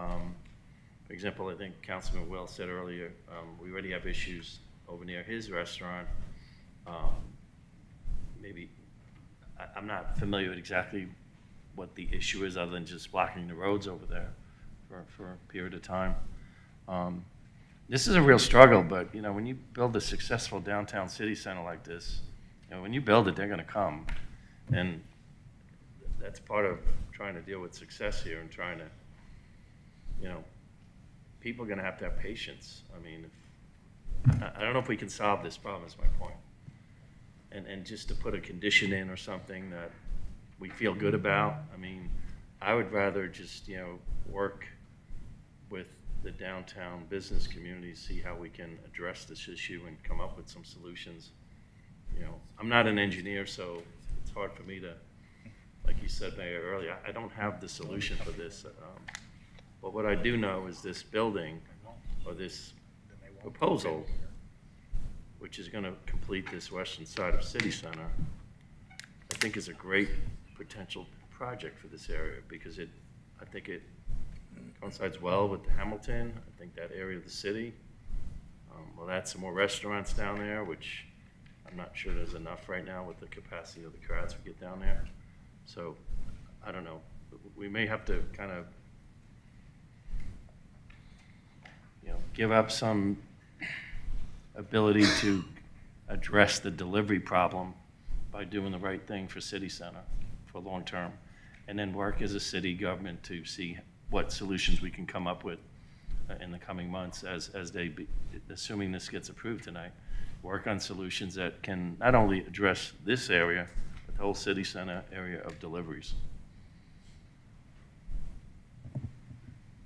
For example, I think Councilman Will said earlier, we already have issues over near his restaurant. Maybe, I'm not familiar with exactly what the issue is other than just blocking the roads over there for a period of time. This is a real struggle, but when you build a successful downtown city center like this, when you build it, they're going to come, and that's part of trying to deal with success here and trying to, people are going to have patience. I mean, I don't know if we can solve this problem. Is my point, and just to put a condition in or something that we feel good about. I mean, I would rather just work with the downtown business community, see how we can address this issue and come up with some solutions. I'm not an engineer, so it's hard for me to, like you said, Mayor, earlier, I don't have the solution for this. But what I do know is this building, or this proposal, which is going to complete this western side of City Center, I think is a great potential project for this area because I think it coincides well with Hamilton. I think that area of the city. We'll add some more restaurants down there, which I'm not sure there's enough right now with the capacity of the crowds we get down there. So, I don't know. We may have to kind of, give up some ability to address the delivery problem by doing the right thing for city center for long term, and then work as a city government to see what solutions we can come up with in the coming months assuming this gets approved tonight, work on solutions that can not only address this area, but the whole city center area of deliveries.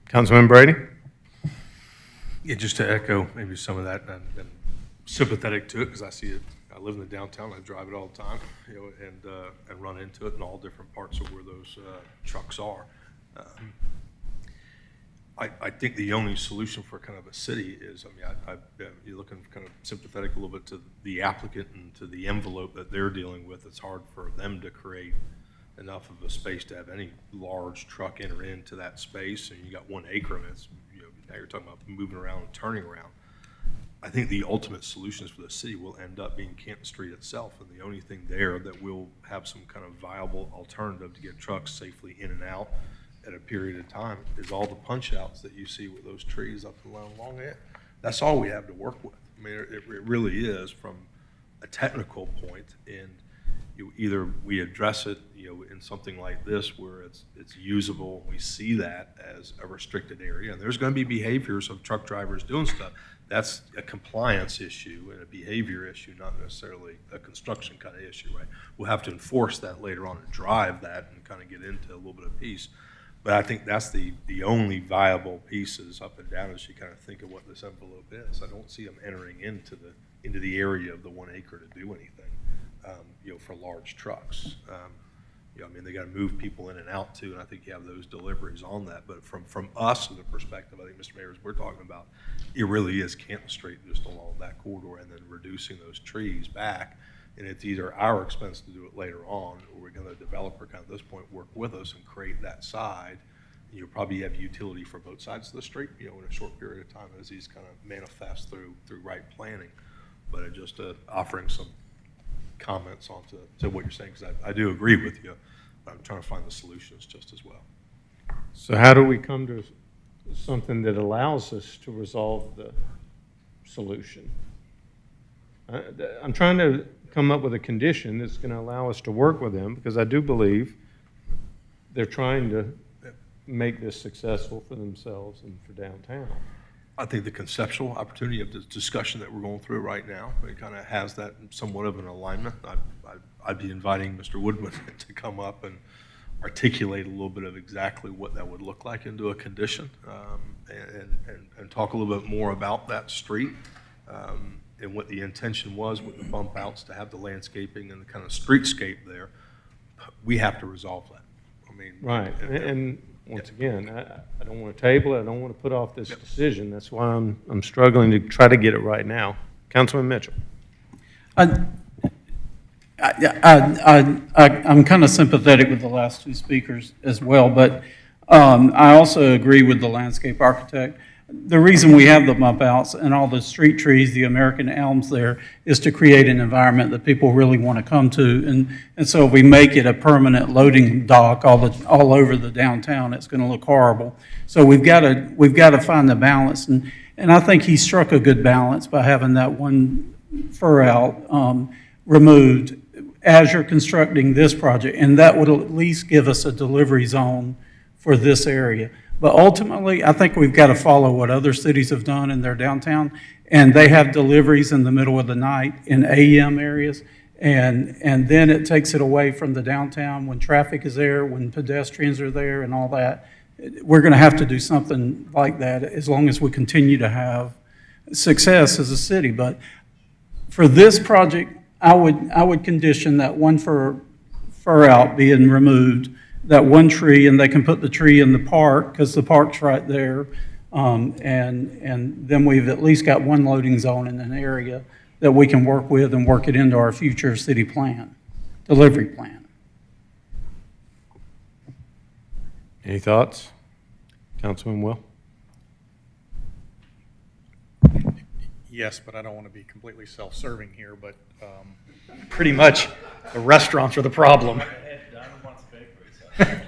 Councilman Brady? Yeah, just to echo maybe some of that, and I'm sympathetic to it because I see it. I live in the downtown. I drive it all the time, and run into it in all different parts of where those trucks are. I think the only solution for kind of a city is, you're looking kind of sympathetic a little bit to the applicant and to the envelope that they're dealing with. It's hard for them to create enough of a space to have any large truck enter into that space, and you got 1 acre, and it's, now you're talking about moving around and turning around. I think the ultimate solutions for the city will end up being Canton Street itself, and the only thing there that will have some kind of viable alternative to get trucks safely in and out at a period of time is all the punch outs that you see with those trees up along it. That's all we have to work with. I mean, it really is from a technical point, and either we address it, in something like this where it's usable. We see that as a restricted area, and there's going to be behaviors of truck drivers doing stuff. That's a compliance issue and a behavior issue, not necessarily a construction kind of issue, right? We'll have to enforce that later on and drive that and kind of get into a little bit of peace. But I think that's the only viable pieces up and down as you kind of think of what this envelope is. I don't see them entering into the area of the 1 acre to do anything, for large trucks. They got to move people in and out too, and I think you have those deliveries on that. But from us, as a perspective, I think, Mr. Mayor, as we're talking about, it really is Canton Street just along that corridor, and then reducing those trees back. And it's either our expense to do it later on, or we're going to developer kind of at this point work with us and create that side. You'll probably have utility for both sides of the street, in a short period of time as these kind of manifest through right planning. But just offering some comments on to what you're saying, because I do agree with you, but I'm trying to find the solutions just as well. So how do we come to something that allows us to resolve the solution? I'm trying to come up with a condition that's going to allow us to work with them, because I do believe they're trying to make this successful for themselves and for downtown. I think the conceptual opportunity of the discussion that we're going through right now, it kind of has that somewhat of an alignment. I'd be inviting Mr. Woodman to come up and articulate a little bit of exactly what that would look like into a condition, and talk a little bit more about that street, and what the intention was with the bump outs to have the landscaping and the kind of streetscape there. We have to resolve that. Right, and once again, I don't want to table it. I don't want to put off this decision. That's why I'm struggling to try to get it right now. Councilman Mitchell. I'm kind of sympathetic with the last two speakers as well, but I also agree with the landscape architect. The reason we have the bump outs and all the street trees, the American elms there, is to create an environment that people really want to come to. And so if we make it a permanent loading dock all over the downtown, it's going to look horrible. So we've got to find the balance. And I think he struck a good balance by having that one fur out removed as you're constructing this project. And that would at least give us a delivery zone for this area. But ultimately, I think we've got to follow what other cities have done in their downtown, and they have deliveries in the middle of the night in AM areas, and then it takes it away from the downtown when traffic is there, when pedestrians are there and all that. We're going to have to do something like that as long as we continue to have success as a city. But for this project, I would condition that one fur out being removed, that one tree, and they can put the tree in the park because the park's right there. And then we've at least got one loading zone in an area that we can work with and work it into our future city plan, delivery plan. Any thoughts? Councilman Will? Yes, but I don't want to be completely self-serving here, but pretty much the restaurants are the problem.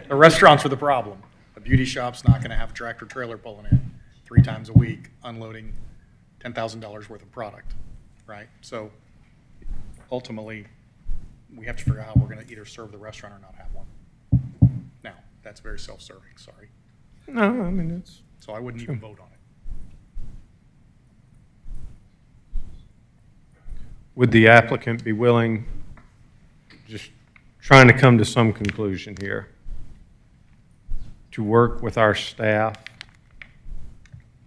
The restaurants are the problem. A beauty shop's not going to have a tractor trailer pulling in 3 times a week, unloading $10,000 worth of product, right? So ultimately, we have to figure out how we're going to either serve the restaurant or not have one. Now, that's very self-serving, sorry. No, I mean, it's. So I wouldn't even vote on it. Would the applicant be willing, just trying to come to some conclusion here, to work with our staff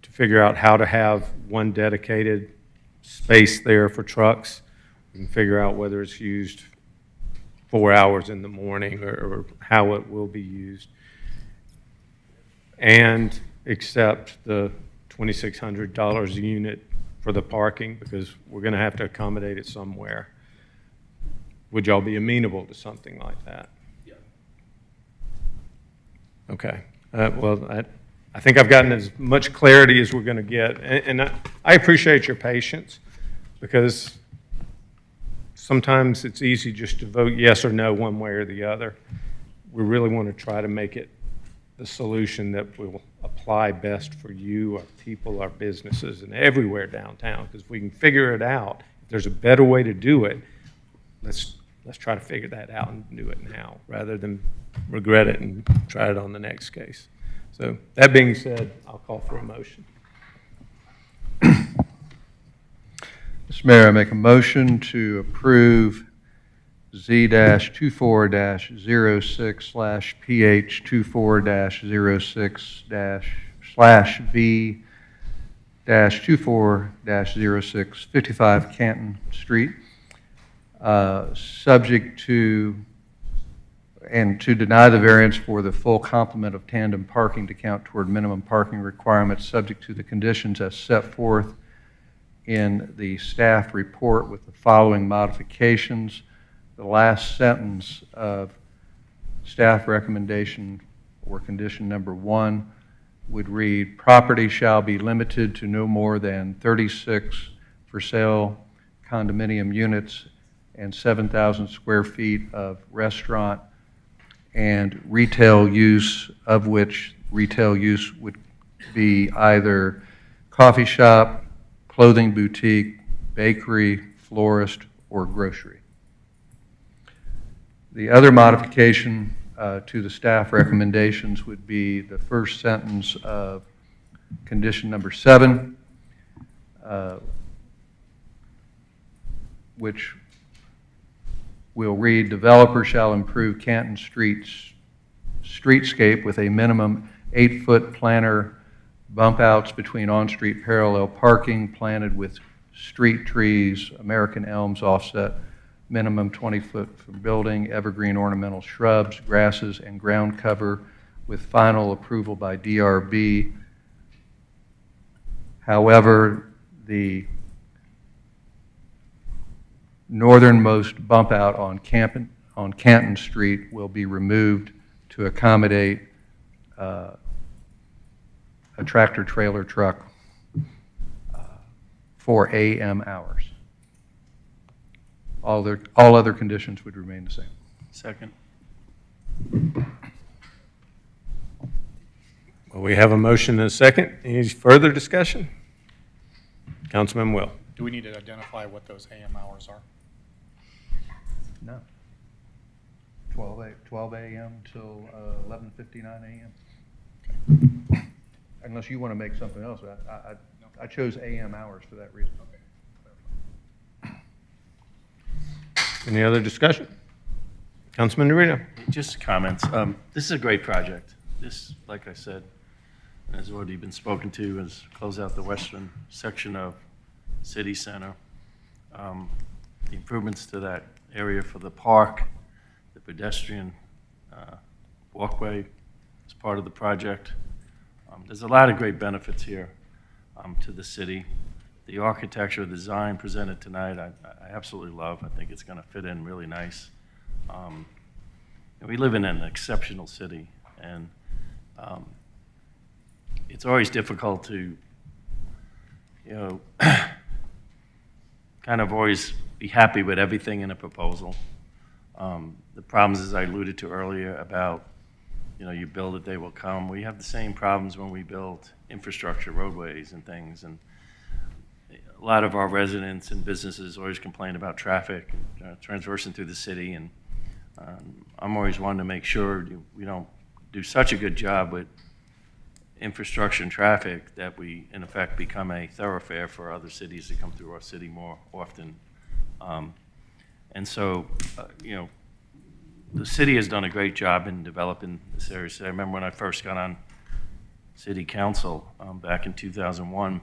to figure out how to have one dedicated space there for trucks? We can figure out whether it's used 4 hours in the morning or how it will be used, and accept the $2,600 a unit for the parking, because we're going to have to accommodate it somewhere. Would y'all be amenable to something like that? Yeah. Okay. Well, I think I've gotten as much clarity as we're going to get, and I appreciate your patience, because sometimes it's easy just to vote yes or no one way or the other. We really want to try to make it the solution that will apply best for you, our people, our businesses, and everywhere downtown. Because if we can figure it out, if there's a better way to do it, let's try to figure that out and do it now, rather than regret it and try it on the next case. So that being said, I'll call for a motion. Mr. Mayor, I make a motion to approve Z-24-06/PH24-06/V-24-06, 55 Canton Street, subject to, and to deny the variance for the full complement of tandem parking to count toward minimum parking requirements, subject to the conditions as set forth in the staff report with the following modifications. The last sentence of staff recommendation or condition number 1 would read, property shall be limited to no more than 36 for sale condominium units and 7,000 square feet of restaurant and retail use, of which retail use would be either coffee shop, clothing boutique, bakery, florist, or grocery. The other modification to the staff recommendations would be the first sentence of condition number 7, which will read, developer shall improve Canton Street's streetscape with a minimum 8-foot planter bump outs between on-street parallel parking planted with street trees, American elms offset, minimum 20-foot from building, evergreen ornamental shrubs, grasses, and ground cover with final approval by DRB. However, the northernmost bump out on Canton Street will be removed to accommodate a tractor trailer truck for AM hours. All other conditions would remain the same. Second. Well, we have a motion and a second. Any further discussion? Councilman Will. Do we need to identify what those AM hours are? No. 12 a.m. till 11:59 a.m. Okay. Unless you want to make something else. I chose AM hours for that reason. Okay. Any other discussion? Councilman DeRito. Just comments. This is a great project. This, like I said, has already been spoken to, is close out the western section of City Center. The improvements to that area for the park, the pedestrian walkway is part of the project. There's a lot of great benefits here to the city. The architecture, design presented tonight, I absolutely love. I think it's going to fit in really nice. And we live in an exceptional city, and it's always difficult to, kind of always be happy with everything in a proposal. The problems, as I alluded to earlier, about you build it, they will come. We have the same problems when we build infrastructure, roadways and things. And a a lot of our residents and businesses always complain about traffic, transversing through the city, and I'm always wanting to make sure we don't do such a good job with infrastructure and traffic that we, in effect, become a thoroughfare for other cities that come through our city more often. And so, the city has done a great job in developing this area. So I remember when I first got on city council back in 2001,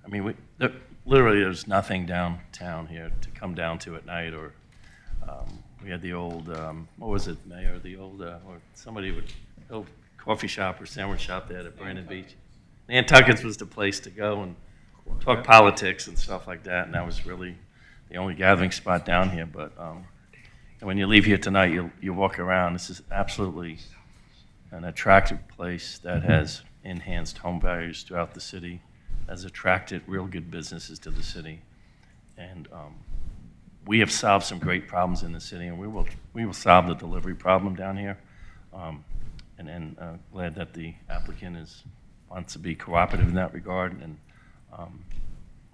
I mean, literally there's nothing downtown here to come down to at night, or we had the old, what was it, Mayor, the old, or somebody would, old coffee shop or sandwich shop there at Brandon Beach. Nantucket's was the place to go and talk politics and stuff like that, and that was really the only gathering spot down here. But when you leave here tonight, you walk around, this is absolutely an attractive place that has enhanced home values throughout the city, has attracted real good businesses to the city. And we have solved some great problems in the city, and we will solve the delivery problem down here. And glad that the applicant wants to be cooperative in that regard. And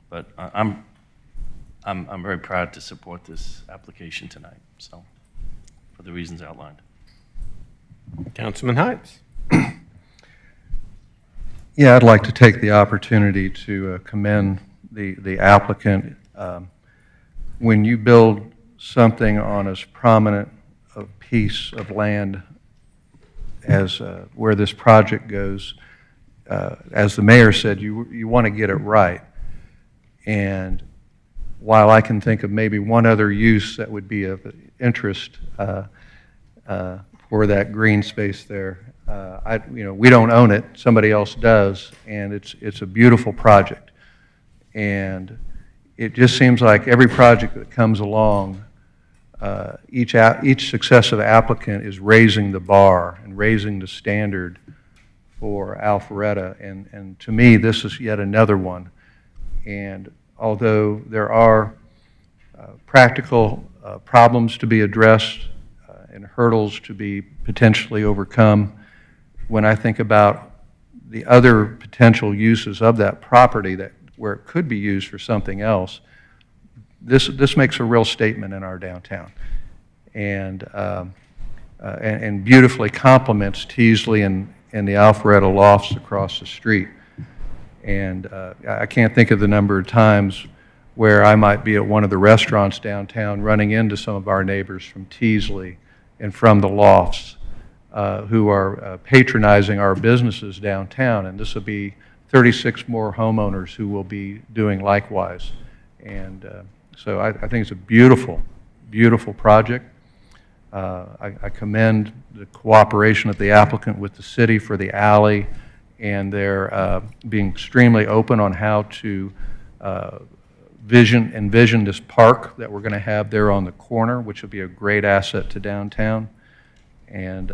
but I'm very proud to support this application tonight. So, for the reasons outlined. Councilman Heights. Yeah, I'd like to take the opportunity to commend the applicant. When you build something on as prominent a piece of land as where this project goes, as the mayor said, you want to get it right. And while I can think of maybe one other use that would be of interest for that green space there, we don't own it, somebody else does, and it's a beautiful project. And it just seems like every project that comes along, each successive applicant is raising the bar and raising the standard for Alpharetta, and to me, this is yet another one. And although there are practical problems to be addressed and hurdles to be potentially overcome, when I think about the other potential uses of that property where it could be used for something else, this makes a real statement in our downtown, and beautifully complements Teasley and the Alpharetta lofts across the street. And I can't think of the number of times where I might be at one of the restaurants downtown running into some of our neighbors from Teasley and from the lofts who are patronizing our businesses downtown. And this will be 36 more homeowners who will be doing likewise. And so I think it's a beautiful, beautiful project. I commend the cooperation of the applicant with the city for the alley, and they're being extremely open on how to envision this park that we're going to have there on the corner, which will be a great asset to downtown. And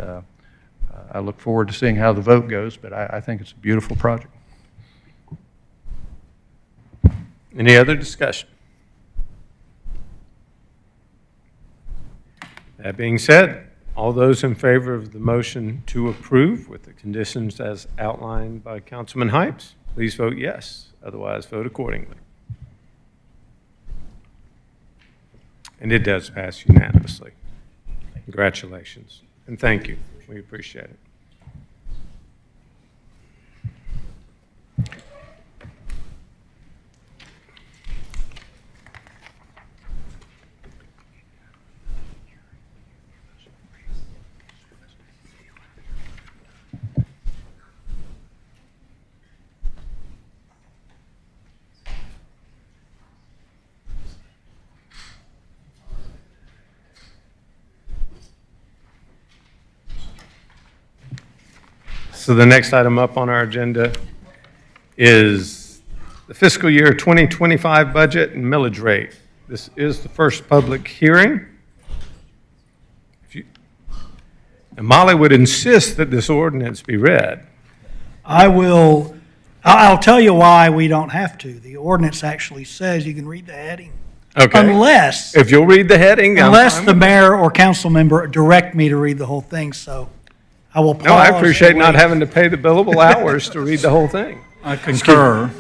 I look forward to seeing how the vote goes, but I think it's a beautiful project. Any other discussion? That being said, all those in favor of the motion to approve with the conditions as outlined by Councilman Heights, please vote yes. Otherwise, vote accordingly. And it does pass unanimously. Congratulations, and thank you. We appreciate it. So the next item up on our agenda is the fiscal year 2025 budget and millage rate. This is the first public hearing. And Molly would insist that this ordinance be read. I'll tell you why we don't have to. The ordinance actually says you can read the heading. Okay. Unless. If you'll read the heading. Unless the mayor or council member direct me to read the whole thing, so I will pause. No, I appreciate not having to pay the billable hours to read the whole thing. I concur.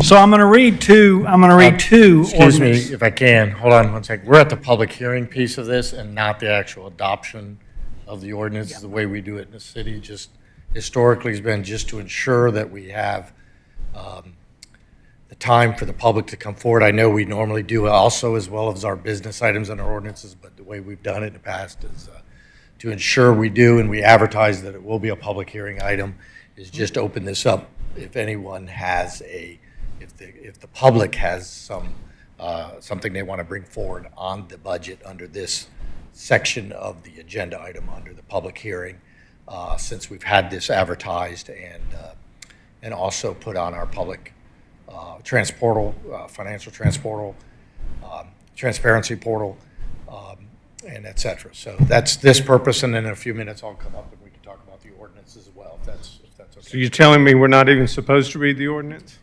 So I'm going to read two Excuse me, ordinance. if I can, hold on one second. We're at the public hearing piece of this and not the actual adoption of the ordinance. The way we do it in the city just historically has been just to ensure that we have the time for the public to come forward. I know we normally do also as well as our business items and our ordinances, but the way we've done it in the past is to ensure we do and we advertise that it will be a public hearing item is just open this up if anyone has if the public has something they want to bring forward on the budget under this section of the agenda item under the public hearing, since we've had this advertised and also put on our public transportal, financial transportal, transparency portal, and et cetera. So that's this purpose, and then in a few minutes I'll come up and we can talk about the ordinance as well, if that's okay. So you're telling me we're not even supposed to read the ordinance?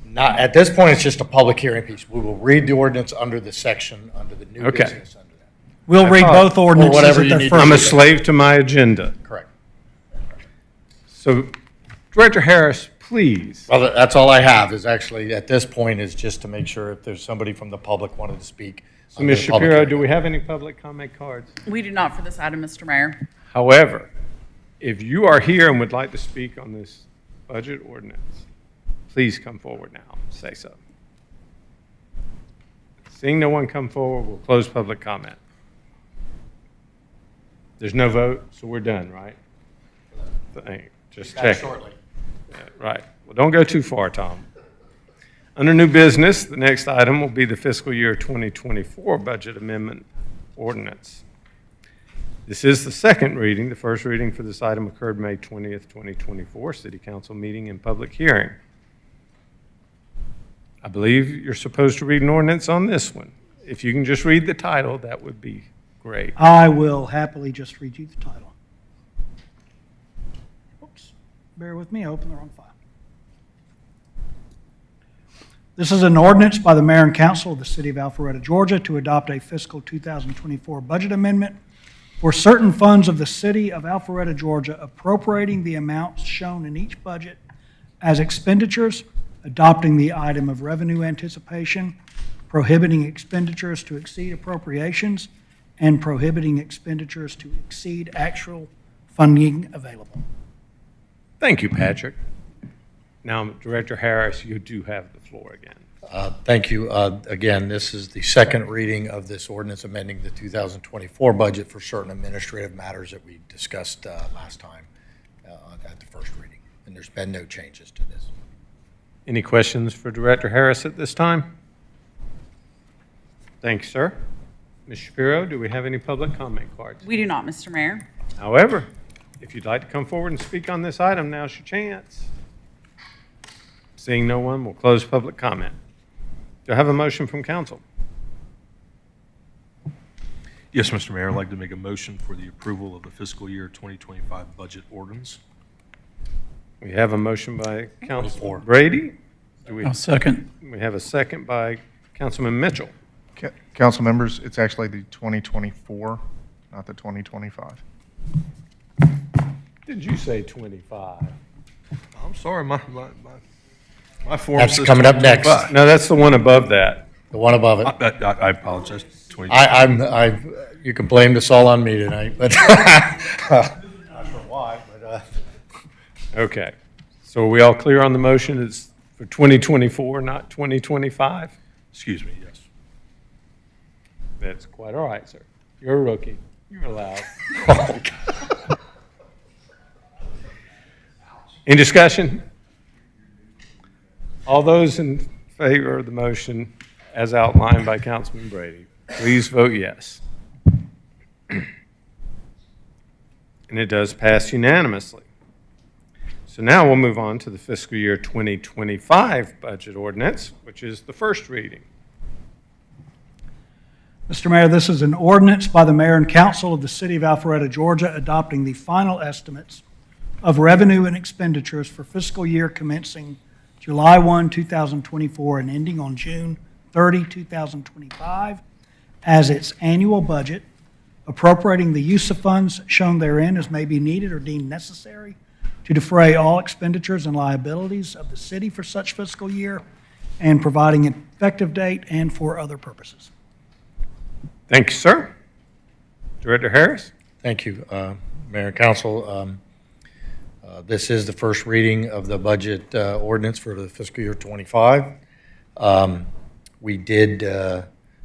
Not, at this point, it's just a public hearing piece. We will read the ordinance under the section, under the new Okay. business. Under that. We'll read both ordinances whatever at you their need first. I'm a slave to my agenda. Correct. So, Director Harris, please. Well, that's all I have is actually, at this point, is just to make sure if there's somebody from the public wanted to speak. So, under Ms. the public Shapiro, hearing. do we have any public comment cards? We do not for this item, Mr. Mayor. However, if you are here and would like to speak on this budget ordinance, please come forward now. Say so. Seeing no one come forward, we'll close public comment. There's no vote, so we're done, right? Just Back check. shortly. Right. Well, don't go too far, Tom. Under new business, the next item will be the fiscal year 2024 budget amendment ordinance. This is the second reading. The first reading for this item occurred May 20th, 2024, City Council meeting and public hearing. I believe you're supposed to read an ordinance on this one. If you can just read the title, that would be great. I will happily just read you the title. Oops, bear with me, I opened the wrong file. This is an ordinance by the Mayor and Council of the City of Alpharetta, Georgia, to adopt a fiscal 2024 budget amendment for certain funds of the City of Alpharetta, Georgia, appropriating the amounts shown in each budget as expenditures, adopting the item of revenue anticipation, prohibiting expenditures to exceed appropriations, and prohibiting expenditures to exceed actual funding available. Thank you, Patrick. Now, Director Harris, you do have the floor again. Thank you. Again, this is the second reading of this ordinance amending the 2024 budget for certain administrative matters that we discussed last time at the first reading. And there's been no changes to this. Any questions for Director Harris at this time? Thanks, sir. Ms. Shapiro, do we have any public comment cards? We do not, Mr. Mayor. However, if you'd like to come forward and speak on this item, now's your chance. Seeing no one, we'll close public comment. Do I have a motion from council? Yes, Mr. Mayor, I'd like to make a motion for the approval of the fiscal year 2025 budget ordinance. We have a motion by Councilman Brady. Do we? I'll second. We have a second by Councilman Mitchell. Council members, it's actually the 2024, not the 2025. Did you say 25? I'm sorry, my form That's says coming up next. 25. No, that's the one above that. The one above it. I apologize. 20. You can blame this all on me tonight, but not sure why, but. Okay. So are we all clear on the motion? It's for 2024, not 2025? Excuse me, yes. That's quite all right, sir. You're a rookie. You're allowed. Oh, God. Any discussion? All those in favor of the motion as outlined by Councilman Brady, please vote yes. And it does pass unanimously. So now we'll move on to the fiscal year 2025 budget ordinance, which is the first reading. Mr. Mayor, this is an ordinance by the Mayor and Council of the City of Alpharetta, Georgia, adopting the final estimates of revenue and expenditures for fiscal year commencing July 1, 2024 and ending on June 30, 2025 as its annual budget, appropriating the use of funds shown therein as may be needed or deemed necessary to defray all expenditures and liabilities of the city for such fiscal year, and providing an effective date and for other purposes. Thank you, sir. Director Harris? Thank you, Mayor and Council. This is the first reading of the budget ordinance for the fiscal year '25. We did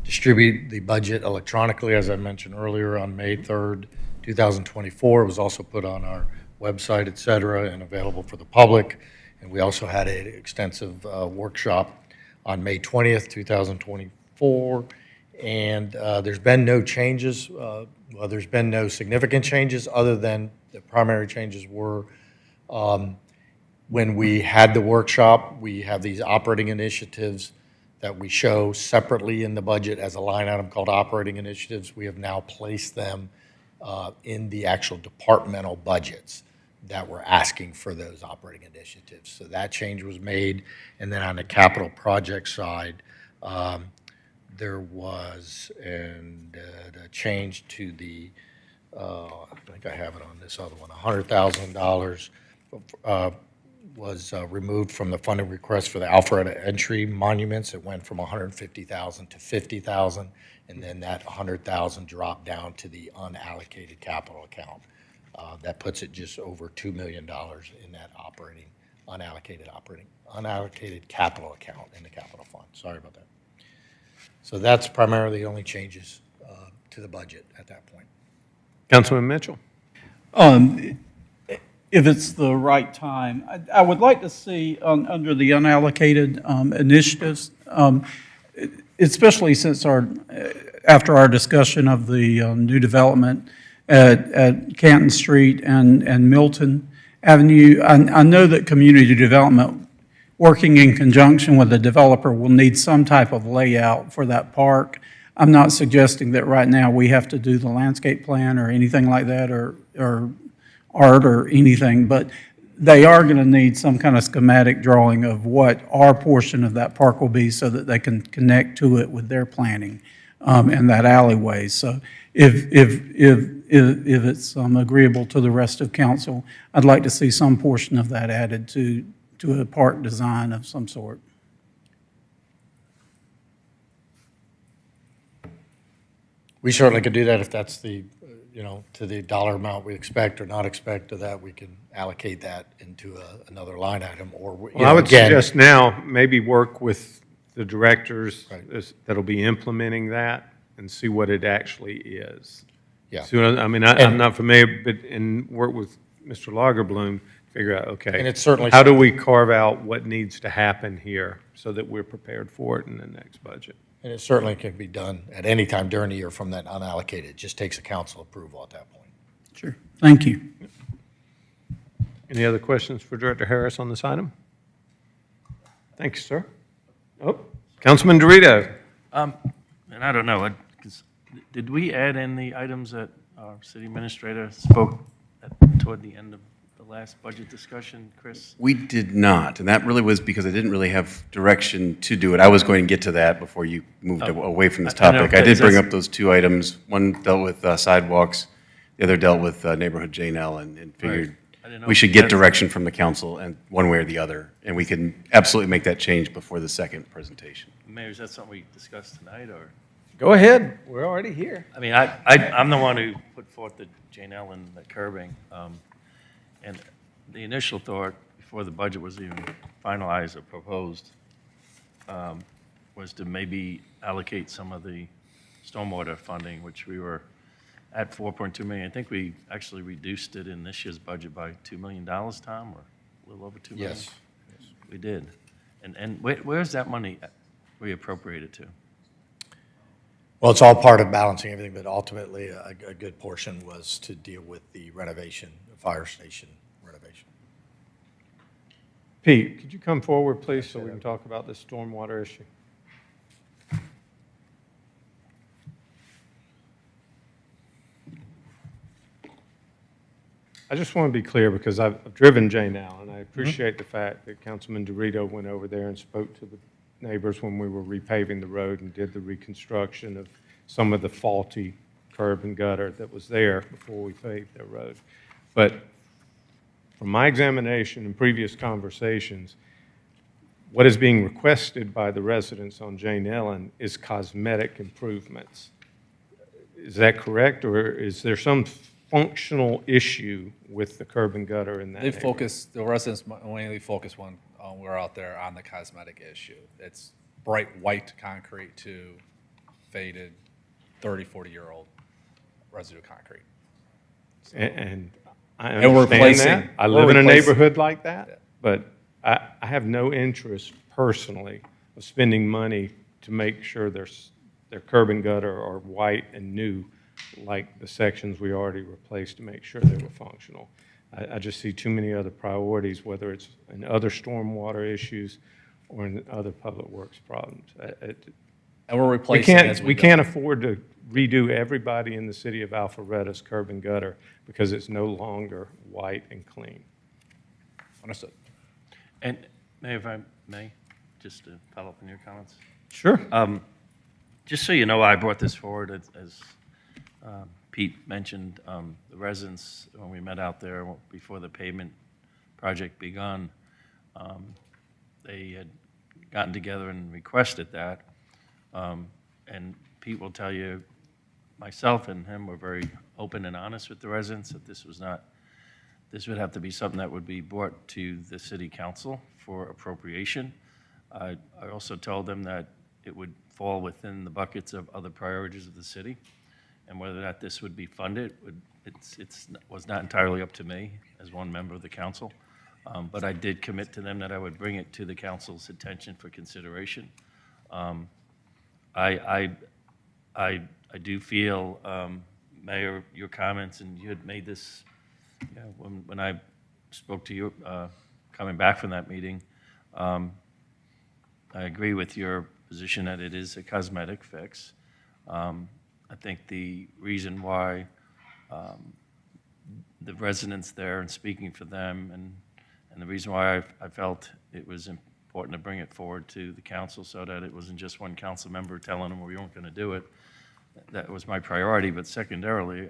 distribute the budget electronically, as I mentioned earlier, on May 3rd, 2024. It was also put on our website, et cetera, and available for the public. And we also had an extensive workshop on May 20th, 2024. And there's been no changes. Well, there's been no significant changes other than the primary changes were when we had the workshop, we have these operating initiatives that we show separately in the budget as a line item called operating initiatives. We have now placed them in the actual departmental budgets that we're asking for those operating initiatives. So that change was made. And then on the capital project side, there was a change to the, I think I have it on this other one, $100,000 was removed from the funding request for the Alpharetta entry monuments. It went from $150,000 to $50,000, and then that $100,000 dropped down to the unallocated capital account. That puts it just over $2 million in that unallocated capital account in the capital fund. Sorry about that. So that's primarily the only changes to the budget at that point. Councilman Mitchell? If it's the right time, I would like to see under the unallocated initiatives, especially since after our discussion of the new development at Canton Street and Milton Avenue, I know that community development, working in conjunction with the developer, will need some type of layout for that park. I'm not suggesting that right now we have to do the landscape plan or anything like that, or art or anything, but they are going to need some kind of schematic drawing of what our portion of that park will be so that they can connect to it with their planning and that alleyway. So if it's agreeable to the rest of council, I'd like to see some portion of that added to a park design of some sort. We certainly could do that if that's the, to the dollar amount we expect or not expect to that, we can allocate that into another line item or, Well, I would suggest now maybe work with the directors that'll be implementing that and see what it actually is. Yeah. See what I'm not familiar, but and work with Mr. Lagerbloom, figure out, okay. And it's certainly how do we carve out what needs to happen here so that we're prepared for it in the next budget? And it certainly can be done at any time during the year from that unallocated. It just takes a council approval at that point. Sure. Thank you. Any other questions for Director Harris on this item? Thank you, sir. Oh, Councilman Dorito. And I don't know, did we add in the items that our city administrator spoke toward the end of the last budget discussion, Chris? We did not, and that really was because I didn't really have direction to do it. I was going to get to that before you moved away from this topic. I did bring up those two items. One dealt with sidewalks, the other dealt with neighborhood J&L, and figured we should get direction from the council and one way or the other, and we can absolutely make that change before the second presentation. Mayor, is that something we discussed tonight, or? Go ahead. We're already here. I mean, I'm the one who put forth the J&L and the curbing. And the initial thought, before the budget was even finalized or proposed, was to maybe allocate some of the stormwater funding, which we were at $4.2 million. I think we actually reduced it in this year's budget by $2 million, Tom, or a little over $2 million? Yes. We did. And where's that money reappropriated to? Well, it's all part of balancing everything, but ultimately a good portion was to deal with the renovation, the fire station renovation. Pete, could you come forward, please, so we can talk about this stormwater issue? I just want to be clear because I've driven J now, and I appreciate the fact that Councilman Dorito went over there and spoke to the neighbors when we were repaving the road and did the reconstruction of some of the faulty curb and gutter that was there before we paved the road. But from my examination and previous conversations, what is being requested by the residents on Jane Ellen is cosmetic improvements. Is that correct, or is there some functional issue with the curb and gutter in that They neighborhood? focus, the residents mainly focus when we're out there on the cosmetic issue. It's bright white concrete to faded 30, 40-year-old residue concrete. And I And we're understand replacing- that. I we're live in a replacing- neighborhood like that, but I have no interest personally of spending money to make sure their curb and gutter are white and new, like the sections we already replaced to make sure they were functional. I just see too many other priorities, whether it's in other stormwater issues or in other public works problems. And we're replacing as we We go. can't afford to redo everybody in the city of Alpharetta's curb and gutter because it's no longer white and clean. Understood. And Mayor, if I may, just to follow up on your comments? Sure. Just so you know, I brought this forward, as Pete mentioned, the residents, when we met out there before the pavement project begun, they had gotten together and requested that. And Pete will tell you, myself and him were very open and honest with the residents that this would have to be something that would be brought to the city council for appropriation. I also told them that it would fall within the buckets of other priorities of the city, and whether or not this would be funded, was not entirely up to me as one member of the council. But I did commit to them that I would bring it to the council's attention for consideration. I do feel, Mayor, your comments, and you had made this, when I spoke to you coming back from that meeting, I agree with your position that it is a cosmetic fix. I think the reason why the residents there, and speaking for them, and the reason why I felt it was important to bring it forward to the council so that it wasn't just one council member telling them we weren't going to do it. That was my priority, but secondarily,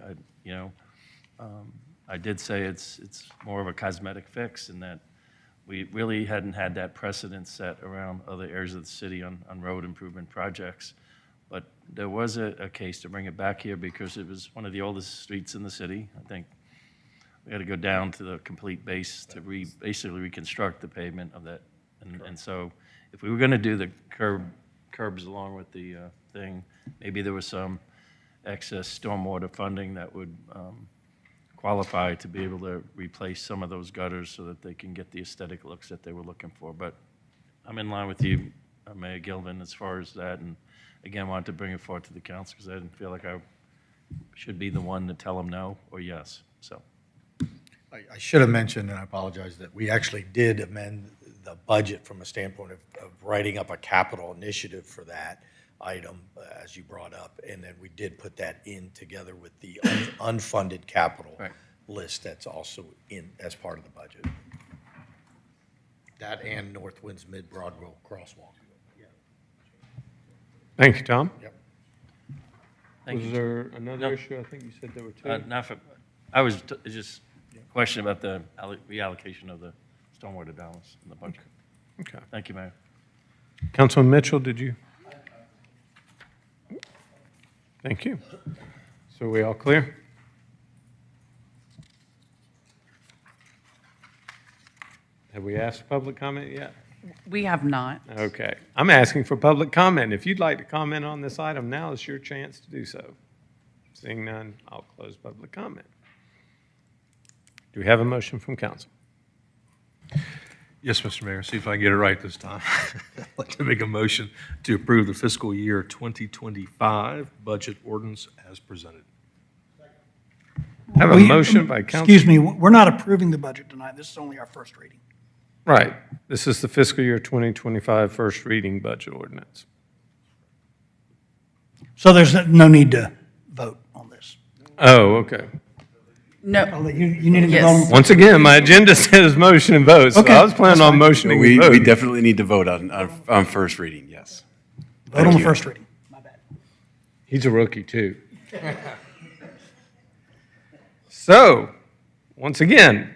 I did say it's more of a cosmetic fix, and that we really hadn't had that precedent set around other areas of the city on road improvement projects. But there was a case to bring it back here because it was one of the oldest streets in the city. I think we had to go down to the complete base to basically reconstruct the pavement of that. And so if we were going to do the curbs along with the thing, maybe there was some excess stormwater funding that would qualify to be able to replace some of those gutters so that they can get the aesthetic looks that they were looking for. But I'm in line with you, Mayor Gilvin, as far as that. And again, wanted to bring it forward to the council because I didn't feel like I should be the one to tell them no or yes. So I should have mentioned, and I apologize, that we actually did amend the budget from a standpoint of writing up a capital initiative for that item, as you brought up, and then we did put that in together with the unfunded capital list that's also in as part of the budget. That and North Winds Mid-Broadwell crosswalk. Thank you, Tom. Yep. Thank Was you. there another issue? I think you said there were two. I was just a question about the reallocation of the stormwater dollars in the budget. Okay. Thank you, Mayor. Councilman Mitchell, did you? Thank you. So are we all clear? Have we asked public comment yet? We have not. Okay. I'm asking for public comment. If you'd like to comment on this item, now is your chance to do so. Seeing none, I'll close public comment. Do we have a motion from council? Yes, Mr. Mayor, see if I can get it right this time. I'd like to make a motion to approve the fiscal year 2025 budget ordinance as presented. I have a motion by Council. Excuse me, we're not approving the budget tonight. This is only our first reading. Right. This is the fiscal year 2025 first reading budget ordinance. So there's no need to vote on this. Oh, okay. No. You need to Yes. vote on. Once again, my agenda says motion and vote, so Okay, I was planning that's on fine. motioning We and vote. definitely need to vote on first reading, yes. Vote on the first reading. He's a rookie, too. So, once again,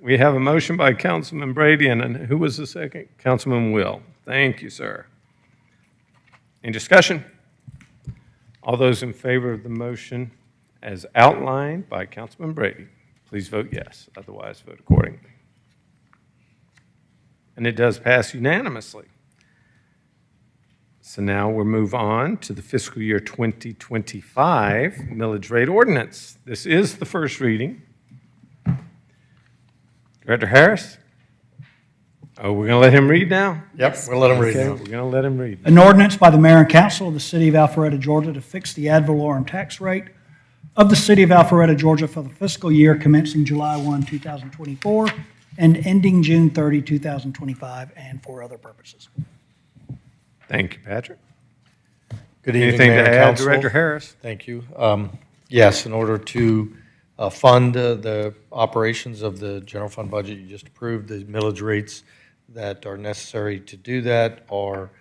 We have a motion by Councilman Brady, and who was the second? Councilman Will. Thank you, sir. Any discussion? All those in favor of the motion as outlined by Councilman Brady, please vote yes. Otherwise, vote accordingly. And it does pass unanimously. So now we'll move on to the fiscal year 2025 millage rate ordinance. This is the first reading. Director Harris? Oh, we're going to let him read now? Yep, we'll let him read Okay, now. we're going to let him read. An ordinance by the mayor and council of the city of Alpharetta, Georgia, to fix the ad valorem tax rate of the city of Alpharetta, Georgia for the fiscal year commencing July 1, 2024 and ending June 30, 2025, and for other purposes. Thank you, Patrick. Good evening, Anything to Mayor and add, Council? Director Harris? Thank you. Yes, in order to fund the operations of the general fund budget you just approved, the millage rates that are necessary to do that are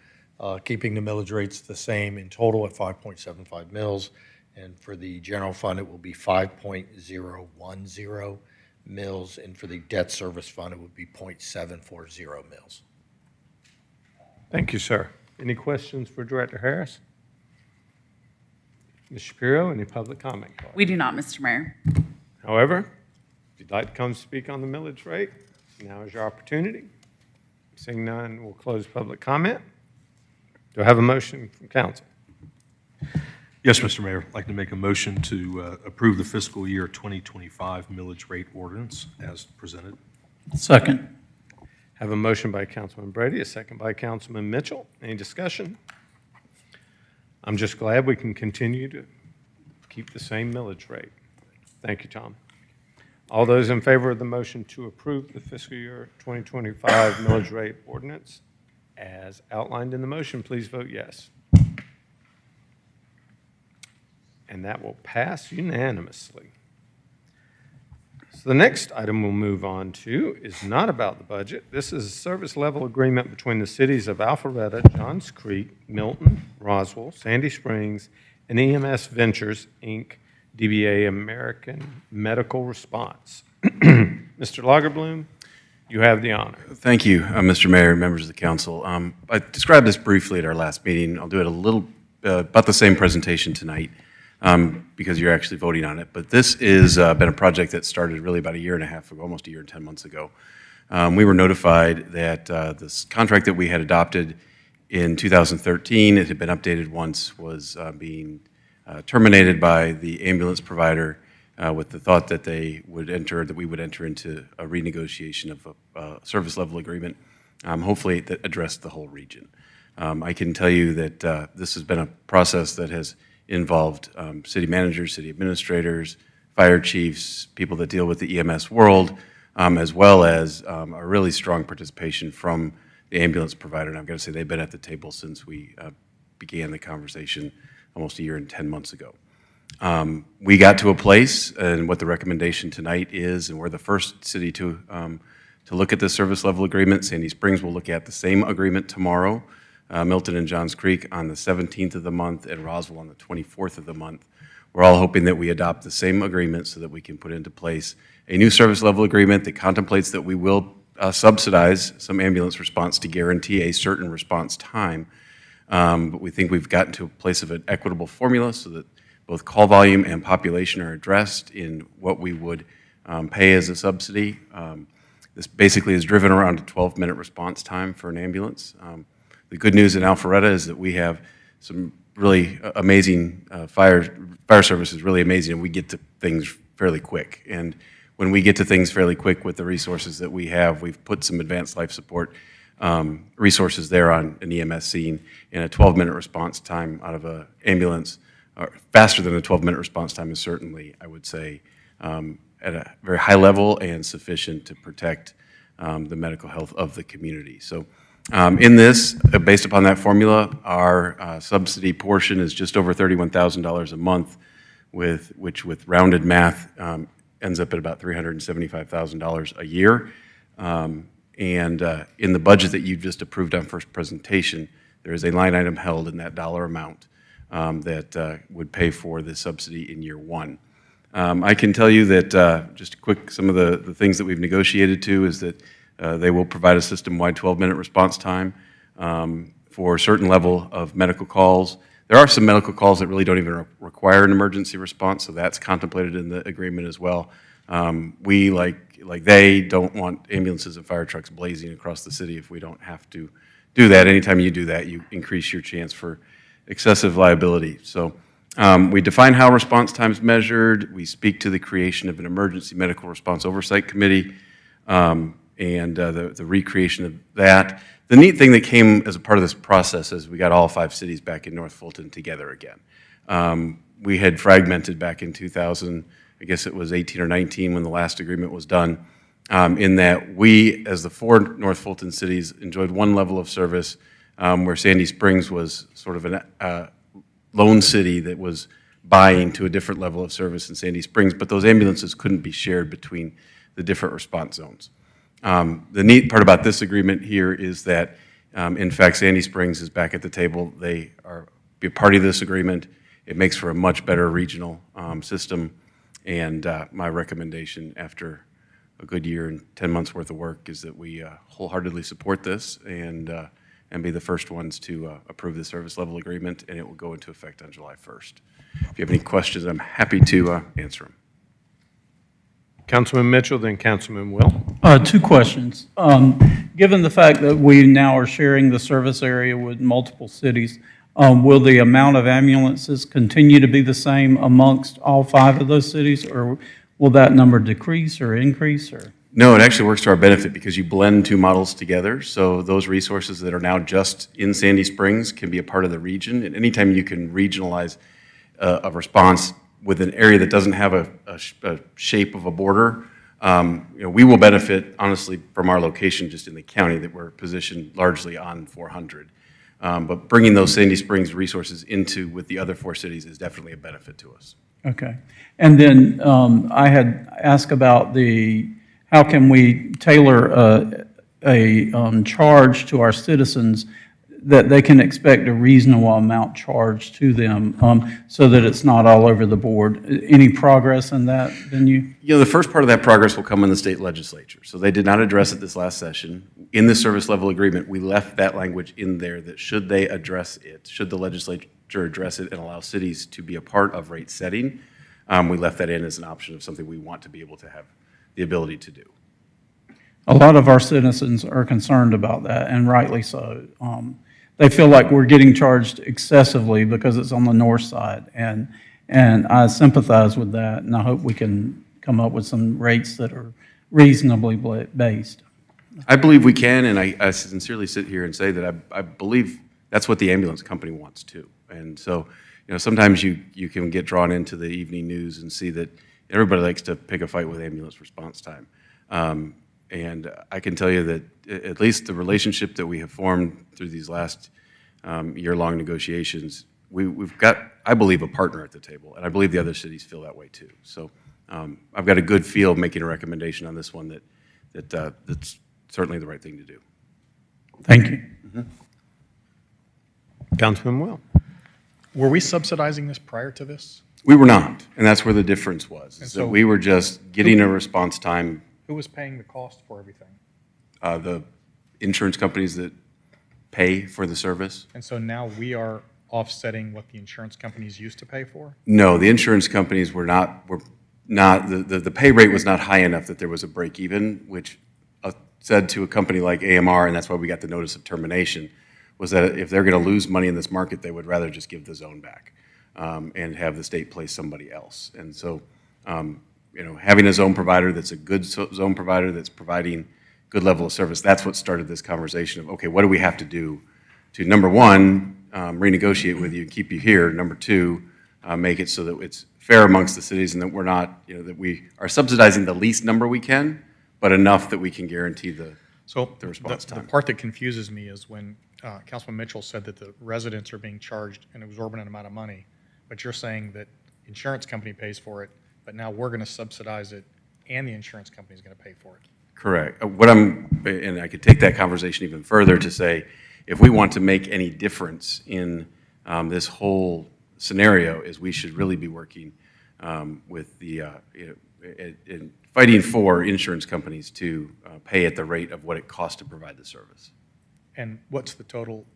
keeping the millage rates the same in total at 5.75 mils. And for the general fund, it will be 5.010 mils. And for the debt service fund, it would be 0.740 mils. Thank you, sir. Any questions for Director Harris? Ms. Shapiro, any public comment? We do not, Mr. Mayor. However, if you'd like to come speak on the millage rate, now is your opportunity. Seeing none, we'll close public comment. Do I have a motion from council? Yes, Mr. Mayor, I'd like to make a motion to approve the fiscal year 2025 millage rate ordinance as presented. Second. Have a motion by Councilman Brady, a second by Councilman Mitchell. Any discussion? I'm just glad we can continue to keep the same millage rate. Thank you, Tom. All those in favor of the motion to approve the fiscal year 2025 millage rate ordinance as outlined in the motion, please vote yes. And that will pass unanimously. So the next item we'll move on to is not about the budget. This is a service level agreement between the cities of Alpharetta, Johns Creek, Milton, Roswell, Sandy Springs, and EMS Ventures, Inc., DBA American Medical Response. Mr. Lagerbloom, you have the honor. Thank you, Mr. Mayor, members of the council. I described this briefly at our last meeting. I'll do it a little, about the same presentation tonight because you're actually voting on it. But this has been a project that started really about a year and a half ago, almost a year and 10 months ago. We were notified that this contract that we had adopted in 2013, it had been updated once, was being terminated by the ambulance provider with the thought that we would enter into a renegotiation of a service level agreement, hopefully that addressed the whole region. I can tell you that this has been a process that has involved city managers, city administrators, fire chiefs, people that deal with the EMS world, as well as a really strong participation from the ambulance provider. And I've got to say, they've been at the table since we began the conversation almost a year and 10 months ago. We got to a place, and what the recommendation tonight is, and we're the first city to look at this service level agreement. Sandy Springs will look at the same agreement tomorrow. Milton and Johns Creek on the 17th of the month, and Roswell on the 24th of the month. We're all hoping that we adopt the same agreement so that we can put into place a new service level agreement that contemplates that we will subsidize some ambulance response to guarantee a certain response time. But we think we've gotten to a place of an equitable formula so that both call volume and population are addressed in what we would pay as a subsidy. This basically is driven around a 12-minute response time for an ambulance. The good news in Alpharetta is that we have some really amazing fire service is really amazing, and we get to things fairly quick. And when we get to things fairly quick with the resources that we have, we've put some advanced life support resources there on an EMS scene, and a 12-minute response time out of an ambulance, or faster than a 12-minute response time is certainly, I would say, at a very high level and sufficient to protect the medical health of the community. So in this, based upon that formula, our subsidy portion is just over $31,000 a month, which with rounded math ends up at about $375,000 a year. And in the budget that you just approved on first presentation, there is a line item held in that dollar amount that would pay for the subsidy in year one. I can tell you that, just a quick, some of the things that we've negotiated to is that they will provide a system-wide 12-minute response time for a certain level of medical calls. There are some medical calls that really don't even require an emergency response, so that's contemplated in the agreement as well. We, like they, don't want ambulances and fire trucks blazing across the city if we don't have to do that. Anytime you do that, you increase your chance for excessive liability. So we define how response time is measured. We speak to the creation of an emergency medical response oversight committee and the recreation of that. The neat thing that came as a part of this process is we got all 5 cities back in North Fulton together again. We had fragmented back in 2000, I guess it was 18 or 19 when the last agreement was done, in that we, as the 4 North Fulton cities, enjoyed one level of service where Sandy Springs was sort of a lone city that was buying to a different level of service in Sandy Springs, but those ambulances couldn't be shared between the different response zones. The neat part about this agreement here is that, in fact, Sandy Springs is back at the table. They are be a party to this agreement. It makes for a much better regional system, and my recommendation after a good year and 10 months worth of work is that we wholeheartedly support this and be the first ones to approve the service level agreement, and it will go into effect on July 1st. If you have any questions, I'm happy to answer them. Councilman Mitchell, then Councilman Will. 2 questions. Given the fact that we now are sharing the service area with multiple cities, will the amount of ambulances continue to be the same amongst all 5 of those cities, or will that number decrease or increase? Or? No, it actually works to our benefit because you blend 2 models together. So those resources that are now just in Sandy Springs can be a part of the region. And anytime you can regionalize a response with an area that doesn't have a shape of a border, we will benefit, honestly, from our location just in the county that we're positioned largely on 400. But bringing those Sandy Springs resources into with the other 4 cities is definitely a benefit to us. Okay. And then I had asked about how can we tailor a charge to our citizens that they can expect a reasonable amount charged to them so that it's not all over the board. Any progress in that? The first part of that progress will come in the state legislature. So they did not address it this last session. In the service level agreement, we left that language in there that should they address it, should the legislature address it and allow cities to be a part of rate setting, we left that in as an option of something we want to be able to have the ability to do. A lot of our citizens are concerned about that, and rightly so. They feel like we're getting charged excessively because it's on the north side, and I sympathize with that, and I hope we can come up with some rates that are reasonably based. I believe we can, and I sincerely sit here and say that I believe that's what the ambulance company wants too. And so, sometimes you can get drawn into the evening news and see that everybody likes to pick a fight with ambulance response time. And I can tell you that at least the relationship that we have formed through these last year-long negotiations, we've got, I believe, a partner at the table, and I believe the other cities feel that way too. So I've got a good feel of making a recommendation on this one that's certainly the right thing to do. Thank you. Councilman Will. Were we subsidizing this prior to this? We were not, and that's where the difference was. And Is so that we were just getting a response time. Who was paying the cost for everything? The insurance companies that pay for the service. And so now we are offsetting what the insurance companies used to pay for? No, the insurance companies were not, the pay rate was not high enough that there was a break even, which said to a company like AMR, and that's why we got the notice of termination, was that if they're going to lose money in this market, they would rather just give the zone back and have the state place somebody else. And so, having a zone provider that's a good zone provider that's providing good level of service, that's what started this conversation of, okay, what do we have to do to, number one, renegotiate with you and keep you here, number two, make it so that it's fair amongst the cities and that we're not, that we are subsidizing the least number we can, but enough that we can guarantee the response time. The part that confuses me is when Councilman Mitchell said that the residents are being charged an exorbitant amount of money, but you're saying that insurance company pays for it, but now we're going to subsidize it and the insurance company is going to pay for it. Correct. And I could take that conversation even further to say, if we want to make any difference in this whole scenario, is we should really be working with the, in fighting for insurance companies to pay at the rate of what it costs to provide the service. And what's the total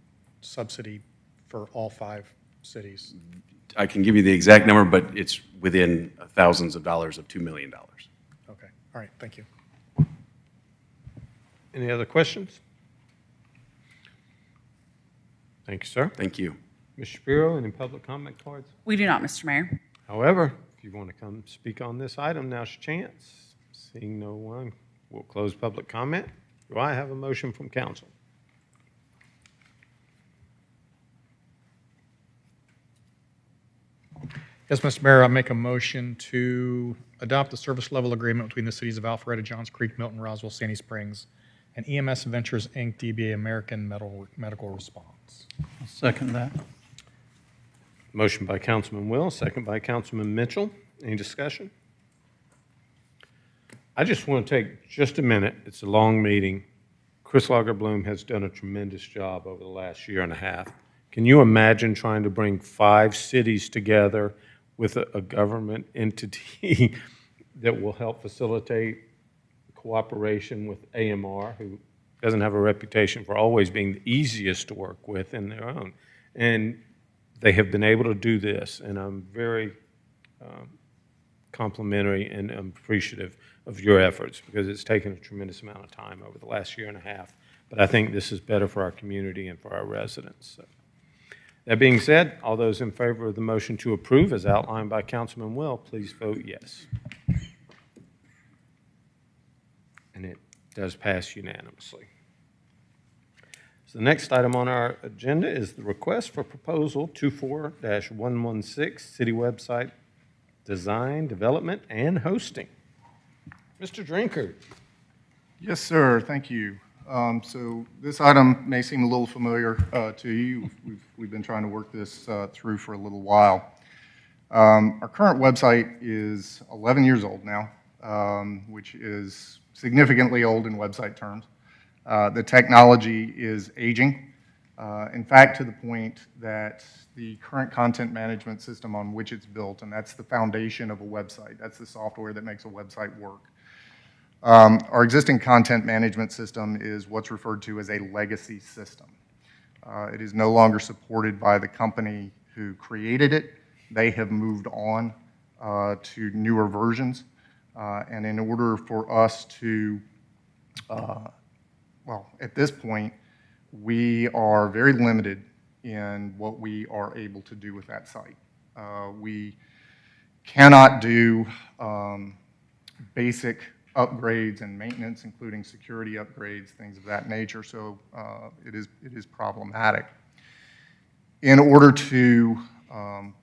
subsidy for all 5 cities? I can give you the exact number, but it's within thousands of dollars of $2 million. Okay, all right, thank you. Any other questions? Thank you, sir. Thank you. Ms. Shapiro, any public comment cards? We do not, Mr. Mayor. However, if you want to come speak on this item, now's your chance. Seeing no one, we'll close public comment. Do I have a motion from council? Yes, Mr. Mayor, I make a motion to adopt the service level agreement between the cities of Alpharetta, Johns Creek, Milton, Roswell, Sandy Springs, and EMS Ventures, Inc., DBA American Medical Response. I'll second that. Motion by Councilman Will, second by Councilman Mitchell. Any discussion? I just want to take just a minute. It's a long meeting. Chris Lagerbloom has done a tremendous job over the last year and a half. Can you imagine trying to bring 5 cities together with a government entity that will help facilitate cooperation with AMR, who doesn't have a reputation for always being the easiest to work with in their own? And they have been able to do this, and I'm very complimentary and appreciative of your efforts, because it's taken a tremendous amount of time over the last year and a half. But I think this is better for our community and for our residents. So, that being said, all those in favor of the motion to approve as outlined by Councilman Will, please vote yes. And it does pass unanimously. So the next item on our agenda is the request for proposal 24-116, city website design, development, and hosting. Mr. Drinkard. Yes, sir. Thank you. So this item may seem a little familiar to you. We've been trying to work this through for a little while. Our current website is 11 years old now, which is significantly old in website terms. The technology is aging. In fact, to the point that the current content management system on which it's built, and that's the foundation of a website, that's the software that makes a website work. Our existing content management system is what's referred to as a legacy system. It is no longer supported by the company who created it. They have moved on to newer versions. And in order for us to, well, at this point, we are very limited in what we are able to do with that site. We cannot do basic upgrades and maintenance, including security upgrades, things of that nature, so it is problematic. In order to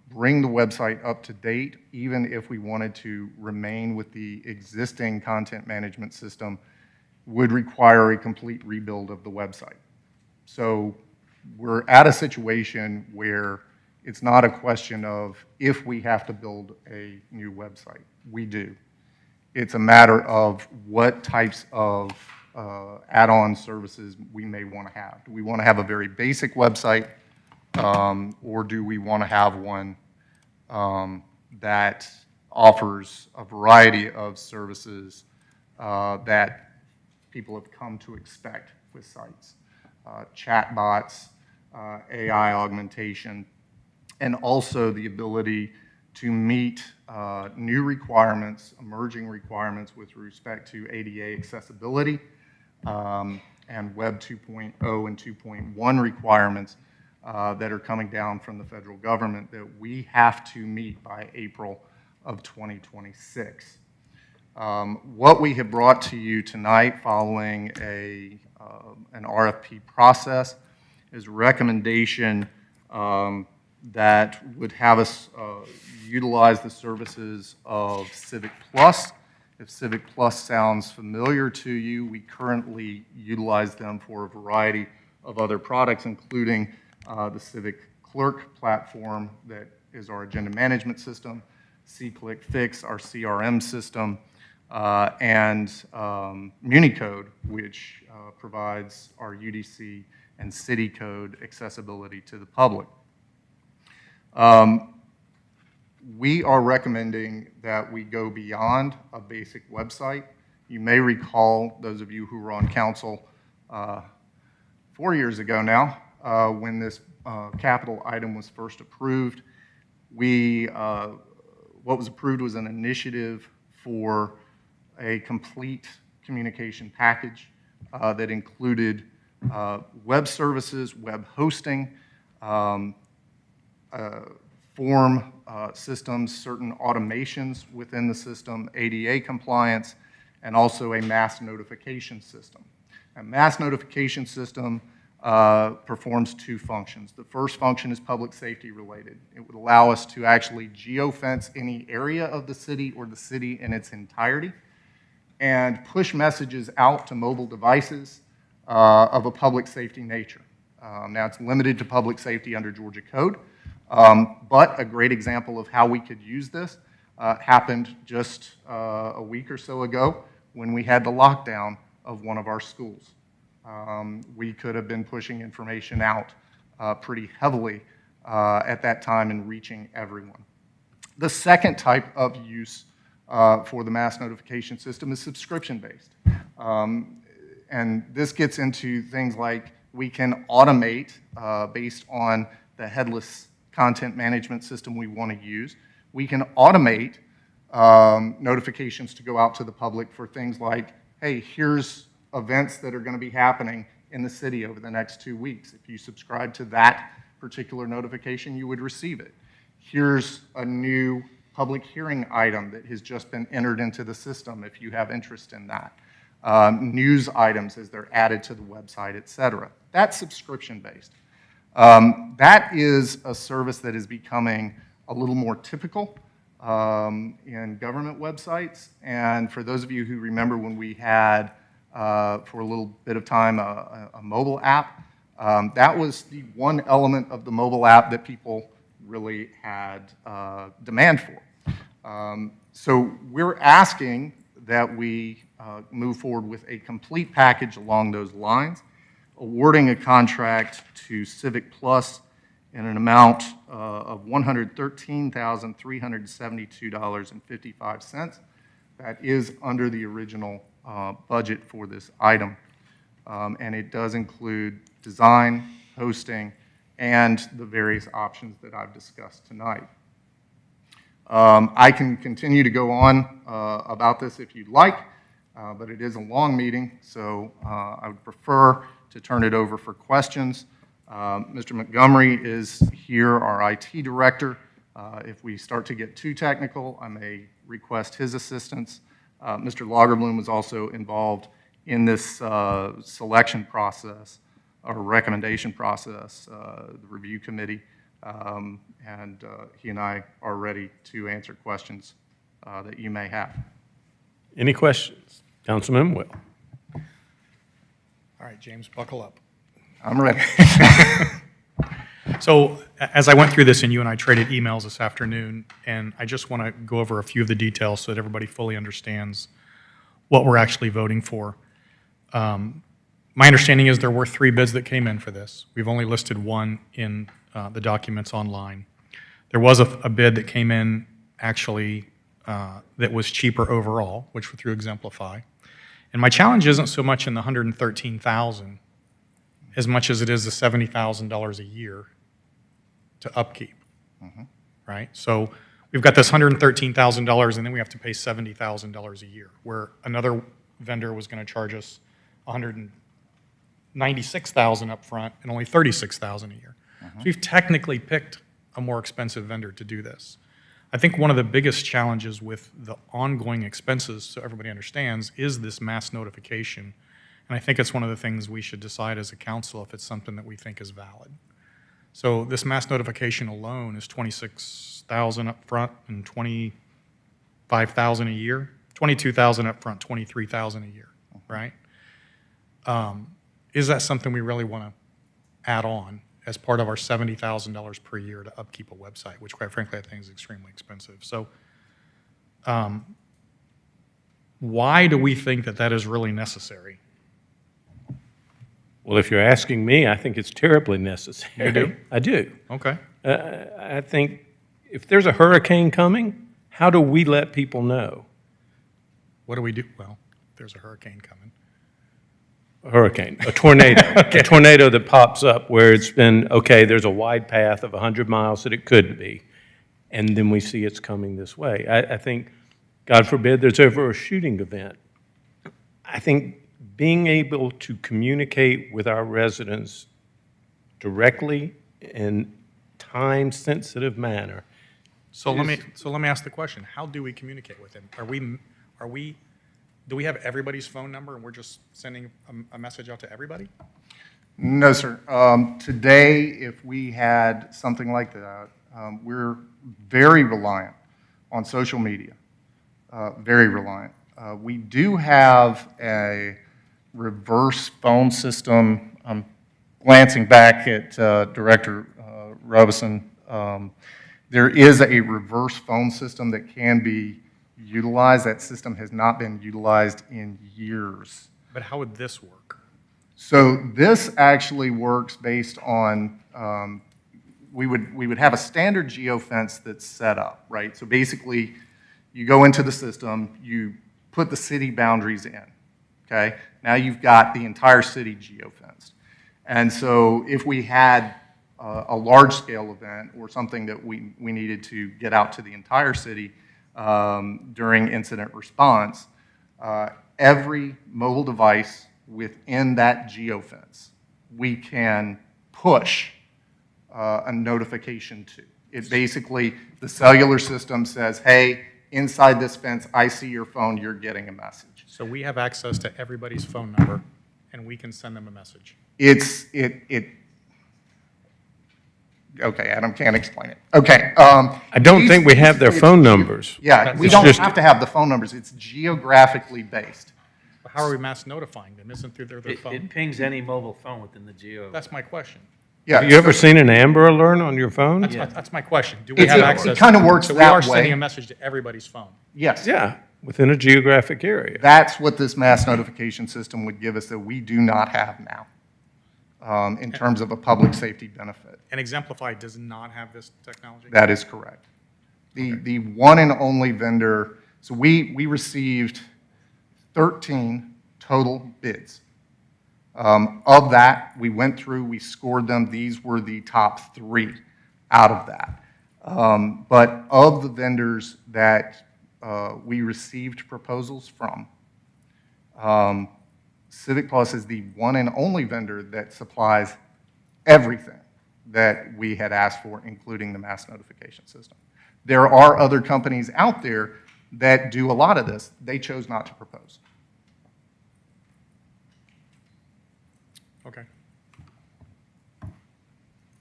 bring the website up to date, even if we wanted to remain with the existing content management system, would require a complete rebuild of the website. So we're at a situation where it's not a question of if we have to build a new website. We do. It's a matter of what types of add-on services we may want to have. Do we want to have a very basic website, or do we want to have one that offers a variety of services that people have come to expect with sites? Chatbots, AI augmentation, and also the ability to meet new requirements, emerging requirements with respect to ADA accessibility and Web 2.0 and 2.1 requirements that are coming down from the federal government that we have to meet by April of 2026. What we have brought to you tonight following an RFP process is a recommendation that would have us utilize the services of Civic Plus. If Civic Plus sounds familiar to you, we currently utilize them for a variety of other products, including the Civic Clerk platform that is our agenda management system, C-Click Fix, our CRM system, and MuniCode, which provides our UDC and city code accessibility to the public. We are recommending that we go beyond a basic website. You may recall, those of you who were on council 4 years ago now, when this capital item was first approved, what was approved was an initiative for a complete communication package that included web services, web hosting, form systems, certain automations within the system, ADA compliance, and also a mass notification system. A mass notification system performs two functions. The first function is public safety related. It would allow us to actually geofence any area of the city or the city in its entirety and push messages out to mobile devices of a public safety nature. Now, it's limited to public safety under Georgia code, but a great example of how we could use this happened just a week or so ago when we had the lockdown of one of our schools. We could have been pushing information out pretty heavily at that time and reaching everyone. The second type of use for the mass notification system is subscription-based. And this gets into things like we can automate based on the headless content management system we want to use. We can automate notifications to go out to the public for things like, hey, here's events that are going to be happening in the city over the next 2 weeks. If you subscribe to that particular notification, you would receive it. Here's a new public hearing item that has just been entered into the system if you have interest in that. News items as they're added to the website, et cetera. That's subscription-based. That is a service that is becoming a little more typical in government websites. And for those of you who remember when we had, for a little bit of time, a mobile app, that was the one element of the mobile app that people really had demand for. So we're asking that we move forward with a complete package along those lines, awarding a contract to Civic Plus in an amount of $113,372.55. That is under the original budget for this item. And it does include design, hosting, and the various options that I've discussed tonight. I can continue to go on about this if you'd like, but it is a long meeting, so I would prefer to turn it over for questions. Mr. Montgomery is here, our IT director. If we start to get too technical, I may request his assistance. Mr. Lagerbloom was also involved in this selection process or recommendation process, the review committee, and he and I are ready to answer questions that you may have. Any questions? Councilman Will. All right, James, buckle up. I'm ready. So as I went through this and you and I traded emails this afternoon, and I just want to go over a few of the details so that everybody fully understands what we're actually voting for. My understanding is there were 3 bids that came in for this. We've only listed one in the documents online. There was a bid that came in actually that was cheaper overall, which were through Exemplify. And my challenge isn't so much in the $113,000 as much as it is the $70,000 a year to upkeep, right? So we've got this $113,000 and then we have to pay $70,000 a year, where another vendor was going to charge us $196,000 up front and only $36,000 a year. So we've technically picked a more expensive vendor to do this. I think one of the biggest challenges with the ongoing expenses, so everybody understands, is this mass notification. And I think it's one of the things we should decide as a council if it's something that we think is valid. So this mass notification alone is $26,000 up front and $25,000 a year. $22,000 up front, $23,000 a year, right? Is that something we really want to add on as part of our $70,000 per year to upkeep a website, which quite frankly I think is extremely expensive. So why do we think that that is really necessary? Well, if you're asking me, I think it's terribly necessary. You do? I do. Okay. I think if there's a hurricane coming, how do we let people know? What do we do? Well, there's a hurricane coming. A hurricane, a tornado, a tornado that pops up where it's been, okay, there's a wide path of 100 miles that it could be, and then we see it's coming this way. I think, God forbid, there's ever a shooting event. I think being able to communicate with our residents directly in time-sensitive manner. So let me ask the question: how do we communicate with them? Do we have everybody's phone number and we're just sending a message out to everybody? No, sir. Today, if we had something like that, we're very reliant on social media, very reliant. We do have a reverse phone system. I'm glancing back at Director Robison. There is a reverse phone system that can be utilized. That system has not been utilized in years. But how would this work? So this actually works based on, we would have a standard geofence that's set up, right? So basically, you go into the system, you put the city boundaries in, okay? Now you've got the entire city geofenced. And so if we had a large-scale event or something that we needed to get out to the entire city during incident response, every mobile device within that geofence, we can push a notification to. It basically, the cellular system says, hey, inside this fence, I see your phone, you're getting a message. So we have access to everybody's phone number, and we can send them a message. Okay, Adam can't explain it. Okay. I don't think we have their phone numbers. Yeah, we don't have to have the phone numbers. It's geographically based. How are we mass notifying them? Isn't through their phone? It pings any mobile phone within the geo. That's my question. Yeah. Have you ever seen an Amber Alert on your phone? That's my question. Do we have access? It kind of works so that we are way. sending a message to everybody's phone. Yes. Yeah, within a geographic area. That's what this mass notification system would give us that we do not have now in terms of a public safety benefit. And Exemplify does not have this technology? That is correct. The one and only vendor, so we received 13 total bids. Of that, we went through, we scored them. These were the top 3 out of that. But of the vendors that we received proposals from, Civic Plus is the one and only vendor that supplies everything that we had asked for, including the mass notification system. There are other companies out there that do a lot of this. They chose not to propose. Okay.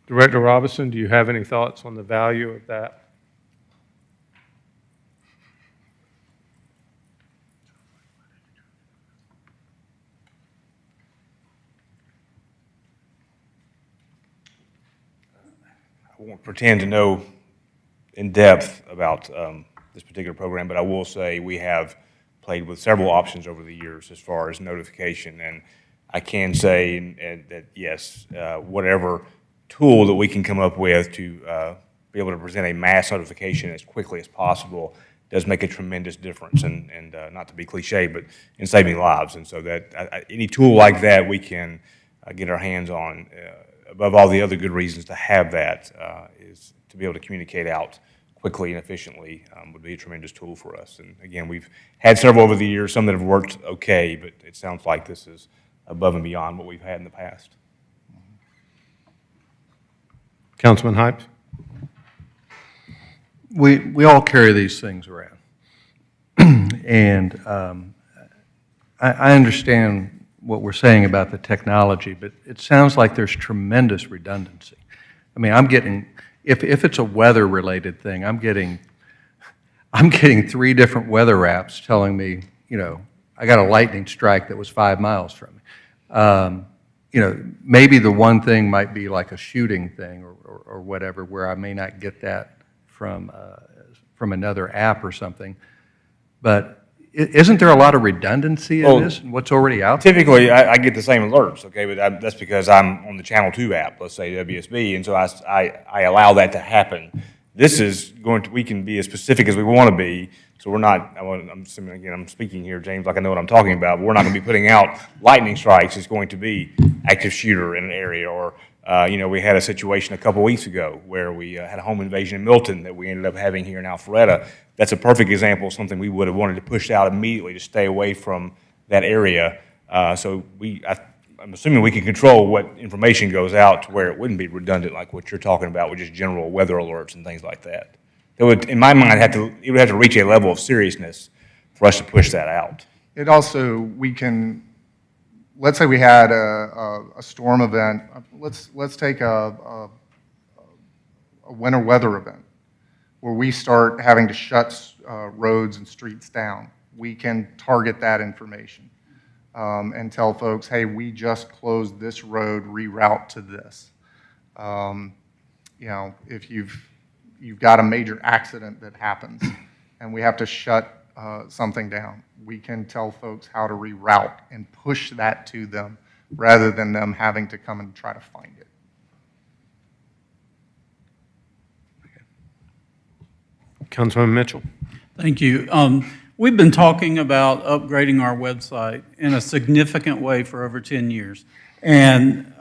Director Robinson, do you have any thoughts on the value of that? I won't pretend to know in depth about this particular program, but I will say we have played with several options over the years as far as notification, and I can say that yes, whatever tool that we can come up with to be able to present a mass notification as quickly as possible does make a tremendous difference, and not to be cliche, but in saving lives. And so that any tool like that we can get our hands on, above all the other good reasons to have that, is to be able to communicate out quickly and efficiently would be a tremendous tool for us. And again, we've had several over the years, some that have worked okay, but it sounds like this is above and beyond what we've had in the past. Councilman Hypes? We all carry these things around. And I understand what we're saying about the technology, but it sounds like there's tremendous redundancy. I mean, I'm getting, if it's a weather-related thing, I'm getting 3 different weather apps telling me, you know, I got a lightning strike that was 5 miles from me. You know, maybe the one thing might be like a shooting thing or whatever, where I may not get that from another app or something. But isn't there a lot of redundancy in this and what's already out there? Typically, I get the same alerts, okay, but that's because I'm on the Channel 2 app, let's say WSB, and so I allow that to happen. This is going to, we can be as specific as we want to be, so we're not, I'm assuming, again, I'm speaking here, James, like I know what I'm talking about, but we're not going to be putting out lightning strikes. It's going to be active shooter in an area, or, you know, we had a situation a couple weeks ago where we had a home invasion in Milton that we ended up having here in Alpharetta. That's a perfect example of something we would have wanted to push out immediately to stay away from that area. So I'm assuming we can control what information goes out to where it wouldn't be redundant like what you're talking about with just general weather alerts and things like that. It would, in my mind, it would have to reach a level of seriousness for us to push that out. It also, we can, let's say we had a storm event. Let's take a winter weather event where we start having to shut roads and streets down. We can target that information. And tell folks, hey, we just closed this road, reroute to this. You know, if you've got a major accident that happens and we have to shut something down, we can tell folks how to reroute and push that to them rather than them having to come and try to find it. Councilman Mitchell. Thank you. We've been talking about upgrading our website in a significant way for over 10 years. And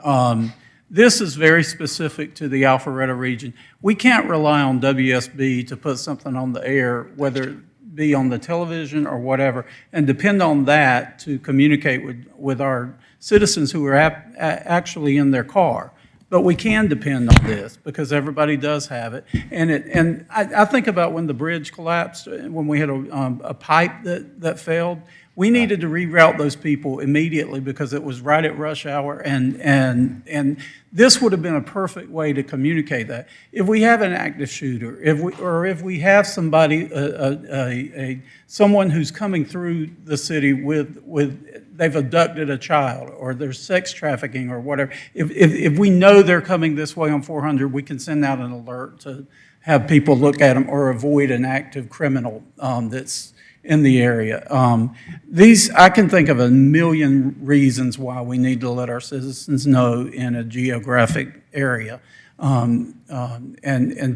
this is very specific to the Alpharetta region. We can't rely on WSB to put something on the air, whether it be on the television or whatever, and depend on that to communicate with our citizens who are actually in their car. But we can depend on this because everybody does have it. And I think about when the bridge collapsed, when we had a pipe that failed. We needed to reroute those people immediately because it was right at rush hour, and this would have been a perfect way to communicate that. If we have an active shooter, if we have somebody, someone who's coming through the city with they've abducted a child, or there's sex trafficking or whatever, if we know they're coming this way on 400, we can send out an alert to have people look at them or avoid an active criminal that's in the area. I can think of a million reasons why we need to let our citizens know in a geographic area. And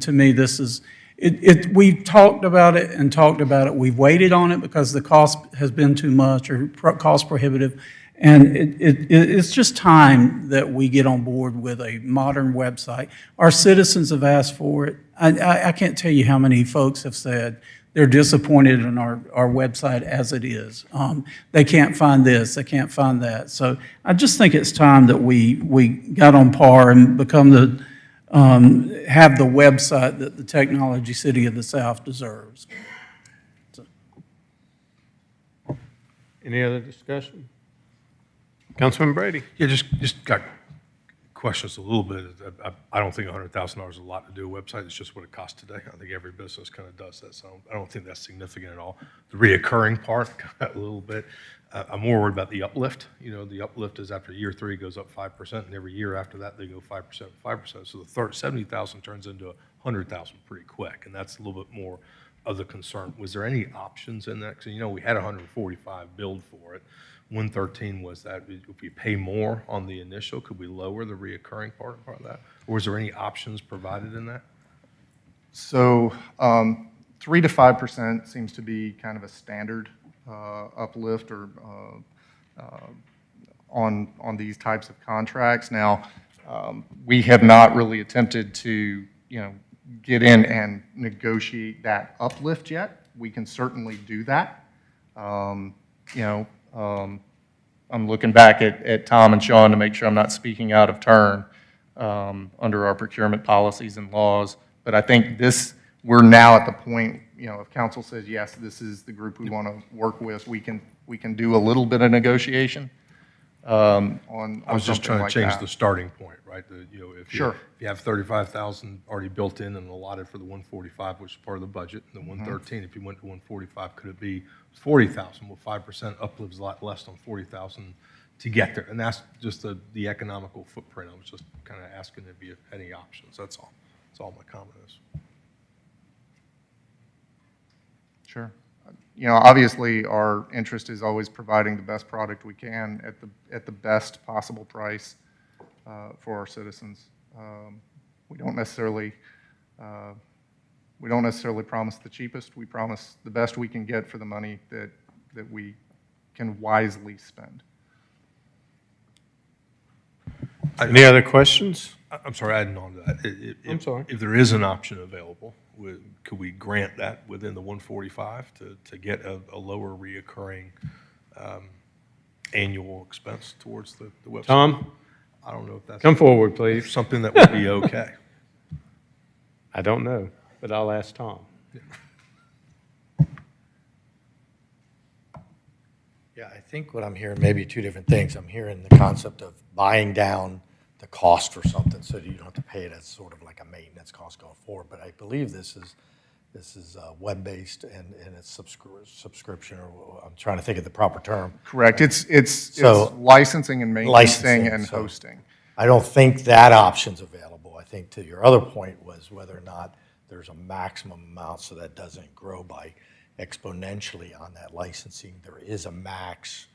to me, this is, we've talked about it and talked about it. We've waited on it because the cost has been too much or cost prohibitive. And it's just time that we get on board with a modern website. Our citizens have asked for it. I can't tell you how many folks have said they're disappointed in our website as it is. They can't find this, they can't find that. So I just think it's time that we got on par and become have the website that the technology city of the South deserves. So. Any other discussion? Councilman Brady. Yeah, just got questions a little bit. I don't think $100,000 is a lot to do a website. It's just what it costs today. I think every business kind of does that, so I don't think that's significant at all. The reoccurring part, a little bit. I'm more worried about the uplift. You know, the uplift is after year 3 goes up 5%, and every year after that they go 5%, 5%. So the 70,000 turns into 100,000 pretty quick, and that's a little bit more of the concern. Was there any options in that? Because, you know, we had 145 billed for it. 113 was that if we pay more on the initial, could we lower the reoccurring part of that? Or was there any options provided in that? So 3 to 5% seems to be kind of a standard uplift or on these types of contracts. Now, we have not really attempted to, you know, get in and negotiate that uplift yet. We can certainly do that. You know, I'm looking back at Tom and Sean to make sure I'm not speaking out of turn under our procurement policies and laws. But I think we're now at the point, you know, if council says, yes, this is the group we want to work with, we can do a little bit of negotiation on I was just trying to change the starting point, right? You know, if Sure. you have 35,000 already built in and allotted for the 145, which is part of the budget, and the 113, if you went to 145, could it be 40,000? Well, 5% uplift is a lot less than 40,000 to get there, and that's just the economical footprint. I was just kind of asking if you had any options. That's all. That's all my comment is. Sure. You know, obviously, our interest is always providing the best product we can at the best possible price for our citizens. We don't necessarily We don't necessarily promise the cheapest. We promise the best we can get for the money that we can wisely spend. Any other questions? I'm sorry, adding on to that. I'm sorry. If there is an option available, could we grant that within the 145 to get a lower reoccurring annual expense towards the website? Tom? I don't know if that's. Come forward, please. Something that would be okay. I don't know, but I'll ask Tom. Yeah, I think what I'm hearing, maybe two different things. I'm hearing the concept of buying down the cost for something so that you don't have to pay it as sort of like a maintenance cost going forward. But I believe this is web-based and it's subscription, or I'm trying to think of the proper term. Correct. It's licensing and maintaining and so hosting. I don't think that option's available. I think to your other point was whether or not there's a maximum amount so that doesn't grow by exponentially on that licensing. There is a max.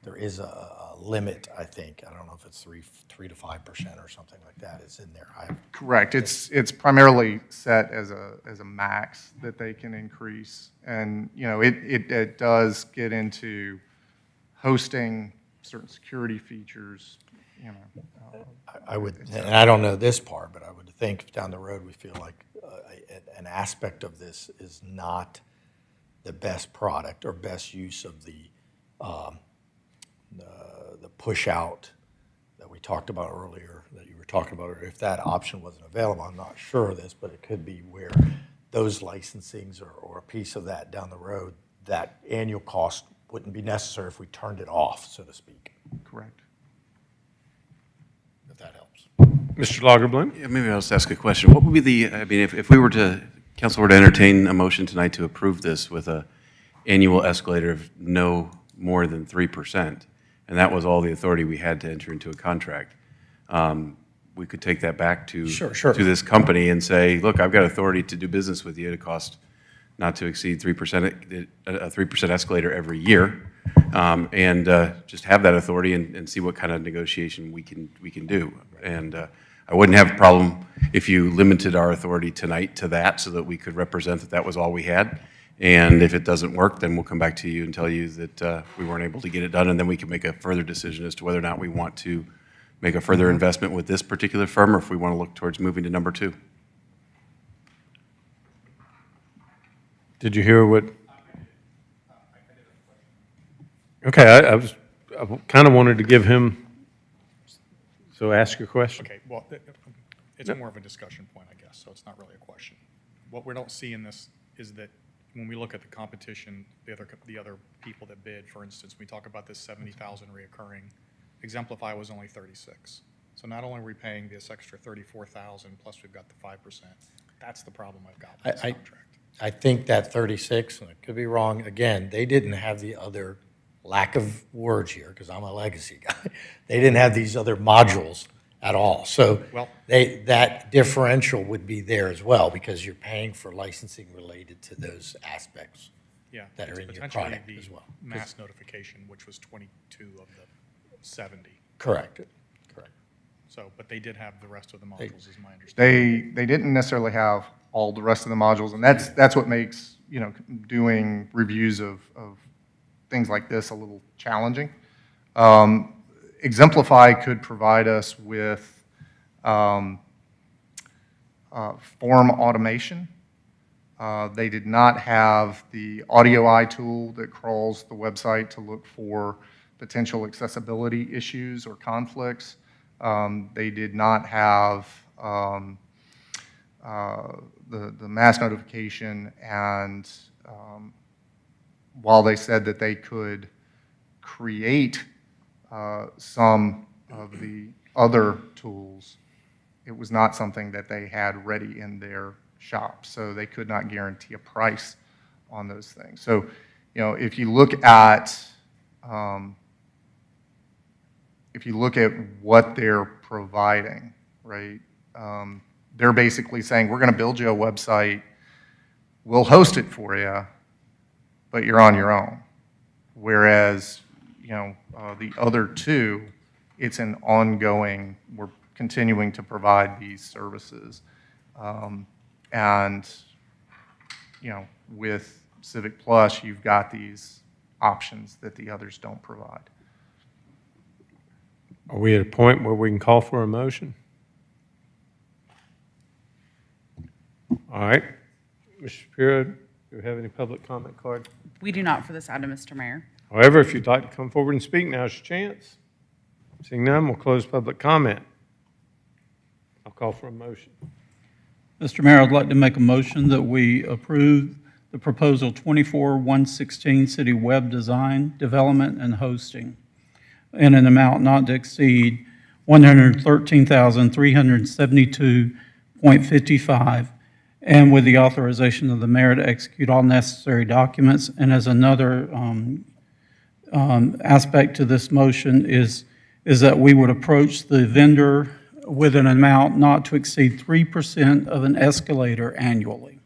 There is a limit, I think. I don't know if it's 3 to 5% or something like that is in there. Correct. It's primarily set as a max that they can increase, and it does get into hosting, certain security features. I would, and I don't know this part, but I would think down the road we feel like an aspect of this is not the best product or best use of the push out that we talked about earlier, that you were talking about, or if that option wasn't available. I'm not sure of this, but it could be where those licensings or a piece of that down the road, that annual cost wouldn't be necessary if we turned it off, so to speak. Correct. If that helps. Mr. Lagerblum? Yeah, maybe I'll just ask a question. What would be the, I mean, if we were to, council were to entertain a motion tonight to approve this with a annual escalator of no more than 3%, and that was all the authority we had to enter into a contract, we could take that back to Sure. to this company and say, look, I've got authority to do business with you at a cost not to exceed 3%, a 3% escalator every year, and just have that authority and see what kind of negotiation we can do. And I wouldn't have a problem if you limited our authority tonight to that so that we could represent that that was all we had. And if it doesn't work, then we'll come back to you and tell you that we weren't able to get it done, and then we can make a further decision as to whether or not we want to make a further investment with this particular firm or if we want to look towards moving to number 2. Did you hear what? Okay, I kind of wanted to give him, so ask your question. Okay, well, it's more of a discussion point, I guess, so it's not really a question. What we don't see in this is that when we look at the competition, the other people that bid, for instance, we talk about this 70,000 reoccurring, Exemplify was only 36. So not only are we paying this extra 34,000 plus we've got the 5%, that's the problem I've got with this contract. I think that 36, and I could be wrong, again, they didn't have the other, lack of words here, because I'm a legacy guy, they didn't have these other modules at all. So that differential would be there as well, because you're paying for licensing related to those aspects that are in your product as well. Mass notification, which was 22 of the 70. Correct. So, but they did have the rest of the modules, is my understanding. They didn't necessarily have all the rest of the modules, and that's what makes doing reviews of things like this a little challenging. Exemplify could provide us with form automation. They did not have the audio eye tool that crawls the website to look for potential accessibility issues or conflicts. They did not have the mass notification, and while they said that they could create some of the other tools, it was not something that they had ready in their shop, so they could not guarantee a price on those things. So, if you look at what they're providing, right? They're basically saying, we're going to build you a website, we'll host it for you, but you're on your own. Whereas, the other two, it's an ongoing, we're continuing to provide these services. And with Civic Plus, you've got these options that the others don't provide. Are we at a point where we can call for a motion? All right. Mr. Shapiro, do you have any public comment card? We do not for this item, Mr. Mayor. However, if you'd like to come forward and speak, now's your chance. Seeing none, we'll close public comment. I'll call for a motion. Mr. Mayor, I'd like to make a motion that we approve the proposal 24-116 city web design, development, and hosting in an amount not to exceed $113,372.55, and with the authorization of the mayor to execute all necessary documents. And as another aspect to this motion is that we would approach the vendor with an amount not to exceed 3% of an escalator annually.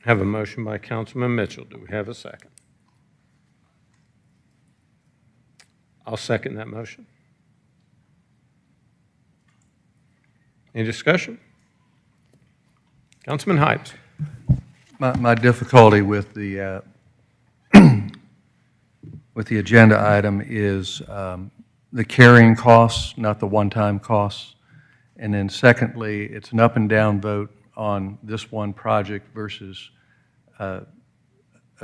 Have a motion by Councilman Mitchell. Do we have a second? I'll second that motion. Any discussion? Councilman Hypes. My difficulty with the agenda item is the carrying costs, not the one-time costs. And then secondly, it's an up and down vote on this one project versus a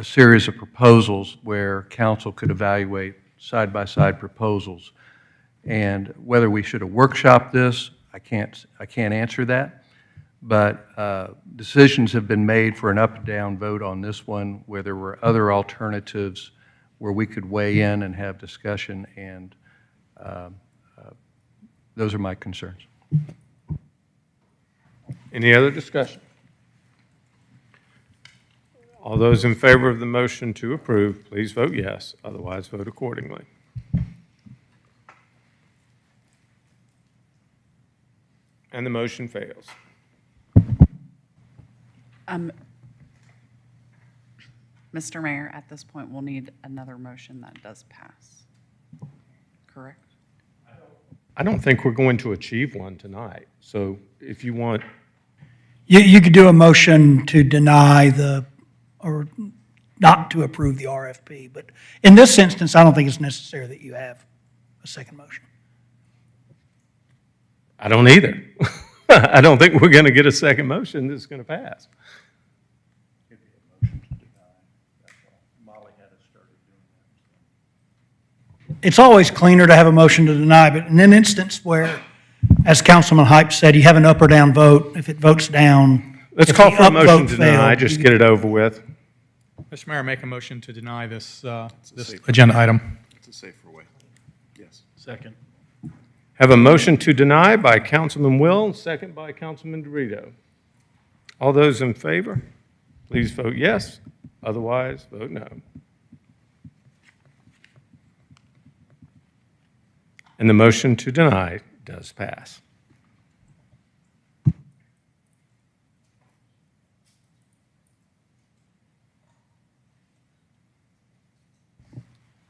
series of proposals where council could evaluate side-by-side proposals. And whether we should have workshopped this, I can't answer that. But decisions have been made for an up and down vote on this one where there were other alternatives where we could weigh in and have discussion, and those are my concerns. Any other discussion? All those in favor of the motion to approve, please vote yes. Otherwise, vote accordingly. And the motion fails. Mr. Mayor, at this point, we'll need another motion that does pass. Correct? I don't think we're going to achieve one tonight. So if you want, You could do a motion to deny or not to approve the RFP, but in this instance, I don't think it's necessary that you have a second motion. I don't either. I don't think we're going to get a second motion that's going to pass. It's always cleaner to have a motion to deny, but in an instance where, as Councilman Hype said, you have an up or down vote, if it votes down. Let's if call the for a up motion vote to deny, failed, just get it over with. Mr. Mayor, make a motion to deny this agenda item. It's a safer way. Yes. Second. Have a motion to deny by Councilman Will, second by Councilman Dorito. All those in favor, please vote yes. Otherwise, vote no. And the motion to deny does pass.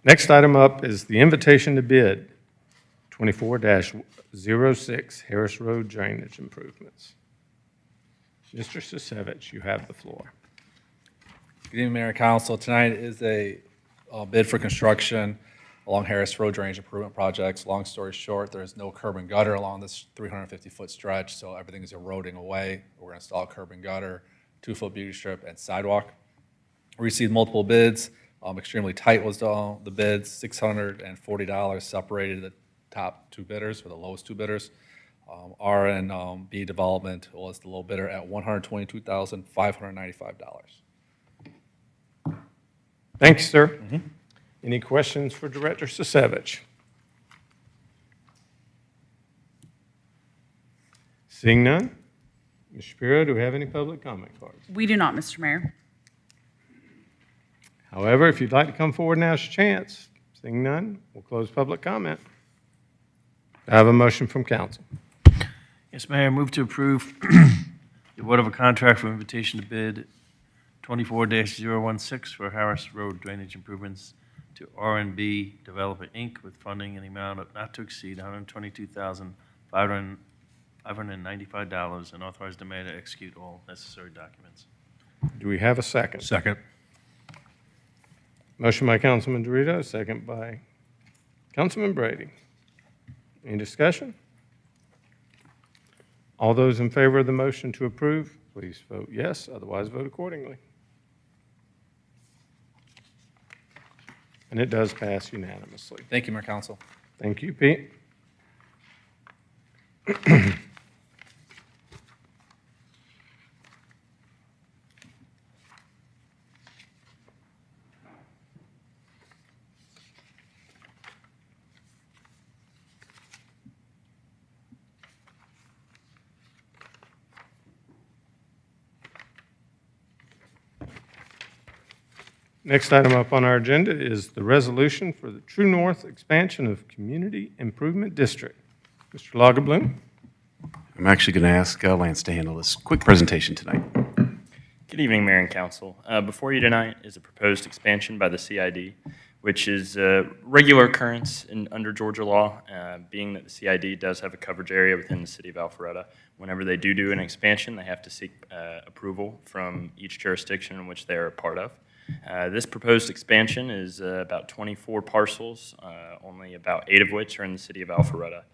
Next item up is the invitation to bid, 24-06 Harris Road Drainage Improvements. Mr. Sisevich, you have the floor. Good evening, Mayor and Council. Tonight is a bid for construction along Harris Road Drainage Improvement Projects. Long story short, there is no curb and gutter along this 350-foot stretch, so everything is eroding away. We're going to install curb and gutter, 2-foot beauty strip, and sidewalk. We received multiple bids. Extremely tight was the bids, $640 separated the top two bidders, or the lowest two bidders. R and B Development was the low bidder at $122,595. Thank you, sir. Any questions for Director Sisevich? Seeing none, Ms. Shapiro, do we have any public comment cards? We do not, Mr. Mayor. However, if you'd like to come forward, now's your chance. Seeing none, we'll close public comment. I have a motion from council. Yes, Mayor, move to approve the award of a contract for invitation to bid 24-016 for Harris Road drainage improvements to R&B Developer, Inc., with funding in the amount of not to exceed $122,595 and authorize the mayor to execute all necessary documents. Do we have a second? Second. Motion by Councilman Dorito, second by Councilman Brady. Any discussion? All those in favor of the motion to approve, please vote yes, otherwise vote accordingly. And it does pass unanimously. Thank you, Mayor Council. Thank you, Pete. Next item up on our agenda is the resolution for the True North expansion of Community Improvement District. Mr. Lagerbloom. I'm actually going to ask Lance to handle this quick presentation tonight. Good evening, Mayor and Council. Before you tonight is a proposed expansion by the CID, which is a regular occurrence under Georgia law, being that the CID does have a coverage area within the city of Alpharetta. Whenever they do an expansion, they have to seek approval from each jurisdiction in which they are a part of. This proposed expansion is about 24 parcels, only about 8 of which are in the city of Alpharetta.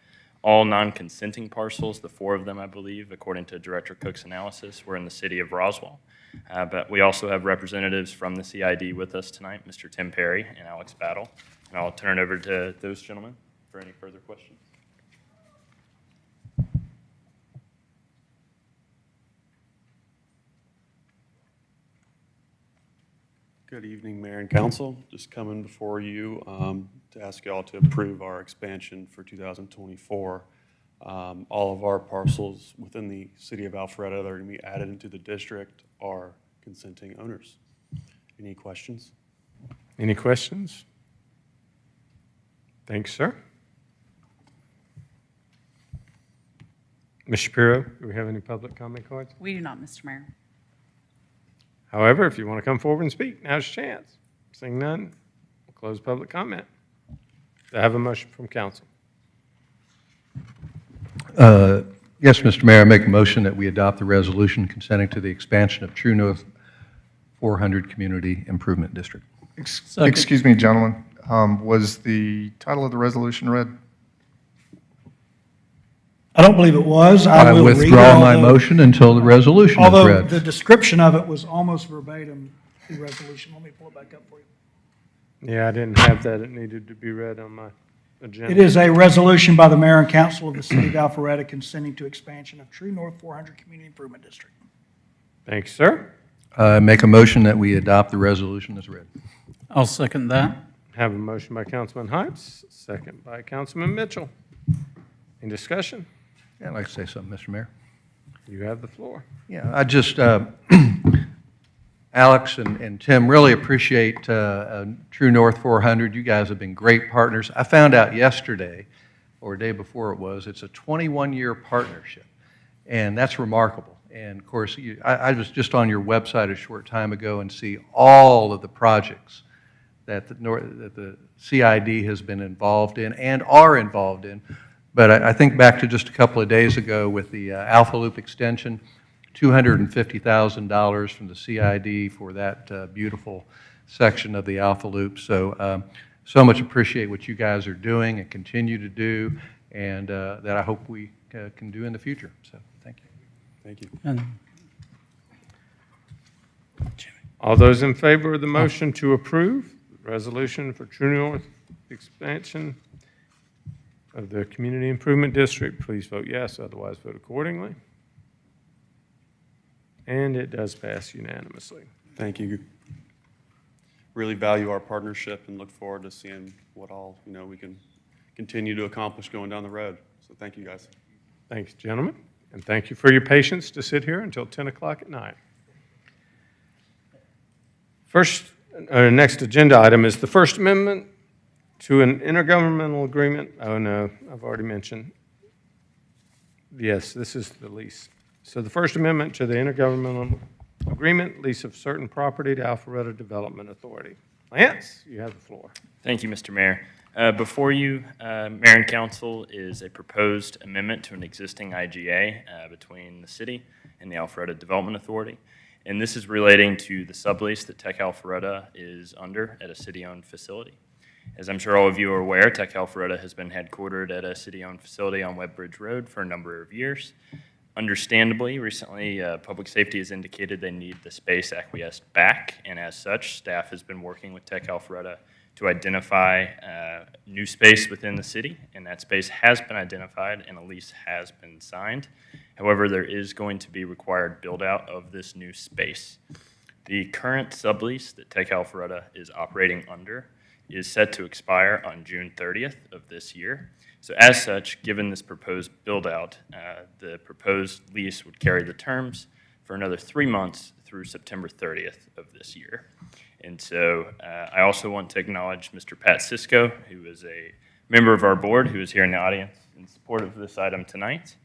All non-consenting parcels, the 4 of them, I believe, according to Director Cook's analysis, were in the city of Roswell. But we also have representatives from the CID with us tonight, Mr. Tim Perry and Alex Battle. And I'll turn it over to those gentlemen for any further questions. Good evening, Mayor and Council. Just coming before you to ask you all to approve our expansion for 2024. All of our parcels within the city of Alpharetta that are going to be added into the district are consenting owners. Any questions? Any questions? Thanks, sir. Ms. Shapiro, do we have any public comment cards? We do not, Mr. Mayor. However, if you want to come forward and speak, now's your chance. Seeing none, we'll close public comment. Do I have a motion from council? Yes, Mr. Mayor, I make a motion that we adopt the resolution consenting to the expansion of True North 400 Community Improvement District. Excuse me, gentlemen. Was the title of the resolution read? I don't believe it was. I will read it, withdraw my although- motion until the resolution is Although read. the description of it was almost verbatim, the resolution. Let me pull it back up for you. Yeah, I didn't have that. It needed to be read on my agenda. It is a resolution by the mayor and council of the city of Alpharetta consenting to expansion of True North 400 Community Improvement District. Thanks, sir. Make a motion that we adopt the resolution as read. I'll second that. Have a motion by Councilman Heitz, second by Councilman Mitchell. Any discussion? Yeah, I'd like to say something, Mr. Mayor. You have the floor. Yeah, I just, Alex and Tim, really appreciate True North 400. You guys have been great partners. I found out yesterday, or a day before it was, it's a 21-year partnership, and that's remarkable. And of course, I was just on your website a short time ago and see all of the projects that the CID has been involved in and are involved in. But I think back to just a couple of days ago with the Alpha Loop extension, $250,000 from the CID for that beautiful section of the Alpha Loop. So, so much appreciate what you guys are doing and continue to do, and that I hope we can do in the future. So, thank you. Thank you. And All those in favor of the motion to approve the resolution for True North expansion of the Community Improvement District, please vote yes, otherwise vote accordingly. And it does pass unanimously. Thank you. Really value our partnership and look forward to seeing what all we can continue to accomplish going down the road. So thank you, guys. Thanks, gentlemen, and thank you for your patience to sit here until 10 o'clock at night. Next agenda item is the First Amendment to an intergovernmental agreement. Oh, no, I've already mentioned. Yes, this is the lease. So the First Amendment to the intergovernmental agreement, lease of certain property to Alpharetta Development Authority. Lance, you have the floor. Thank you, Mr. Mayor. Before you, Mayor and Council, is a proposed amendment to an existing IGA between the city and the Alpharetta Development Authority. And this is relating to the sublease that Tech Alpharetta is under at a city-owned facility. As I'm sure all of you are aware, Tech Alpharetta has been headquartered at a city-owned facility on Webbridge Road for a number of years. Understandably, recently, Public Safety has indicated they need the space acquiesced back, and as such, staff has been working with Tech Alpharetta to identify new space within the city, and that space has been identified and a lease has been signed. However, there is going to be required build-out of this new space. The current sublease that Tech Alpharetta is operating under is set to expire on June 30th of this year. So as such, given this proposed build-out, the proposed lease would carry the terms for another 3 months through September 30th of this year. And so I also want to acknowledge Mr. Pat Sisko, who is a member of our board who is here in the audience in support of this item tonight.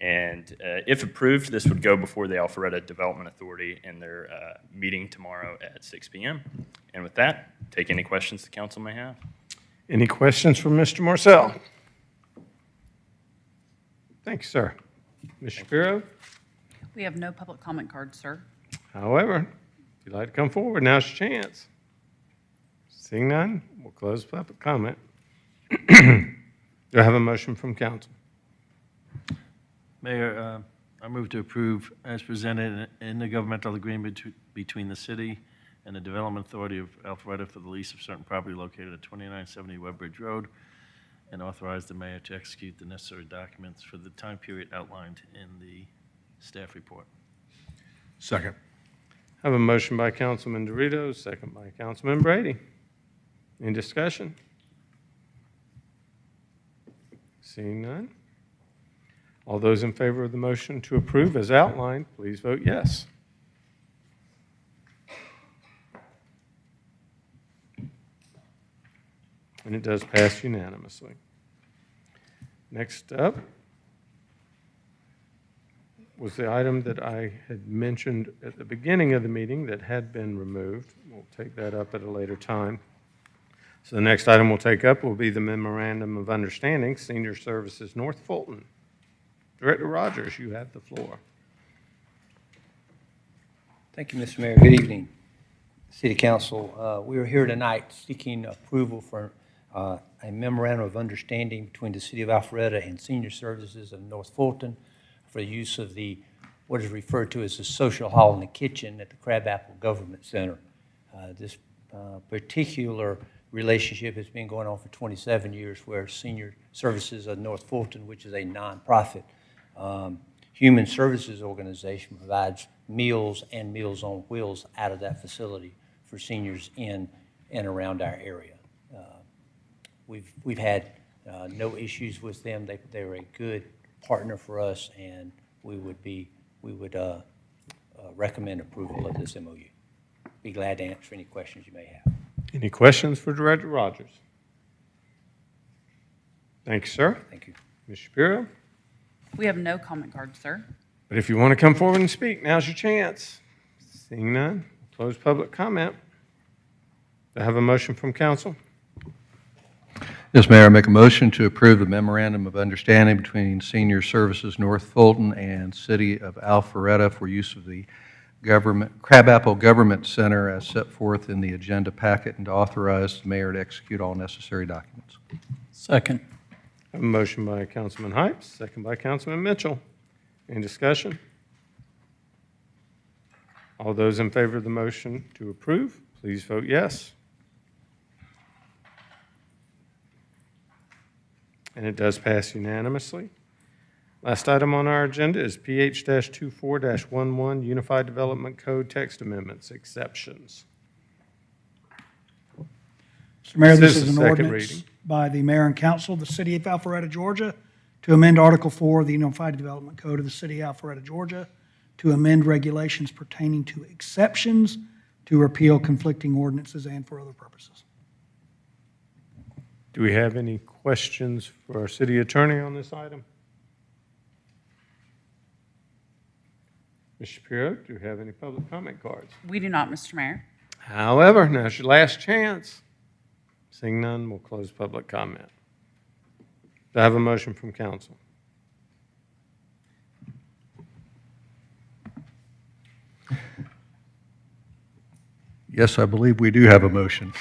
And if approved, this would go before the Alpharetta Development Authority in their meeting tomorrow at 6 p.m. And with that, take any questions the council may have. Any questions for Mr. Marcel? Thank you, sir. Ms. Shapiro? We have no public comment cards, sir. However, if you'd like to come forward, now's your chance. Seeing none, we'll close public comment. Do I have a motion from council? Mayor, I move to approve as presented in the governmental agreement between the city and the Development Authority of Alpharetta for the lease of certain property located at 2970 Webbridge Road, and authorize the mayor to execute the necessary documents for the time period outlined in the staff report. Second. I have a motion by Councilman Doritos, second by Councilman Brady. Any discussion? Seeing none. All those in favor of the motion to approve as outlined, please vote yes. And it does pass unanimously. Next up was the item that I had mentioned at the beginning of the meeting that had been removed. We'll take that up at a later time. So the next item we'll take up will be the Memorandum of Understanding, Senior Services North Fulton. Director Rogers, you have the floor. Thank you, Mr. Mayor. Good evening, City Council. We are here tonight seeking approval for a memorandum of understanding between the City of Alpharetta and Senior Services of North Fulton for the use of what is referred to as the social hall and the kitchen at the Crabapple Government Center. This particular relationship has been going on for 27 years, where Senior Services of North Fulton, which is a nonprofit human services organization, provides meals and Meals on Wheels out of that facility for seniors in and around our area. We've had no issues with them. They're a good partner for us, and we would recommend approval of this MOU. Be glad to answer any questions you may have. Any questions for Director Rogers? Thank you, sir. Thank you. Ms. Shapiro? We have no comment cards, sir. But if you want to come forward and speak, now's your chance. Seeing none, close public comment. Do I have a motion from council? Yes, Mayor, I make a motion to approve the memorandum of understanding between Senior Services North Fulton and City of Alpharetta for use of the Crabapple Government Center as set forth in the agenda packet, and to authorize the mayor to execute all necessary documents. Second. I have a motion by Councilman Hypes, second by Councilman Mitchell. Any discussion? All those in favor of the motion to approve, please vote yes. And it does pass unanimously. Last item on our agenda is PH-24-11 Unified Development Code Text Amendments Exceptions. Mr. Mayor, this This is is an second ordinance reading. by the mayor and council of the city of Alpharetta, Georgia, to amend Article 4 of the Unified Development Code of the city of Alpharetta, Georgia, to amend regulations pertaining to exceptions, to repeal conflicting ordinances, and for other purposes. Do we have any questions for our city attorney on this item? Ms. Shapiro, do you have any public comment cards? We do not, Mr. Mayor. However, now's your last chance. Seeing none, we'll close public comment. Do I have a motion from council? Yes, I believe we do have a motion.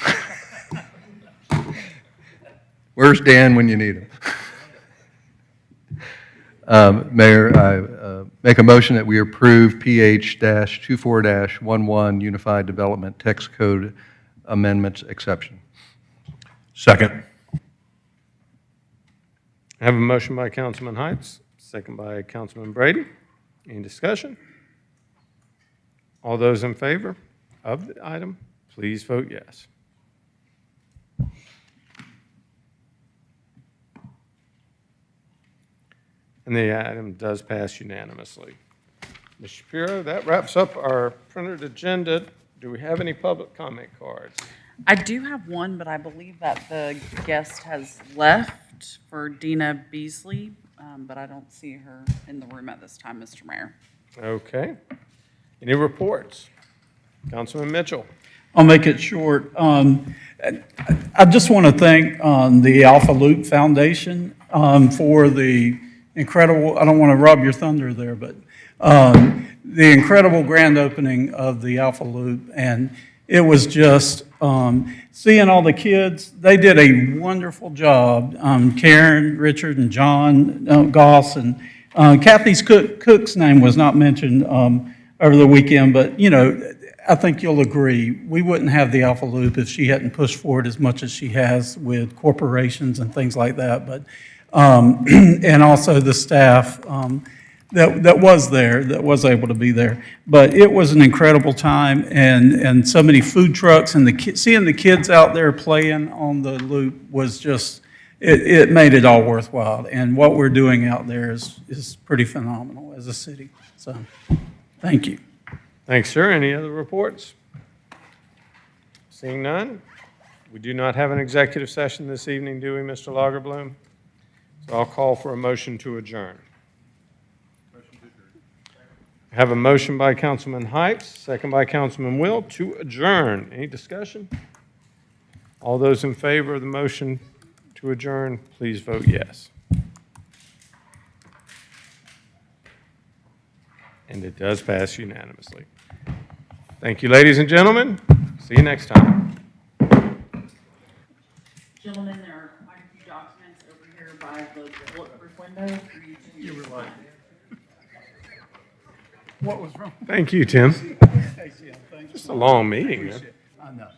Where's Dan when you need him? Mayor, I make a motion that we approve PH-24-11 Unified Development Text Code Amendments Exception. Second. I have a motion by Councilman Heights, second by Councilman Brady. Any discussion? All those in favor of the item, please vote yes. And the item does pass unanimously. Ms. Shapiro, that wraps up our printed agenda. Do we have any public comment cards? I do have one, but I believe that the guest has left for Dina Beasley, but I don't see her in the room at this time, Mr. Mayor. Okay. Any reports? Councilman Mitchell. I'll make it short. I just want to thank the Alpha Loop Foundation for the incredible, I don't want to rob your thunder there, but the incredible grand opening of the Alpha Loop. And it was just seeing all the kids. They did a wonderful job. Karen, Richard, and John Goss, and Kathy's cook's name was not mentioned over the weekend, but, you know, I think you'll agree, we wouldn't have the Alpha Loop if she hadn't pushed forward as much as she has with corporations and things like that. But and also the staff that was there, that was able to be there. But it was an incredible time, and so many food trucks, and seeing the kids out there playing on the loop was just, it made it all worthwhile. And what we're doing out there is pretty phenomenal as a city. So, thank you. Thanks, sir. Any other reports? Seeing none, we do not have an executive session this evening, do we, Mr. Lagerbloom? So I'll call for a motion to adjourn. I have a motion by Councilman Heights, second by Councilman Will, to adjourn. Any discussion? All those in favor of the motion to adjourn, please vote yes. And it does pass unanimously. Thank you, ladies and gentlemen. See you next time. Gentlemen, there are quite a few documents over here by the bulletproof window for you to sign. What was wrong? Thank you, Tim. Hey, Tim, thanks. Just a long meeting, man. I know.